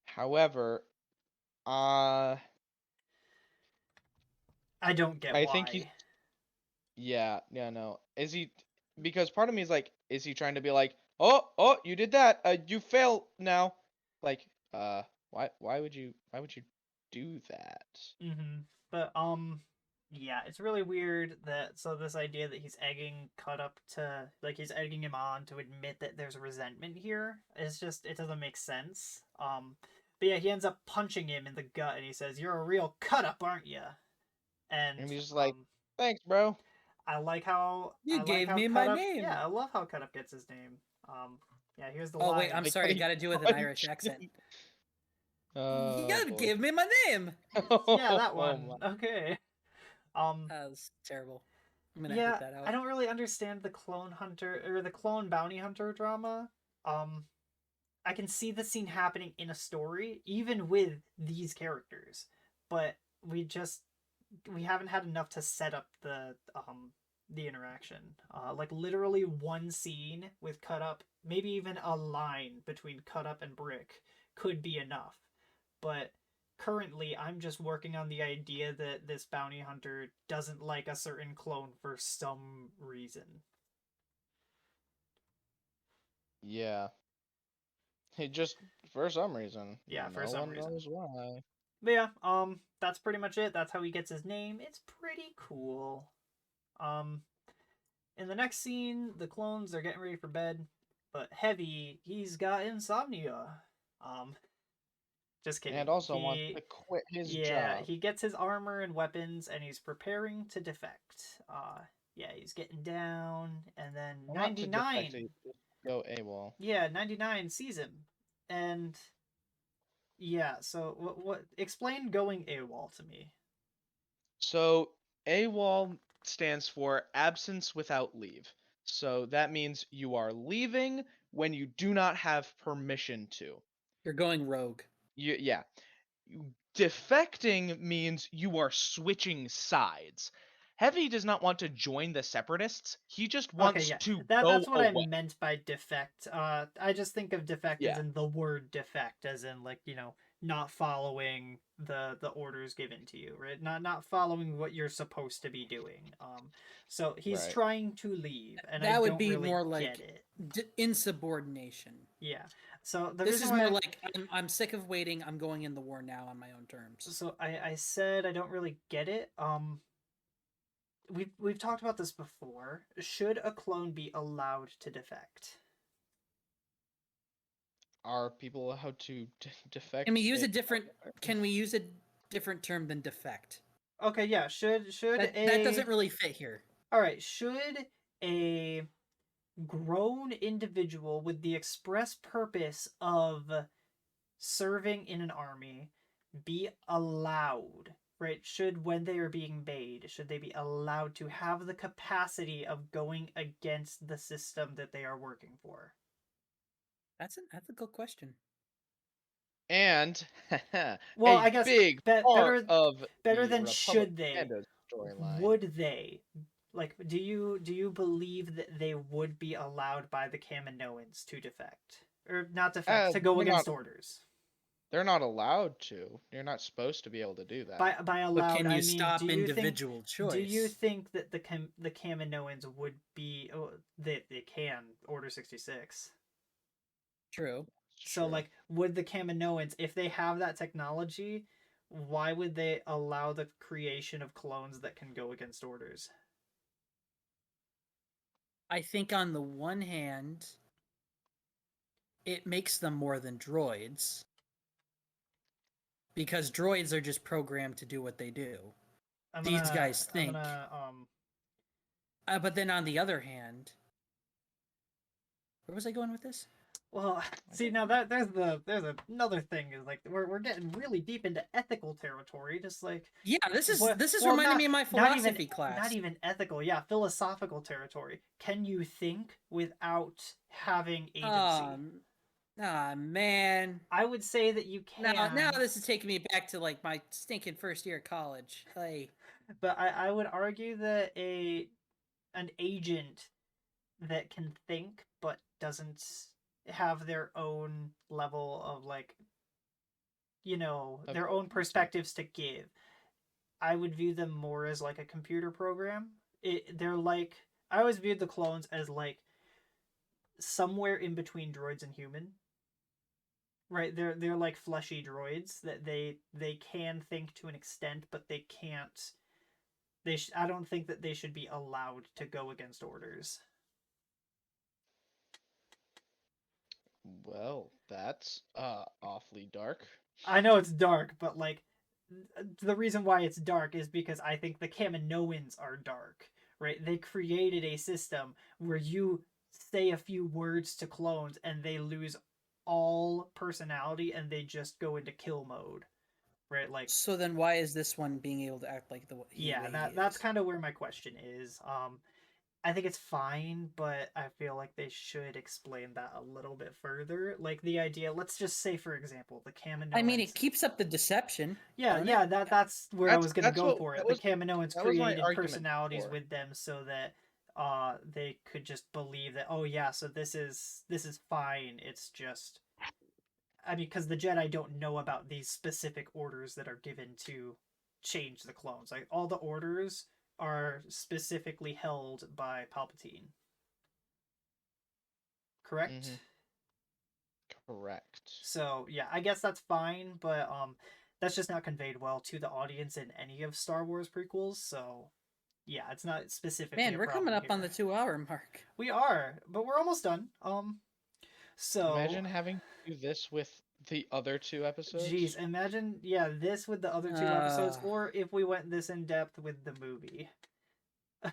Speaker 1: However, I
Speaker 2: don't get why.
Speaker 1: think he's no. Is he, because part of me is like, is he trying to be like, oh, you did that. You fail now. Like, why would you do that?
Speaker 2: Mm-hmm. But yeah, it's really weird that this idea that he's egging Cut Up to, like, he's egging him on to admit that there's resentment here. It's just, it doesn't make sense. But yeah, he ends up punching him in the gut and he says, "You're a real Cut Up, aren't you?" And
Speaker 1: And he's just like, thanks, bro.
Speaker 2: I like how
Speaker 3: You gave me
Speaker 2: Cut
Speaker 3: my
Speaker 2: Up,
Speaker 3: name.
Speaker 2: Yeah, I love how Cut Up gets his name. Yeah, here's the
Speaker 3: Oh
Speaker 2: line.
Speaker 3: wait, I'm
Speaker 1: Like,
Speaker 3: sorry. You
Speaker 1: he
Speaker 3: got to do it with an Irish accent.
Speaker 1: Oh,
Speaker 3: You
Speaker 1: boy.
Speaker 3: gave me my name.
Speaker 2: Yeah, that
Speaker 1: Oh,
Speaker 2: one.
Speaker 1: my.
Speaker 2: Okay.
Speaker 3: That was terrible. I'm gonna
Speaker 2: Yeah,
Speaker 3: edit that out.
Speaker 2: I don't really understand the clone hunter or the clone bounty hunter drama. I can see the scene happening in a story, even with these characters, but we haven't had enough to set up the interaction. Like literally one scene with Cut Up, maybe even a line between Cut Up and Brick could be enough. But currently I'm just working on the idea that this bounty hunter doesn't like a certain clone for some reason.
Speaker 1: Yeah. He just, for some reason.
Speaker 2: Yeah, for
Speaker 1: no
Speaker 2: some
Speaker 1: one
Speaker 2: reason.
Speaker 1: knows why.
Speaker 2: But yeah, that's pretty much it. That's how he gets his name. It's pretty cool. In the next scene, the clones are getting ready for bed, but Heavy, he's got insomnia. Just kidding.
Speaker 1: And also wants to quit his
Speaker 2: Yeah,
Speaker 1: job.
Speaker 2: he gets his armor and weapons, and he's preparing to defect. Yeah, he's getting down, and then
Speaker 1: Well, not to
Speaker 2: 99.
Speaker 1: defect, just go AWOL.
Speaker 2: Yeah, 99 sees him, and Yeah. So what? Explain going AWOL to me.
Speaker 1: So AWOL stands for absence without leave. So that means you are leaving when you do not have permission to.
Speaker 3: You're going rogue.
Speaker 1: Yeah. Defecting means you are switching sides. Heavy does not want to join the separatists. He just
Speaker 2: Okay,
Speaker 1: wants
Speaker 2: yeah,
Speaker 1: to
Speaker 2: that's
Speaker 1: go
Speaker 2: what I
Speaker 1: away.
Speaker 2: meant by defect. I just think of defect as
Speaker 1: Yeah.
Speaker 2: in the word defect, as in like not following the orders given to you, right? Not following what you're supposed to be doing. So he's
Speaker 1: Right.
Speaker 2: trying to leave, and I
Speaker 3: That would
Speaker 2: don't
Speaker 3: be
Speaker 2: really
Speaker 3: more
Speaker 2: get
Speaker 3: like
Speaker 2: it.
Speaker 3: insubordination.
Speaker 2: Yeah. So the
Speaker 3: This
Speaker 2: reason
Speaker 3: is
Speaker 2: why
Speaker 3: more like I'm sick of waiting. I'm going in the war now on my own terms.
Speaker 2: so I said I don't really get it. We've talked about this before. Should a clone be allowed to defect?
Speaker 1: Are people allowed to defect?
Speaker 3: Can we use a different? Can we use a different term than defect?
Speaker 2: Okay, yeah. Should
Speaker 3: That doesn't really fit here.
Speaker 2: all right? Should a grown individual with the express purpose of serving in an army be allowed? Right? Should when they are being made, should they be allowed to have the capacity of going against the system that they are working for?
Speaker 3: That's a good question.
Speaker 1: And
Speaker 2: Well,
Speaker 1: a
Speaker 2: I guess
Speaker 1: big part
Speaker 2: better
Speaker 1: of
Speaker 2: better
Speaker 1: the
Speaker 2: than
Speaker 1: Republic
Speaker 2: should they.
Speaker 1: Commandos storyline.
Speaker 2: Would they? Like, do you believe that they would be allowed by the Kaminoans to defect or not defect to go
Speaker 1: They're
Speaker 2: against
Speaker 1: not.
Speaker 2: orders?
Speaker 1: They're not allowed to. You're not supposed to be able to do that.
Speaker 2: By
Speaker 3: But
Speaker 2: allowed,
Speaker 3: can
Speaker 2: I
Speaker 3: you
Speaker 2: mean,
Speaker 3: stop individual
Speaker 2: do you
Speaker 3: choice?
Speaker 2: think that the Kaminoans would be they can Order 66?
Speaker 3: True.
Speaker 1: It's
Speaker 2: So
Speaker 1: true.
Speaker 2: like, would the Kaminoans, if they have that technology, why would they allow the creation of clones that can go against orders?
Speaker 3: I think on the one hand, it makes them more than droids because droids are just programmed to do what they do. These guys
Speaker 2: I'm
Speaker 3: think.
Speaker 2: gonna
Speaker 3: But then on the other hand, where was I going with this?
Speaker 2: Well, see now that there's another thing is like we're getting really deep into ethical territory, just like
Speaker 3: Yeah, this is
Speaker 2: well,
Speaker 3: reminding me of my philosophy class.
Speaker 2: not even ethical, yeah, philosophical territory. Can you think without having agency?
Speaker 3: Man.
Speaker 2: I would say that you can.
Speaker 3: Now this is taking me back to like my stinking first year of college. Like,
Speaker 2: But I would argue that an agent that can think but doesn't have their own level of like their own perspectives to give, I would view them more as like a computer program. They're like, I always viewed the clones as like somewhere in between droids and human. Right? They're like fleshy droids that they can think to an extent, but they can't. I don't think that they should be allowed to go against orders.
Speaker 1: Well, that's awfully dark.
Speaker 2: I know it's dark, but like the reason why it's dark is because I think the Kaminoans are dark, right? They created a system where you say a few words to clones and they lose all personality and they just go into kill mode, right? Like,
Speaker 3: so then why is this one being able to act like the way he
Speaker 2: that's
Speaker 3: is?
Speaker 2: kind of where my question is. I think it's fine, but I feel like they should explain that a little bit further. Like the idea, let's just say, for example, the Kaminoans.
Speaker 3: I mean, it keeps up the deception.
Speaker 2: Yeah, that's where I was gonna
Speaker 1: That's
Speaker 2: go
Speaker 1: what
Speaker 2: for it.
Speaker 1: that
Speaker 2: The
Speaker 1: was
Speaker 2: Kaminoans
Speaker 1: that was my
Speaker 2: created
Speaker 1: argument
Speaker 2: personalities
Speaker 1: before.
Speaker 2: with them so that they could just believe that, oh yeah, so this is fine. It's just, I mean, because the Jedi don't know about these specific orders that are given to change the clones. Like all the orders are specifically held by Palpatine. Correct?
Speaker 1: Mhm. Correct.
Speaker 2: So yeah, I guess that's fine, but that's just not conveyed well to the audience in any of Star Wars prequels, so yeah, it's not specifically
Speaker 3: Man,
Speaker 2: a
Speaker 3: we're coming
Speaker 2: problem
Speaker 3: up on the
Speaker 2: here.
Speaker 3: 2-hour mark.
Speaker 2: We are, but we're almost done. So
Speaker 1: Imagine having to do this with the other two
Speaker 2: geez,
Speaker 1: episodes.
Speaker 2: imagine, yeah, this with the other two episodes, or if we went this in depth with the movie.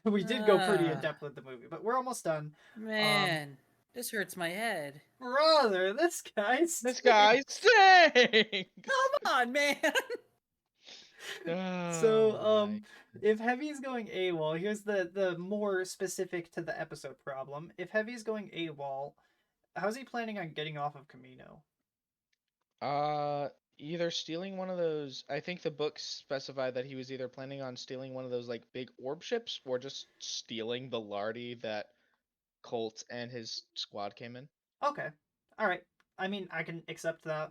Speaker 2: We did go pretty in depth with the movie, but we're almost done.
Speaker 3: Man. This hurts my head.
Speaker 2: Brother, this guy
Speaker 1: This guy stinks.
Speaker 3: Come on, man.
Speaker 2: So,
Speaker 1: Oh,
Speaker 2: if Heavy's going AWOL, here's the more specific to the episode problem. If Heavy's going AWOL, how's he planning on getting off of Camino?
Speaker 1: either stealing one of those. I think the books specify that he was either planning on stealing one of those like big orb ships or just stealing the Lardy that Colt and his squad came in.
Speaker 2: Okay, all right. I mean, I can accept that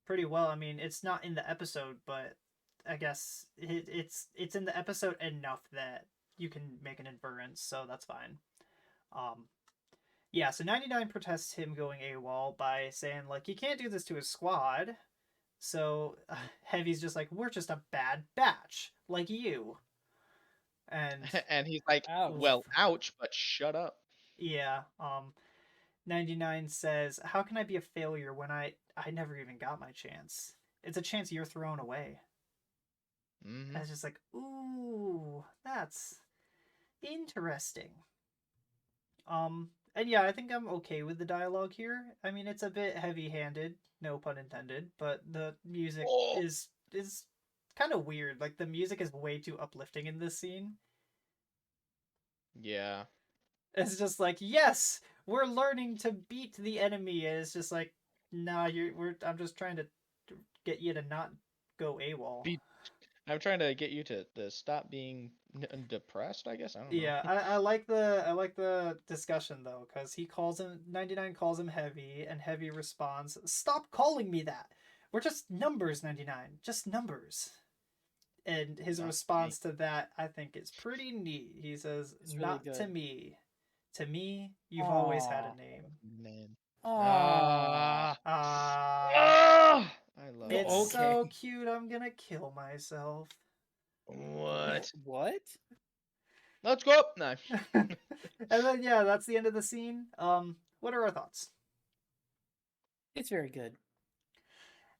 Speaker 2: pretty well. I mean, it's not in the episode, but I guess it's in the episode enough that you can make an inference, so that's fine. Um, yeah. So 99 protests him going AWOL by saying like he can't do this to his squad. So Heavy's just like, we're just a bad batch, like you. And
Speaker 1: And he's like,
Speaker 3: Ouch.
Speaker 1: well, ouch, but shut up.
Speaker 2: yeah, 99 says, how can I be a failure when I never even got my chance? It's a chance you're throwing away.
Speaker 1: Mm-hmm.
Speaker 2: And it's just like, ooh, that's interesting. And yeah, I think I'm okay with the dialogue here. I mean, it's a bit heavy-handed, no pun intended, but the music
Speaker 1: Oh.
Speaker 2: is kind of weird. Like the music is way too uplifting in this scene.
Speaker 1: Yeah.
Speaker 2: It's just like, yes, we're learning to beat the enemy, and it's just like, nah, I'm just trying to get you to not go AWOL.
Speaker 1: I'm trying to get you to stop being depressed, I guess. I don't know.
Speaker 2: Yeah, I like the discussion though, because 99 calls him Heavy, and Heavy responds, "Stop calling me that. We're just numbers, 99, just numbers." And his
Speaker 1: Not
Speaker 2: response to that, I think, is pretty neat. He says,
Speaker 3: It's really
Speaker 2: "Not to
Speaker 3: good.
Speaker 2: me. To me, you've always had a
Speaker 3: Aw.
Speaker 2: name."
Speaker 1: Man.
Speaker 3: Aw.
Speaker 1: Ah. I love
Speaker 2: It's
Speaker 1: that.
Speaker 3: Okay.
Speaker 2: so cute. I'm gonna kill myself.
Speaker 1: What?
Speaker 3: What?
Speaker 1: Let's go up. No.
Speaker 2: And then yeah, that's the end of the scene. What are our thoughts?
Speaker 3: It's very good.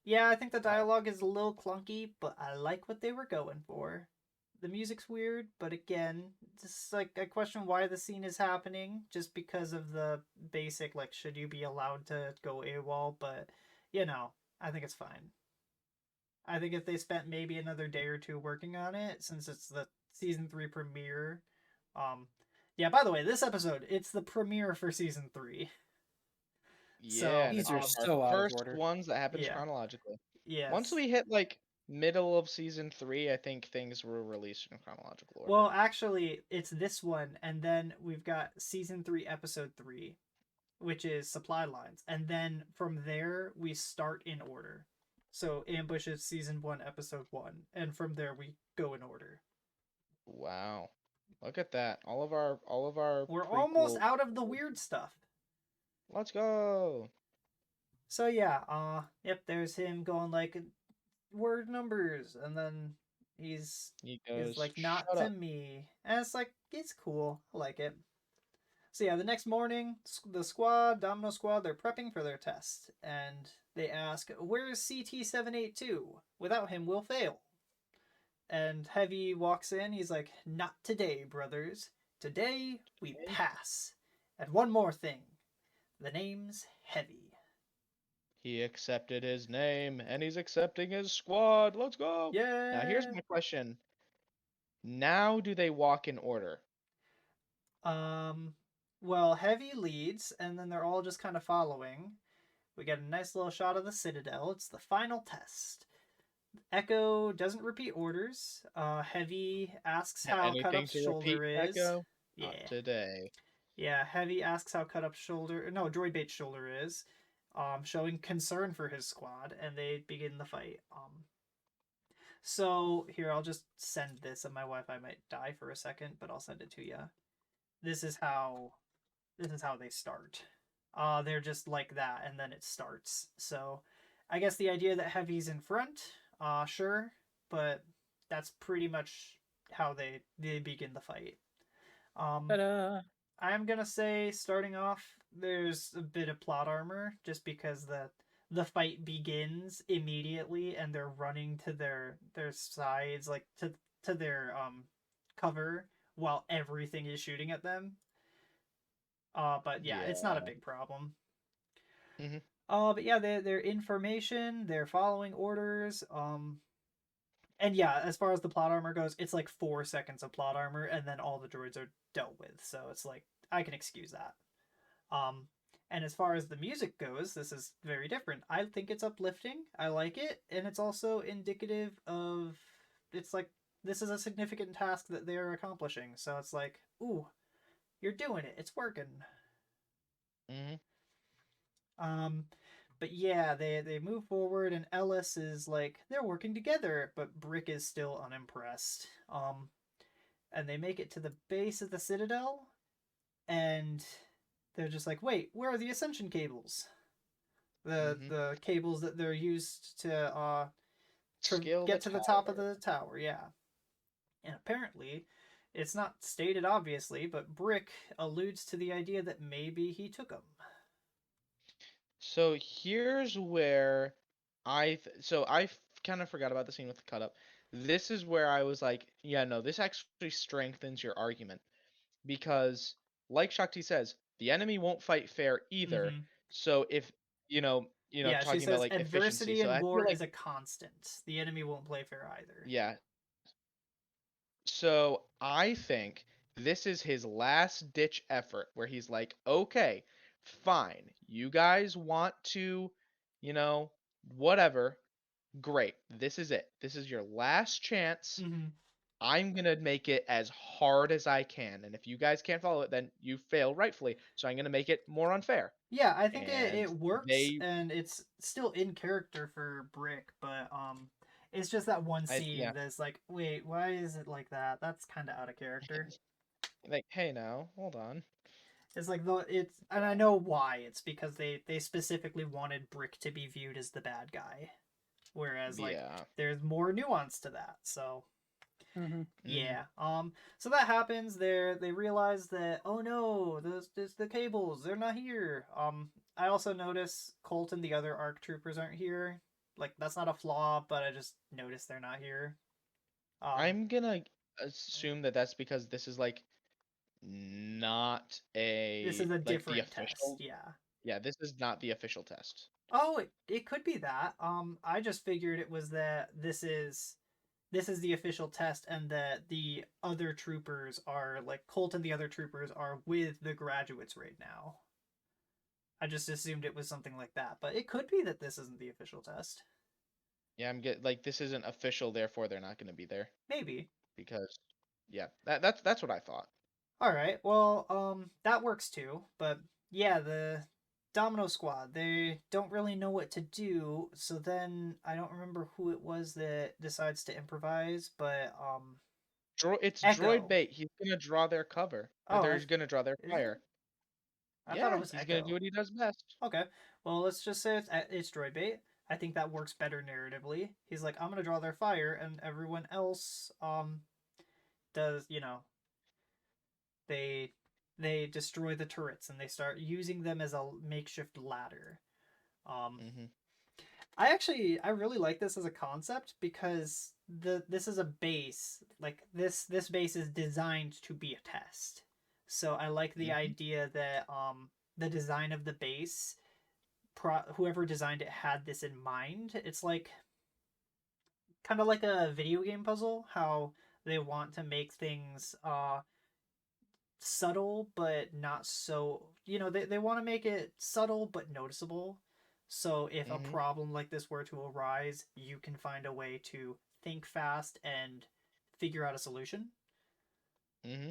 Speaker 2: Yeah, I think the dialogue is a little clunky, but I like what they were going for. The music's weird, but again, just like I question why the scene is happening, just because of the basic like should you be allowed to go AWOL, but you know, I think it's fine. I think if they spent maybe another day or two working on it, since it's the season 3 premiere, yeah, by the way, this episode, it's the premiere for season 3.
Speaker 1: Yeah, and
Speaker 3: These
Speaker 1: it's
Speaker 3: are
Speaker 1: our
Speaker 3: so out of
Speaker 1: first
Speaker 3: order.
Speaker 1: ones that happens
Speaker 2: Yeah.
Speaker 1: chronologically.
Speaker 2: Yes.
Speaker 1: Once we hit like middle of season 3, I think things were released in chronological order.
Speaker 2: Well, actually, it's this one, and then we've got season 3, episode 3, which is supply lines, and then from there we start in order. So ambush is season 1, episode 1, and from there we go in order.
Speaker 1: Wow, look at that! All of our
Speaker 2: We're almost
Speaker 1: prequel-
Speaker 2: out of the weird stuff.
Speaker 1: Let's go.
Speaker 2: So yeah, yep, there's him going like word numbers, and then he's
Speaker 1: He goes,
Speaker 2: like not
Speaker 1: shut
Speaker 2: to
Speaker 1: up.
Speaker 2: me, and it's like it's cool. I like it. So yeah, the next morning, the squad, Domino Squad, they're prepping for their test, and they ask, "Where's CT-782? Without him, we'll fail." And Heavy walks in. He's like, "Not today, brothers. Today we pass. And one more thing, the name's Heavy."
Speaker 1: He accepted his name, and he's accepting his squad. Let's go.
Speaker 2: Yeah.
Speaker 1: Now here's my question. Now do they walk in order?
Speaker 2: Well, Heavy leads, and then they're all just kind of following. We get a nice little shot of the Citadel. It's the final test. Echo doesn't repeat orders. Heavy asks how
Speaker 1: Anything
Speaker 2: Cut Up's
Speaker 1: to
Speaker 2: shoulder
Speaker 1: repeat,
Speaker 2: is.
Speaker 1: Echo?
Speaker 2: Yeah.
Speaker 1: Not today.
Speaker 2: Yeah, Heavy asks how Cut Up's shoulder... No, Droid Bait's shoulder is. Showing concern for his squad, and they begin the fight. So, here, I'll just send this, and my Wi-Fi might die for a second, but I'll send it to you. This is how they start. They're just like that, and then it starts. So, I guess the idea that Heavy's in front, sure, but that's pretty much how they begin the fight.
Speaker 3: Ta-da!
Speaker 2: I'm gonna say starting off, there's a bit of plot armor, just because the fight begins immediately, and they're running to their sides, like to their cover, while everything is shooting at them. But yeah, it's not a
Speaker 1: Yeah.
Speaker 2: big problem.
Speaker 1: Mhm.
Speaker 2: But yeah, their information, they're following orders. And yeah, as far as the plot armor goes, it's like 4 seconds of plot armor, and then all the droids are dealt with. So it's like I can excuse that. Um, and as far as the music goes, this is very different. I think it's uplifting. I like it, and it's also indicative of it's like this is a significant task that they are accomplishing. So it's like, ooh, you're doing it. It's working.
Speaker 1: Mhm.
Speaker 2: Um, but yeah, they move forward, and Ellis is like they're working together, but Brick is still unimpressed. And they make it to the base of the Citadel, and they're just like, wait, where are the ascension cables? The
Speaker 1: Mhm.
Speaker 2: the cables that they're used to
Speaker 1: Scale the
Speaker 2: get to the top of
Speaker 1: tower.
Speaker 2: the tower, yeah. And apparently, it's not stated obviously, but Brick alludes to the idea that maybe he took them.
Speaker 1: So here's where I kind of forgot about the scene with the cut up. This is where I was like, yeah, no, this actually strengthens your argument because, like Shakti says, the enemy won't fight fair either.
Speaker 2: Mm-hmm.
Speaker 1: So if
Speaker 2: Yeah, she
Speaker 1: talking about
Speaker 2: says
Speaker 1: like efficiency.
Speaker 2: adversity
Speaker 1: So
Speaker 2: in
Speaker 1: I feel
Speaker 2: war
Speaker 1: like,
Speaker 2: is a constant. The enemy won't play fair either.
Speaker 1: yeah. So I think this is his last ditch effort where he's like, okay, fine, you guys want to, you know, whatever. Great. This is it. This is your last chance.
Speaker 2: Mm-hmm.
Speaker 1: I'm going to make it as hard as I can. And if you guys can't follow it, then you fail rightfully. So I'm going to make it more unfair.
Speaker 2: Yeah, I think
Speaker 1: And
Speaker 2: it works,
Speaker 1: they,
Speaker 2: and it's still in character for Brick, but it's just that one scene
Speaker 1: yeah,
Speaker 2: that's like, wait, why is it like that? That's kind of out of character.
Speaker 1: like, hey, now, hold on.
Speaker 2: It's like and I know why. It's because they specifically wanted Brick to be viewed as the bad guy, whereas like
Speaker 1: Yeah.
Speaker 2: there's more nuance to that. So
Speaker 3: Mm-hmm.
Speaker 1: Hmm.
Speaker 2: yeah. So that happens. They realize that oh no, those the cables. They're not here. I also notice Colt and the other ARC troopers aren't here. Like that's not a flaw, but I just noticed they're not here. Um.
Speaker 1: I'm going to assume that that's because this is like not
Speaker 2: This
Speaker 1: a
Speaker 2: is a
Speaker 1: like the
Speaker 2: different test.
Speaker 1: official.
Speaker 2: Yeah.
Speaker 1: Yeah, this is not the official test.
Speaker 2: Oh, it could be that. I just figured it was that this is the official test, and that the other troopers are like Colt and the other troopers are with the graduates right now. I just assumed it was something like that, but it could be that this isn't the official test.
Speaker 1: Yeah, I'm get like this isn't official, therefore they're not going to be there
Speaker 2: Maybe.
Speaker 1: because yeah, that's what I thought.
Speaker 2: All right. Well, that works too. But yeah, the Domino Squad, they don't really know what to do. So then I don't remember who it was that decides to improvise, but
Speaker 1: It's droid
Speaker 2: Echo.
Speaker 1: bait. He's gonna draw their cover, or
Speaker 2: Oh,
Speaker 1: they're gonna draw their
Speaker 2: is it?
Speaker 1: fire.
Speaker 2: I thought it
Speaker 1: Yeah,
Speaker 2: was
Speaker 1: he's gonna do
Speaker 2: Echo.
Speaker 1: what he does best.
Speaker 2: Okay. Well, let's just say it's droid bait. I think that works better narratively. He's like, I'm gonna draw their fire, and everyone else does they they destroy the turrets and they start using them as a makeshift ladder. Um,
Speaker 1: Hmm.
Speaker 2: I really like this as a concept because this is a base like this base is designed to be a test. So I like the
Speaker 1: Hmm.
Speaker 2: idea that the design of the base whoever designed it had this in mind. It's like kind of like a video game puzzle how they want to make things subtle but not so they want to make it subtle but noticeable, so if a
Speaker 1: Hmm.
Speaker 2: problem like this were to arise you can find a way to think fast and figure out a solution.
Speaker 1: Hmm.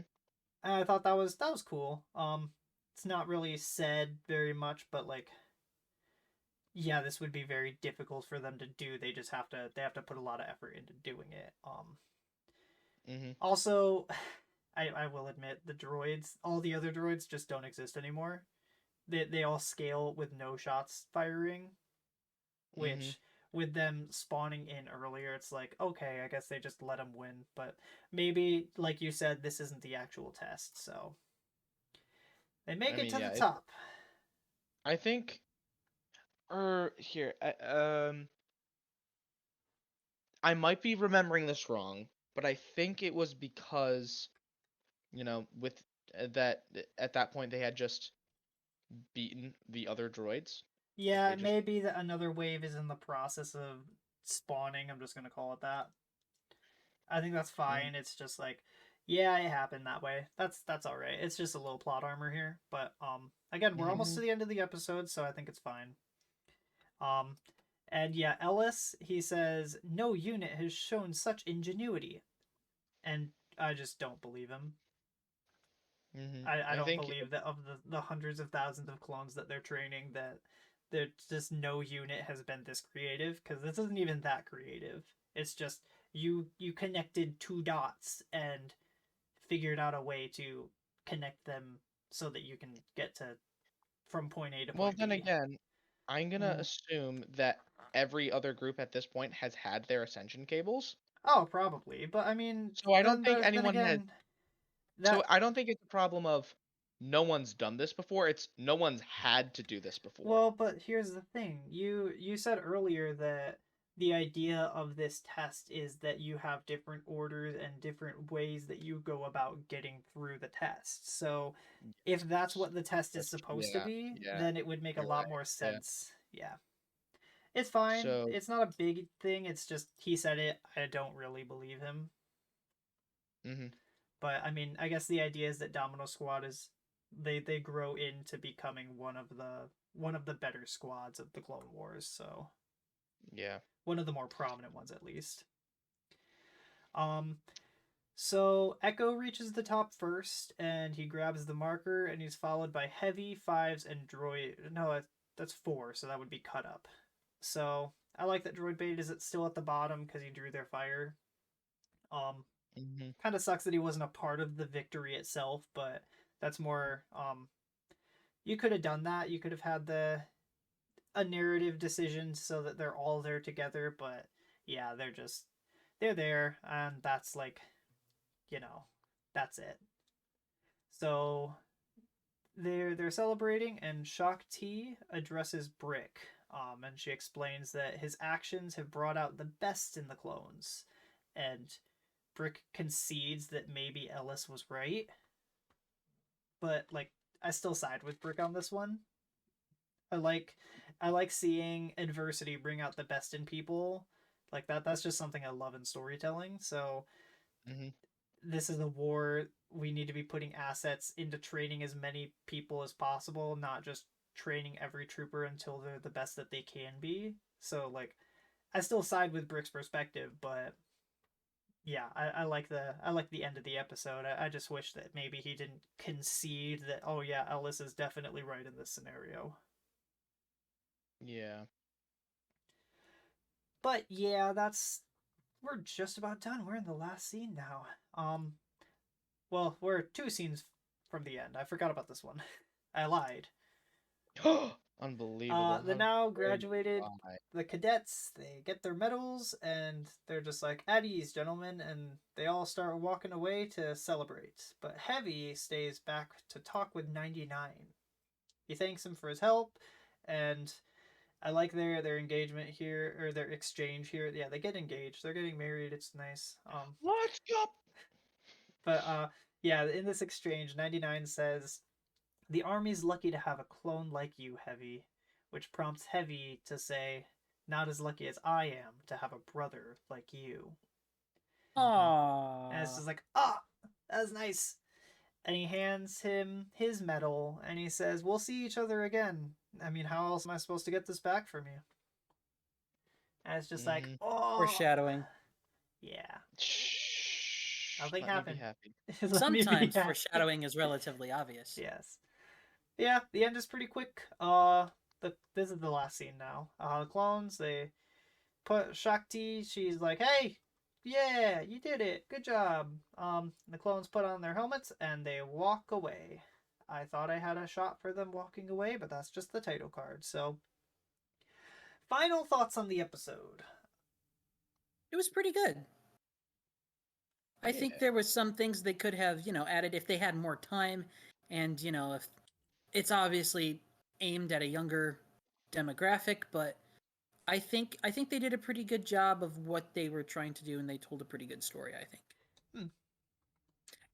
Speaker 2: And I thought that was cool. It's not really said very much, but like yeah, this would be very difficult for them to do. They have to put a lot of effort into doing it.
Speaker 1: Hmm.
Speaker 2: Also, I will admit the droids, all the other droids just don't exist anymore. They all scale with no shots firing,
Speaker 1: Hmm.
Speaker 2: which with them spawning in earlier, it's like okay, I guess they just let them win. But maybe, like you said, this isn't the actual test, so they make
Speaker 1: I
Speaker 2: it
Speaker 1: mean,
Speaker 2: to the
Speaker 1: yeah,
Speaker 2: top.
Speaker 1: I think, here, I might be remembering this wrong, but I think it was because with that at that point they had just beaten the other droids.
Speaker 2: Yeah,
Speaker 1: they just-
Speaker 2: maybe that another wave is in the process of spawning. I'm just gonna call it that. I think that's fine. It's just like, yeah, it happened that way. That's all right. It's just a little plot armor here, but again, we're almost to the end of the episode, so I think it's fine. And yeah, Ellis, he says no unit has shown such ingenuity, and I just don't believe him. I don't
Speaker 1: think
Speaker 2: believe that of the hundreds of thousands of clones that they're training, that there's just no unit has been this creative, because this isn't even that creative. It's just you connected two dots and figured out a way to connect them so that you can get to from point A to
Speaker 1: well
Speaker 2: point
Speaker 1: then
Speaker 2: B.
Speaker 1: again, I'm gonna assume that every other group at this point has had their ascension cables.
Speaker 2: Oh, probably, but I mean,
Speaker 1: So I don't think
Speaker 2: then
Speaker 1: anyone has.
Speaker 2: again,
Speaker 1: So
Speaker 2: that
Speaker 1: I don't think it's a problem of no one's done this before. It's no one's had to do this before.
Speaker 2: well, but here's the thing. You said earlier that the idea of this test is that you have different orders and different ways that you go about getting through the test. So if that's what the test is supposed to be, then it would make a
Speaker 1: you're
Speaker 2: lot
Speaker 1: right,
Speaker 2: more
Speaker 1: yeah.
Speaker 2: sense. Yeah. It's fine.
Speaker 1: So
Speaker 2: It's not a big thing. It's just he said it. I don't really believe him. But I mean, I guess the idea is that Domino Squad is they grow into becoming one of the better squads of the Clone Wars. So
Speaker 1: yeah.
Speaker 2: one of the more prominent ones at least. So Echo reaches the top first, and he grabs the marker, and he's followed by Heavy, Fives, and Droid. No, that's 4, so that would be Cut Up. So I like that Droid Bait is still at the bottom because he drew their fire. Kind of sucks that he wasn't a part of the victory itself, but that's more. You could have done that. You could have had a narrative decision so that they're all there together, but yeah, they're there, and that's like, that's it. So they're celebrating, and Shock T addresses Brick, and she explains that his actions have brought out the best in the clones, and Brick concedes that maybe Ellis was right, but like I still side with Brick on this one. I like seeing adversity bring out the best in people. Like that's just something I love in storytelling. So this is a war. We need to be putting assets into training as many people as possible, not just training every trooper until they're the best that they can be. So like I still side with Brick's perspective, but yeah, I like the end of the episode. I just wish that maybe he didn't concede that, oh yeah, Ellis is definitely right in this scenario.
Speaker 1: Yeah.
Speaker 2: But yeah, we're just about done. We're in the last scene now. Well, we're 2 scenes from the end. I forgot about this one. I lied.
Speaker 1: Unbelievable.
Speaker 2: The now graduated,
Speaker 1: lie.
Speaker 2: the cadets, they get their medals, and they're just like, at ease, gentlemen, and they all start walking away to celebrate. But Heavy stays back to talk with 99. He thanks him for his help, and I like their engagement here, or their exchange here. Yeah, they get engaged. They're getting married. It's nice.
Speaker 1: Let's go.
Speaker 2: But yeah, in this exchange, 99 says, "The army's lucky to have a clone like you, Heavy," which prompts Heavy to say, "Not as lucky as I am to have a brother like you."
Speaker 3: Aww.
Speaker 2: And it's just like, that's nice. And he hands him his medal, and he says, "We'll see each other again. I mean, how else am I supposed to get this back from you?" And it's just like, oh.
Speaker 3: Foreshadowing.
Speaker 2: Yeah.
Speaker 1: Shh.
Speaker 2: Nothing
Speaker 1: Let me be
Speaker 2: happened.
Speaker 1: happy.
Speaker 3: Sometimes foreshadowing is relatively obvious.
Speaker 2: Yes. Yeah, the end is pretty quick. This is the last scene now. The clones, they put Shakti, she's like, "Hey, yeah, you did it. Good job." The clones put on their helmets and they walk away. I thought I had a shot for them walking away, but that's just the title card. So, final thoughts on the episode.
Speaker 3: It was pretty good. I think there was some things they could have, added if they had more time, and if it's obviously aimed at a younger demographic, but I think they did a pretty good job of what they were trying to do, and they told a pretty good story, I think.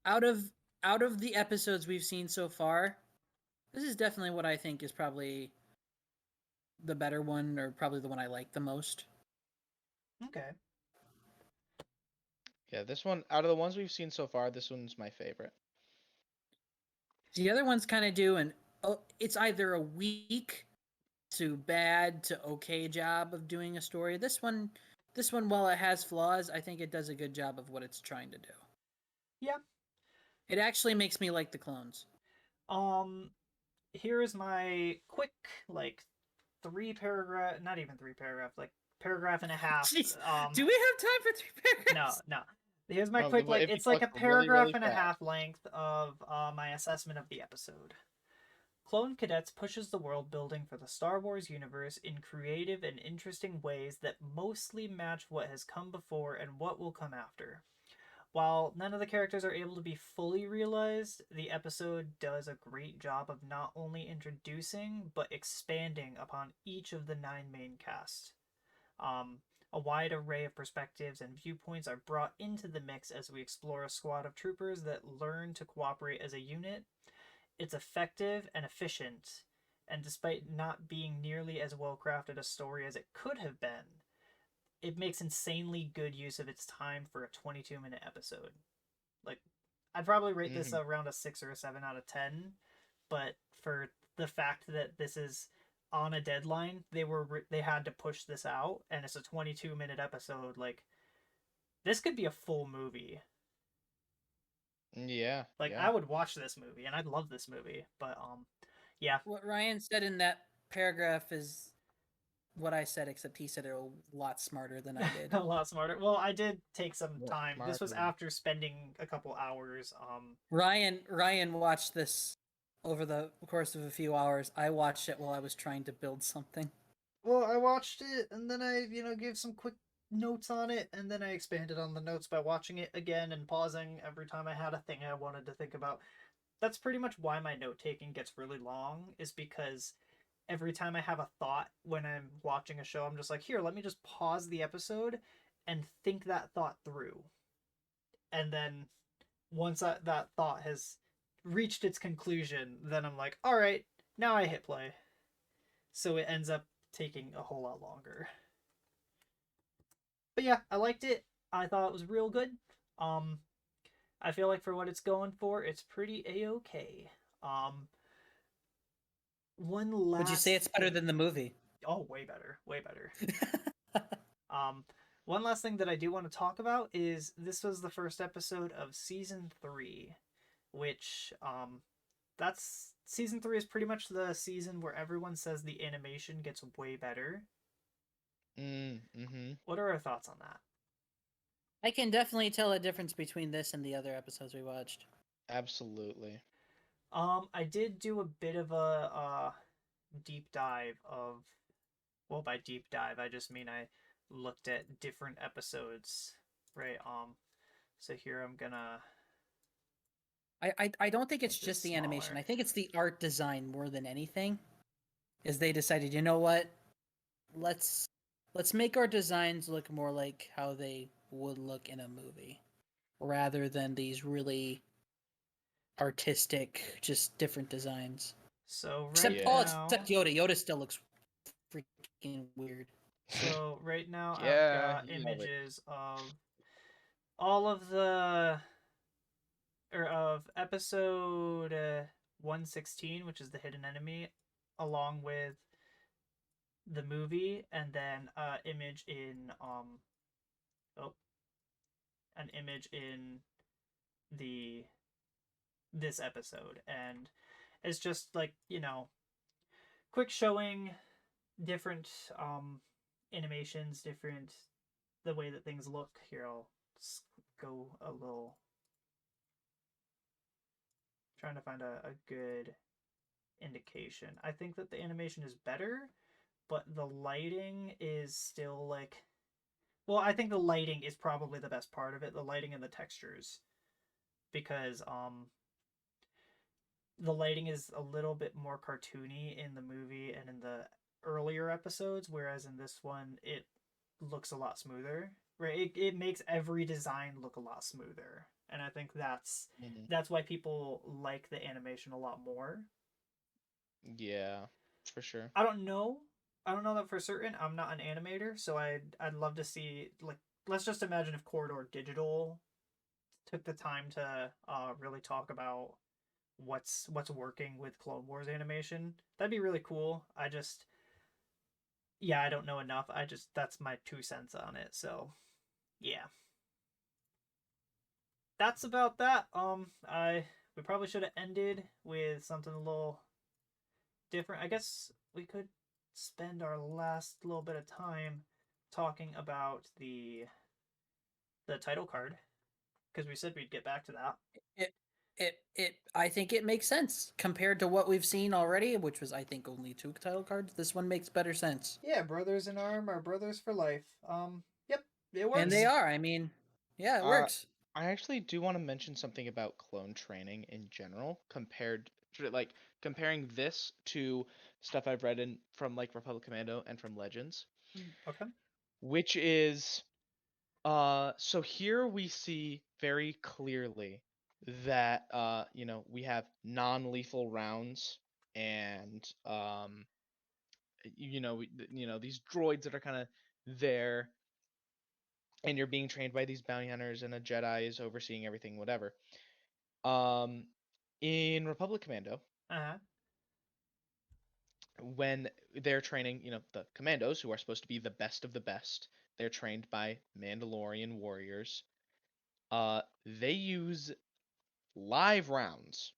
Speaker 3: Out of out of the episodes we've seen so far, this is definitely what I think is probably the better one, or probably the one I like the most.
Speaker 2: Okay.
Speaker 1: Yeah, this one, out of the ones we've seen so far, this one's my favorite.
Speaker 3: The other ones kind of do it's either a weak to bad to okay job of doing a story. This one, while it has flaws, I think it does a good job of what it's trying to do.
Speaker 2: Yeah.
Speaker 3: It actually makes me like the clones.
Speaker 2: Here is my quick, like, not even 3 paragraph, like, paragraph and a half.
Speaker 3: Jeez, do we have time for 3
Speaker 2: No,
Speaker 3: paragraphs?
Speaker 2: no. Here's my
Speaker 1: Oh,
Speaker 2: quick, like,
Speaker 1: if you
Speaker 2: it's like
Speaker 1: talk
Speaker 2: a
Speaker 1: really,
Speaker 2: paragraph
Speaker 1: really
Speaker 2: and a
Speaker 1: fast.
Speaker 2: half length of my assessment of the episode. Clone Cadets pushes the world building for the Star Wars universe in creative and interesting ways that mostly match what has come before and what will come after. While none of the characters are able to be fully realized, the episode does a great job of not only introducing but expanding upon each of the 9 main cast. A wide array of perspectives and viewpoints are brought into the mix as we explore a squad of troopers that learn to cooperate as a unit. It's effective and efficient, and despite not being nearly as well crafted a story as it could have been, it makes insanely good use of its time for a 22-minute episode. Like, I'd probably rate this around a 6 or a 7 out of 10, but for the fact that this is on a deadline, they had to push this out, and it's a 22-minute episode. Like, this could be a full movie.
Speaker 1: Yeah.
Speaker 2: Like,
Speaker 1: yeah.
Speaker 2: I would watch this movie, and I'd love this movie, but yeah.
Speaker 3: What Ryan said in that paragraph is what I said, except he said it a lot smarter than I did.
Speaker 2: A lot smarter. Well, I did take some
Speaker 1: More
Speaker 2: time. This was
Speaker 1: smarter.
Speaker 2: after spending a couple hours.
Speaker 3: Ryan watched this over the course of a few hours. I watched it while I was trying to build something.
Speaker 2: Well, I watched it and then I, gave some quick notes on it, and then I expanded on the notes by watching it again and pausing every time I had a thing I wanted to think about. That's pretty much why my note taking gets really long, is because every time I have a thought when I'm watching a show, I'm just like, here, let me just pause the episode and think that thought through. And then once that thought has reached its conclusion, then I'm like, all right, now I hit play. So it ends up taking a whole lot longer. But yeah, I liked it. I thought it was real good. I feel like for what it's going for, it's pretty a-okay. One last.
Speaker 3: Would you say it's better than the movie?
Speaker 2: Oh, way better, way better. One last thing that I do want to talk about is this was the first episode of season 3, which that's season 3 is pretty much the season where everyone says the animation gets way better. What are our thoughts on that?
Speaker 3: I can definitely tell a difference between this and the other episodes we watched.
Speaker 1: Absolutely.
Speaker 2: I did do a bit of a deep dive of, well, by deep dive I just mean I looked at different episodes, right? So here I'm gonna.
Speaker 3: I don't think it's
Speaker 2: Make
Speaker 3: just
Speaker 2: this
Speaker 3: the animation.
Speaker 2: smaller.
Speaker 3: I think it's the art design more than anything. Is they decided, you know what? Let's make our designs look more like how they would look in a movie, rather than these really artistic, just different designs.
Speaker 2: So right
Speaker 3: Except
Speaker 2: now,
Speaker 3: except Yoda. Yoda still looks freaking weird.
Speaker 2: So right now
Speaker 1: Yeah,
Speaker 2: I've got
Speaker 1: you love it.
Speaker 2: images of all of of episode 116, which is the hidden enemy, along with the movie, and then image in an image in the this episode, and it's just like, quick showing different animations, different the way that things look. Here, I'll go a little, trying to find a good indication. I think that the animation is better, but the lighting is still like, well, I think the lighting is probably the best part of it, the lighting and the textures, because the lighting is a little bit more cartoony in the movie and in the earlier episodes, whereas in this one it looks a lot smoother. right? It makes every design look a lot smoother, and I think
Speaker 1: Mhm.
Speaker 2: that's why people like the animation a lot more.
Speaker 1: Yeah, for sure.
Speaker 2: I don't know. I don't know that for certain. I'm not an animator, so I'd love to see, like, let's just imagine if Corridor Digital took the time to really talk about what's working with Clone Wars animation. That'd be really cool. I just, yeah, I don't know enough. I just, that's my 2 cents on it. So yeah, that's about that. I we probably should have ended with something a little different. I guess we could spend our last little bit of time talking about the title card because we said we'd get back to that.
Speaker 3: It I think it makes sense compared to what we've seen already, which was I think only 2 title cards. This one makes better sense.
Speaker 2: Yeah, brothers in arm are brothers for life. Yep, it
Speaker 3: And
Speaker 2: works.
Speaker 3: they are. I mean, yeah, it
Speaker 1: Uh,
Speaker 3: works.
Speaker 1: I actually do want to mention something about clone training in general, compared to like comparing this to stuff I've read in from like Republic Commando and from Legends,
Speaker 2: Okay.
Speaker 1: which is so here we see very clearly that we have non-lethal rounds and these droids that are kind of there, and you're being trained by these bounty hunters and a Jedi is overseeing everything, whatever. Um, in Republic Commando,
Speaker 2: Uh huh.
Speaker 1: when they're training, the commandos who are supposed to be the best of the best, they're trained by Mandalorian warriors. They use live rounds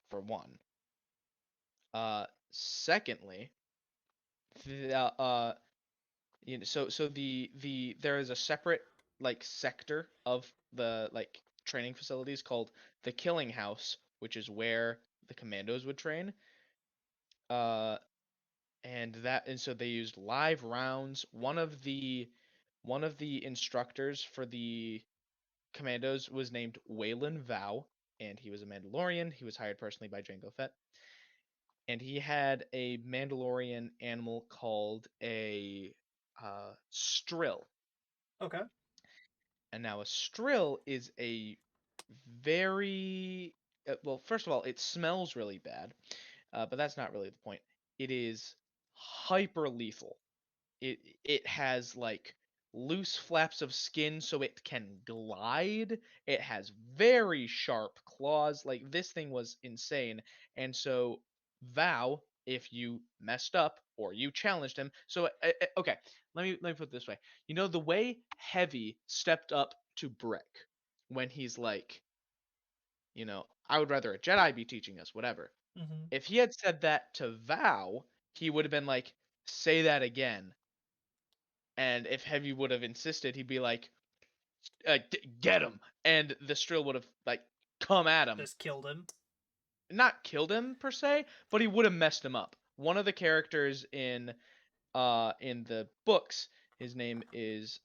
Speaker 1: for one. Secondly, the so there is a separate like sector of the like training facilities called the Killing House, which is where the commandos would train. Uh, and so they used live rounds. One of the instructors for the commandos was named Waylon Vow, and he was a Mandalorian. He was hired personally by Jango Fett, and he had a Mandalorian animal called a Strill.
Speaker 2: Okay.
Speaker 1: And now a Strill is a very well. First of all, it smells really bad, but that's not really the point. It is hyper lethal. It has like loose flaps of skin so it can glide. It has very sharp claws. Like this thing was insane. And so Vow, if you messed up or you challenged him, so okay, let me put it this way. You know the way Heavy stepped up to Brick when he's like, I would rather a Jedi be teaching us, whatever.
Speaker 2: Mm-hmm.
Speaker 1: If he had said that to Vow, he would have been like, say that again. And if Heavy would have insisted, he'd be like, "Get him!" And the Strill would have like come at him,
Speaker 2: Just killed him.
Speaker 1: not killed him per se, but he would have messed him up. One of the characters in the books, his name is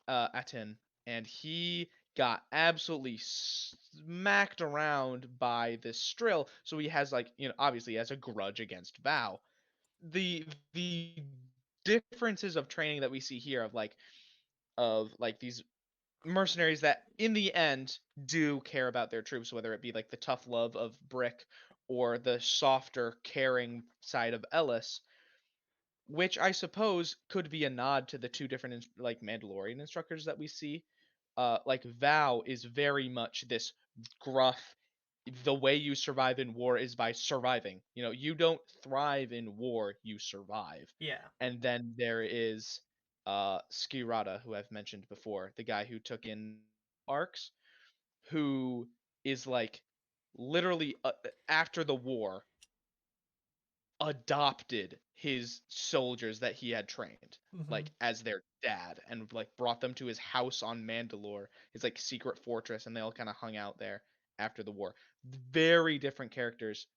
Speaker 1: Atin, and he got absolutely smacked around by this Strill, so he has like obviously he has a grudge against Vow. The differences of training that we see here of like these mercenaries that in the end do care about their troops, whether it be like the tough love of Brick or the softer caring side of Ellis, which I suppose could be a nod to the two different like Mandalorian instructors that we see. Like Val is very much this gruff. The way you survive in war is by surviving. You don't thrive in war, you survive.
Speaker 2: Yeah.
Speaker 1: And then there is Skirata, who I've mentioned before, the guy who took in arcs, who is like literally after the war adopted his soldiers that he had trained
Speaker 2: Mm-hmm.
Speaker 1: like as their dad and like brought them to his house on Mandalore, his like secret fortress, and they all kind of hung out there after the war. Very different characters,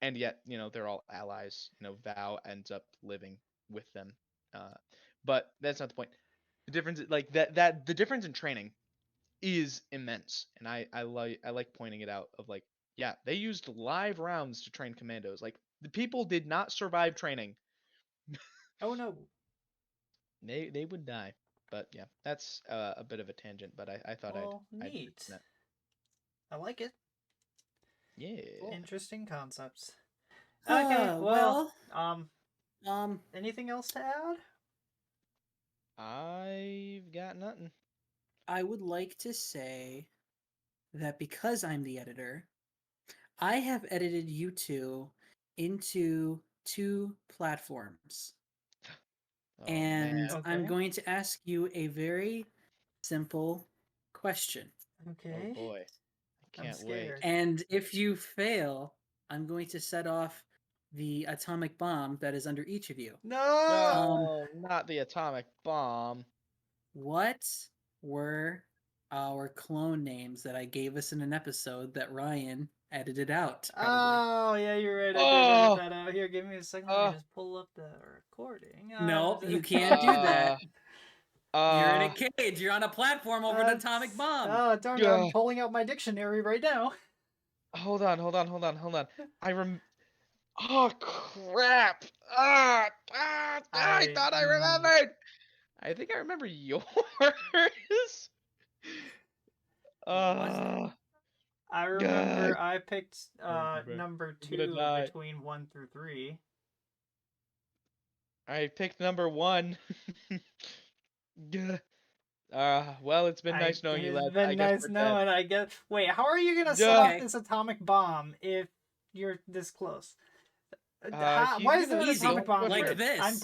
Speaker 1: and yet they're all allies. Val ends up living with them, uh, but that's not the point. The difference, like that the difference in training is immense, and I like pointing it out of like, yeah, they used live rounds to train commandos. Like the people did not survive training.
Speaker 2: Oh no.
Speaker 1: They would die. But yeah, that's a bit of a tangent. But I thought
Speaker 2: Well,
Speaker 1: I'd
Speaker 2: neat.
Speaker 1: mention it.
Speaker 2: I like it.
Speaker 1: Yeah.
Speaker 2: Interesting concepts. Okay,
Speaker 3: Well,
Speaker 2: anything else to add?
Speaker 1: I've got nothing.
Speaker 3: I would like to say that because I'm the editor, I have edited you two into 2 platforms.
Speaker 1: Oh
Speaker 3: And
Speaker 1: man.
Speaker 3: I'm
Speaker 2: Okay.
Speaker 3: going to ask you a very simple question.
Speaker 2: Okay.
Speaker 1: Oh boy. I
Speaker 2: I'm
Speaker 1: can't wait.
Speaker 2: scared.
Speaker 3: And if you fail, I'm going to set off the atomic bomb that is under each of you.
Speaker 1: No, not the atomic bomb.
Speaker 3: What were our clone names that I gave us in an episode that Ryan edited out? Probably.
Speaker 2: Oh, yeah, you're right. I did
Speaker 1: Oh.
Speaker 2: edit that out. Here, give me a second. Let me just pull up the recording.
Speaker 3: No, you can't do that. You're in a cage. You're on a platform over an atomic bomb.
Speaker 2: Oh, darn it. I'm pulling out my dictionary right now.
Speaker 1: Hold on. Oh crap! I thought I remembered. I think I remember yours.
Speaker 2: I remember I picked
Speaker 1: remember.
Speaker 2: number
Speaker 1: I'm gonna
Speaker 2: 2
Speaker 1: die.
Speaker 2: between 1 through 3.
Speaker 1: I picked number 1. Well, it's been nice knowing you,
Speaker 2: It's
Speaker 1: lads.
Speaker 2: been
Speaker 1: I guess
Speaker 2: nice
Speaker 1: we're
Speaker 2: knowing. I guess. Wait, how are you gonna set
Speaker 1: Duh.
Speaker 2: off
Speaker 3: Okay.
Speaker 2: this atomic bomb if you're this close?
Speaker 1: He's
Speaker 2: Why is
Speaker 1: gonna
Speaker 2: there an
Speaker 3: Easy,
Speaker 2: atomic bomb?
Speaker 3: like
Speaker 2: here?
Speaker 3: this.
Speaker 2: I'm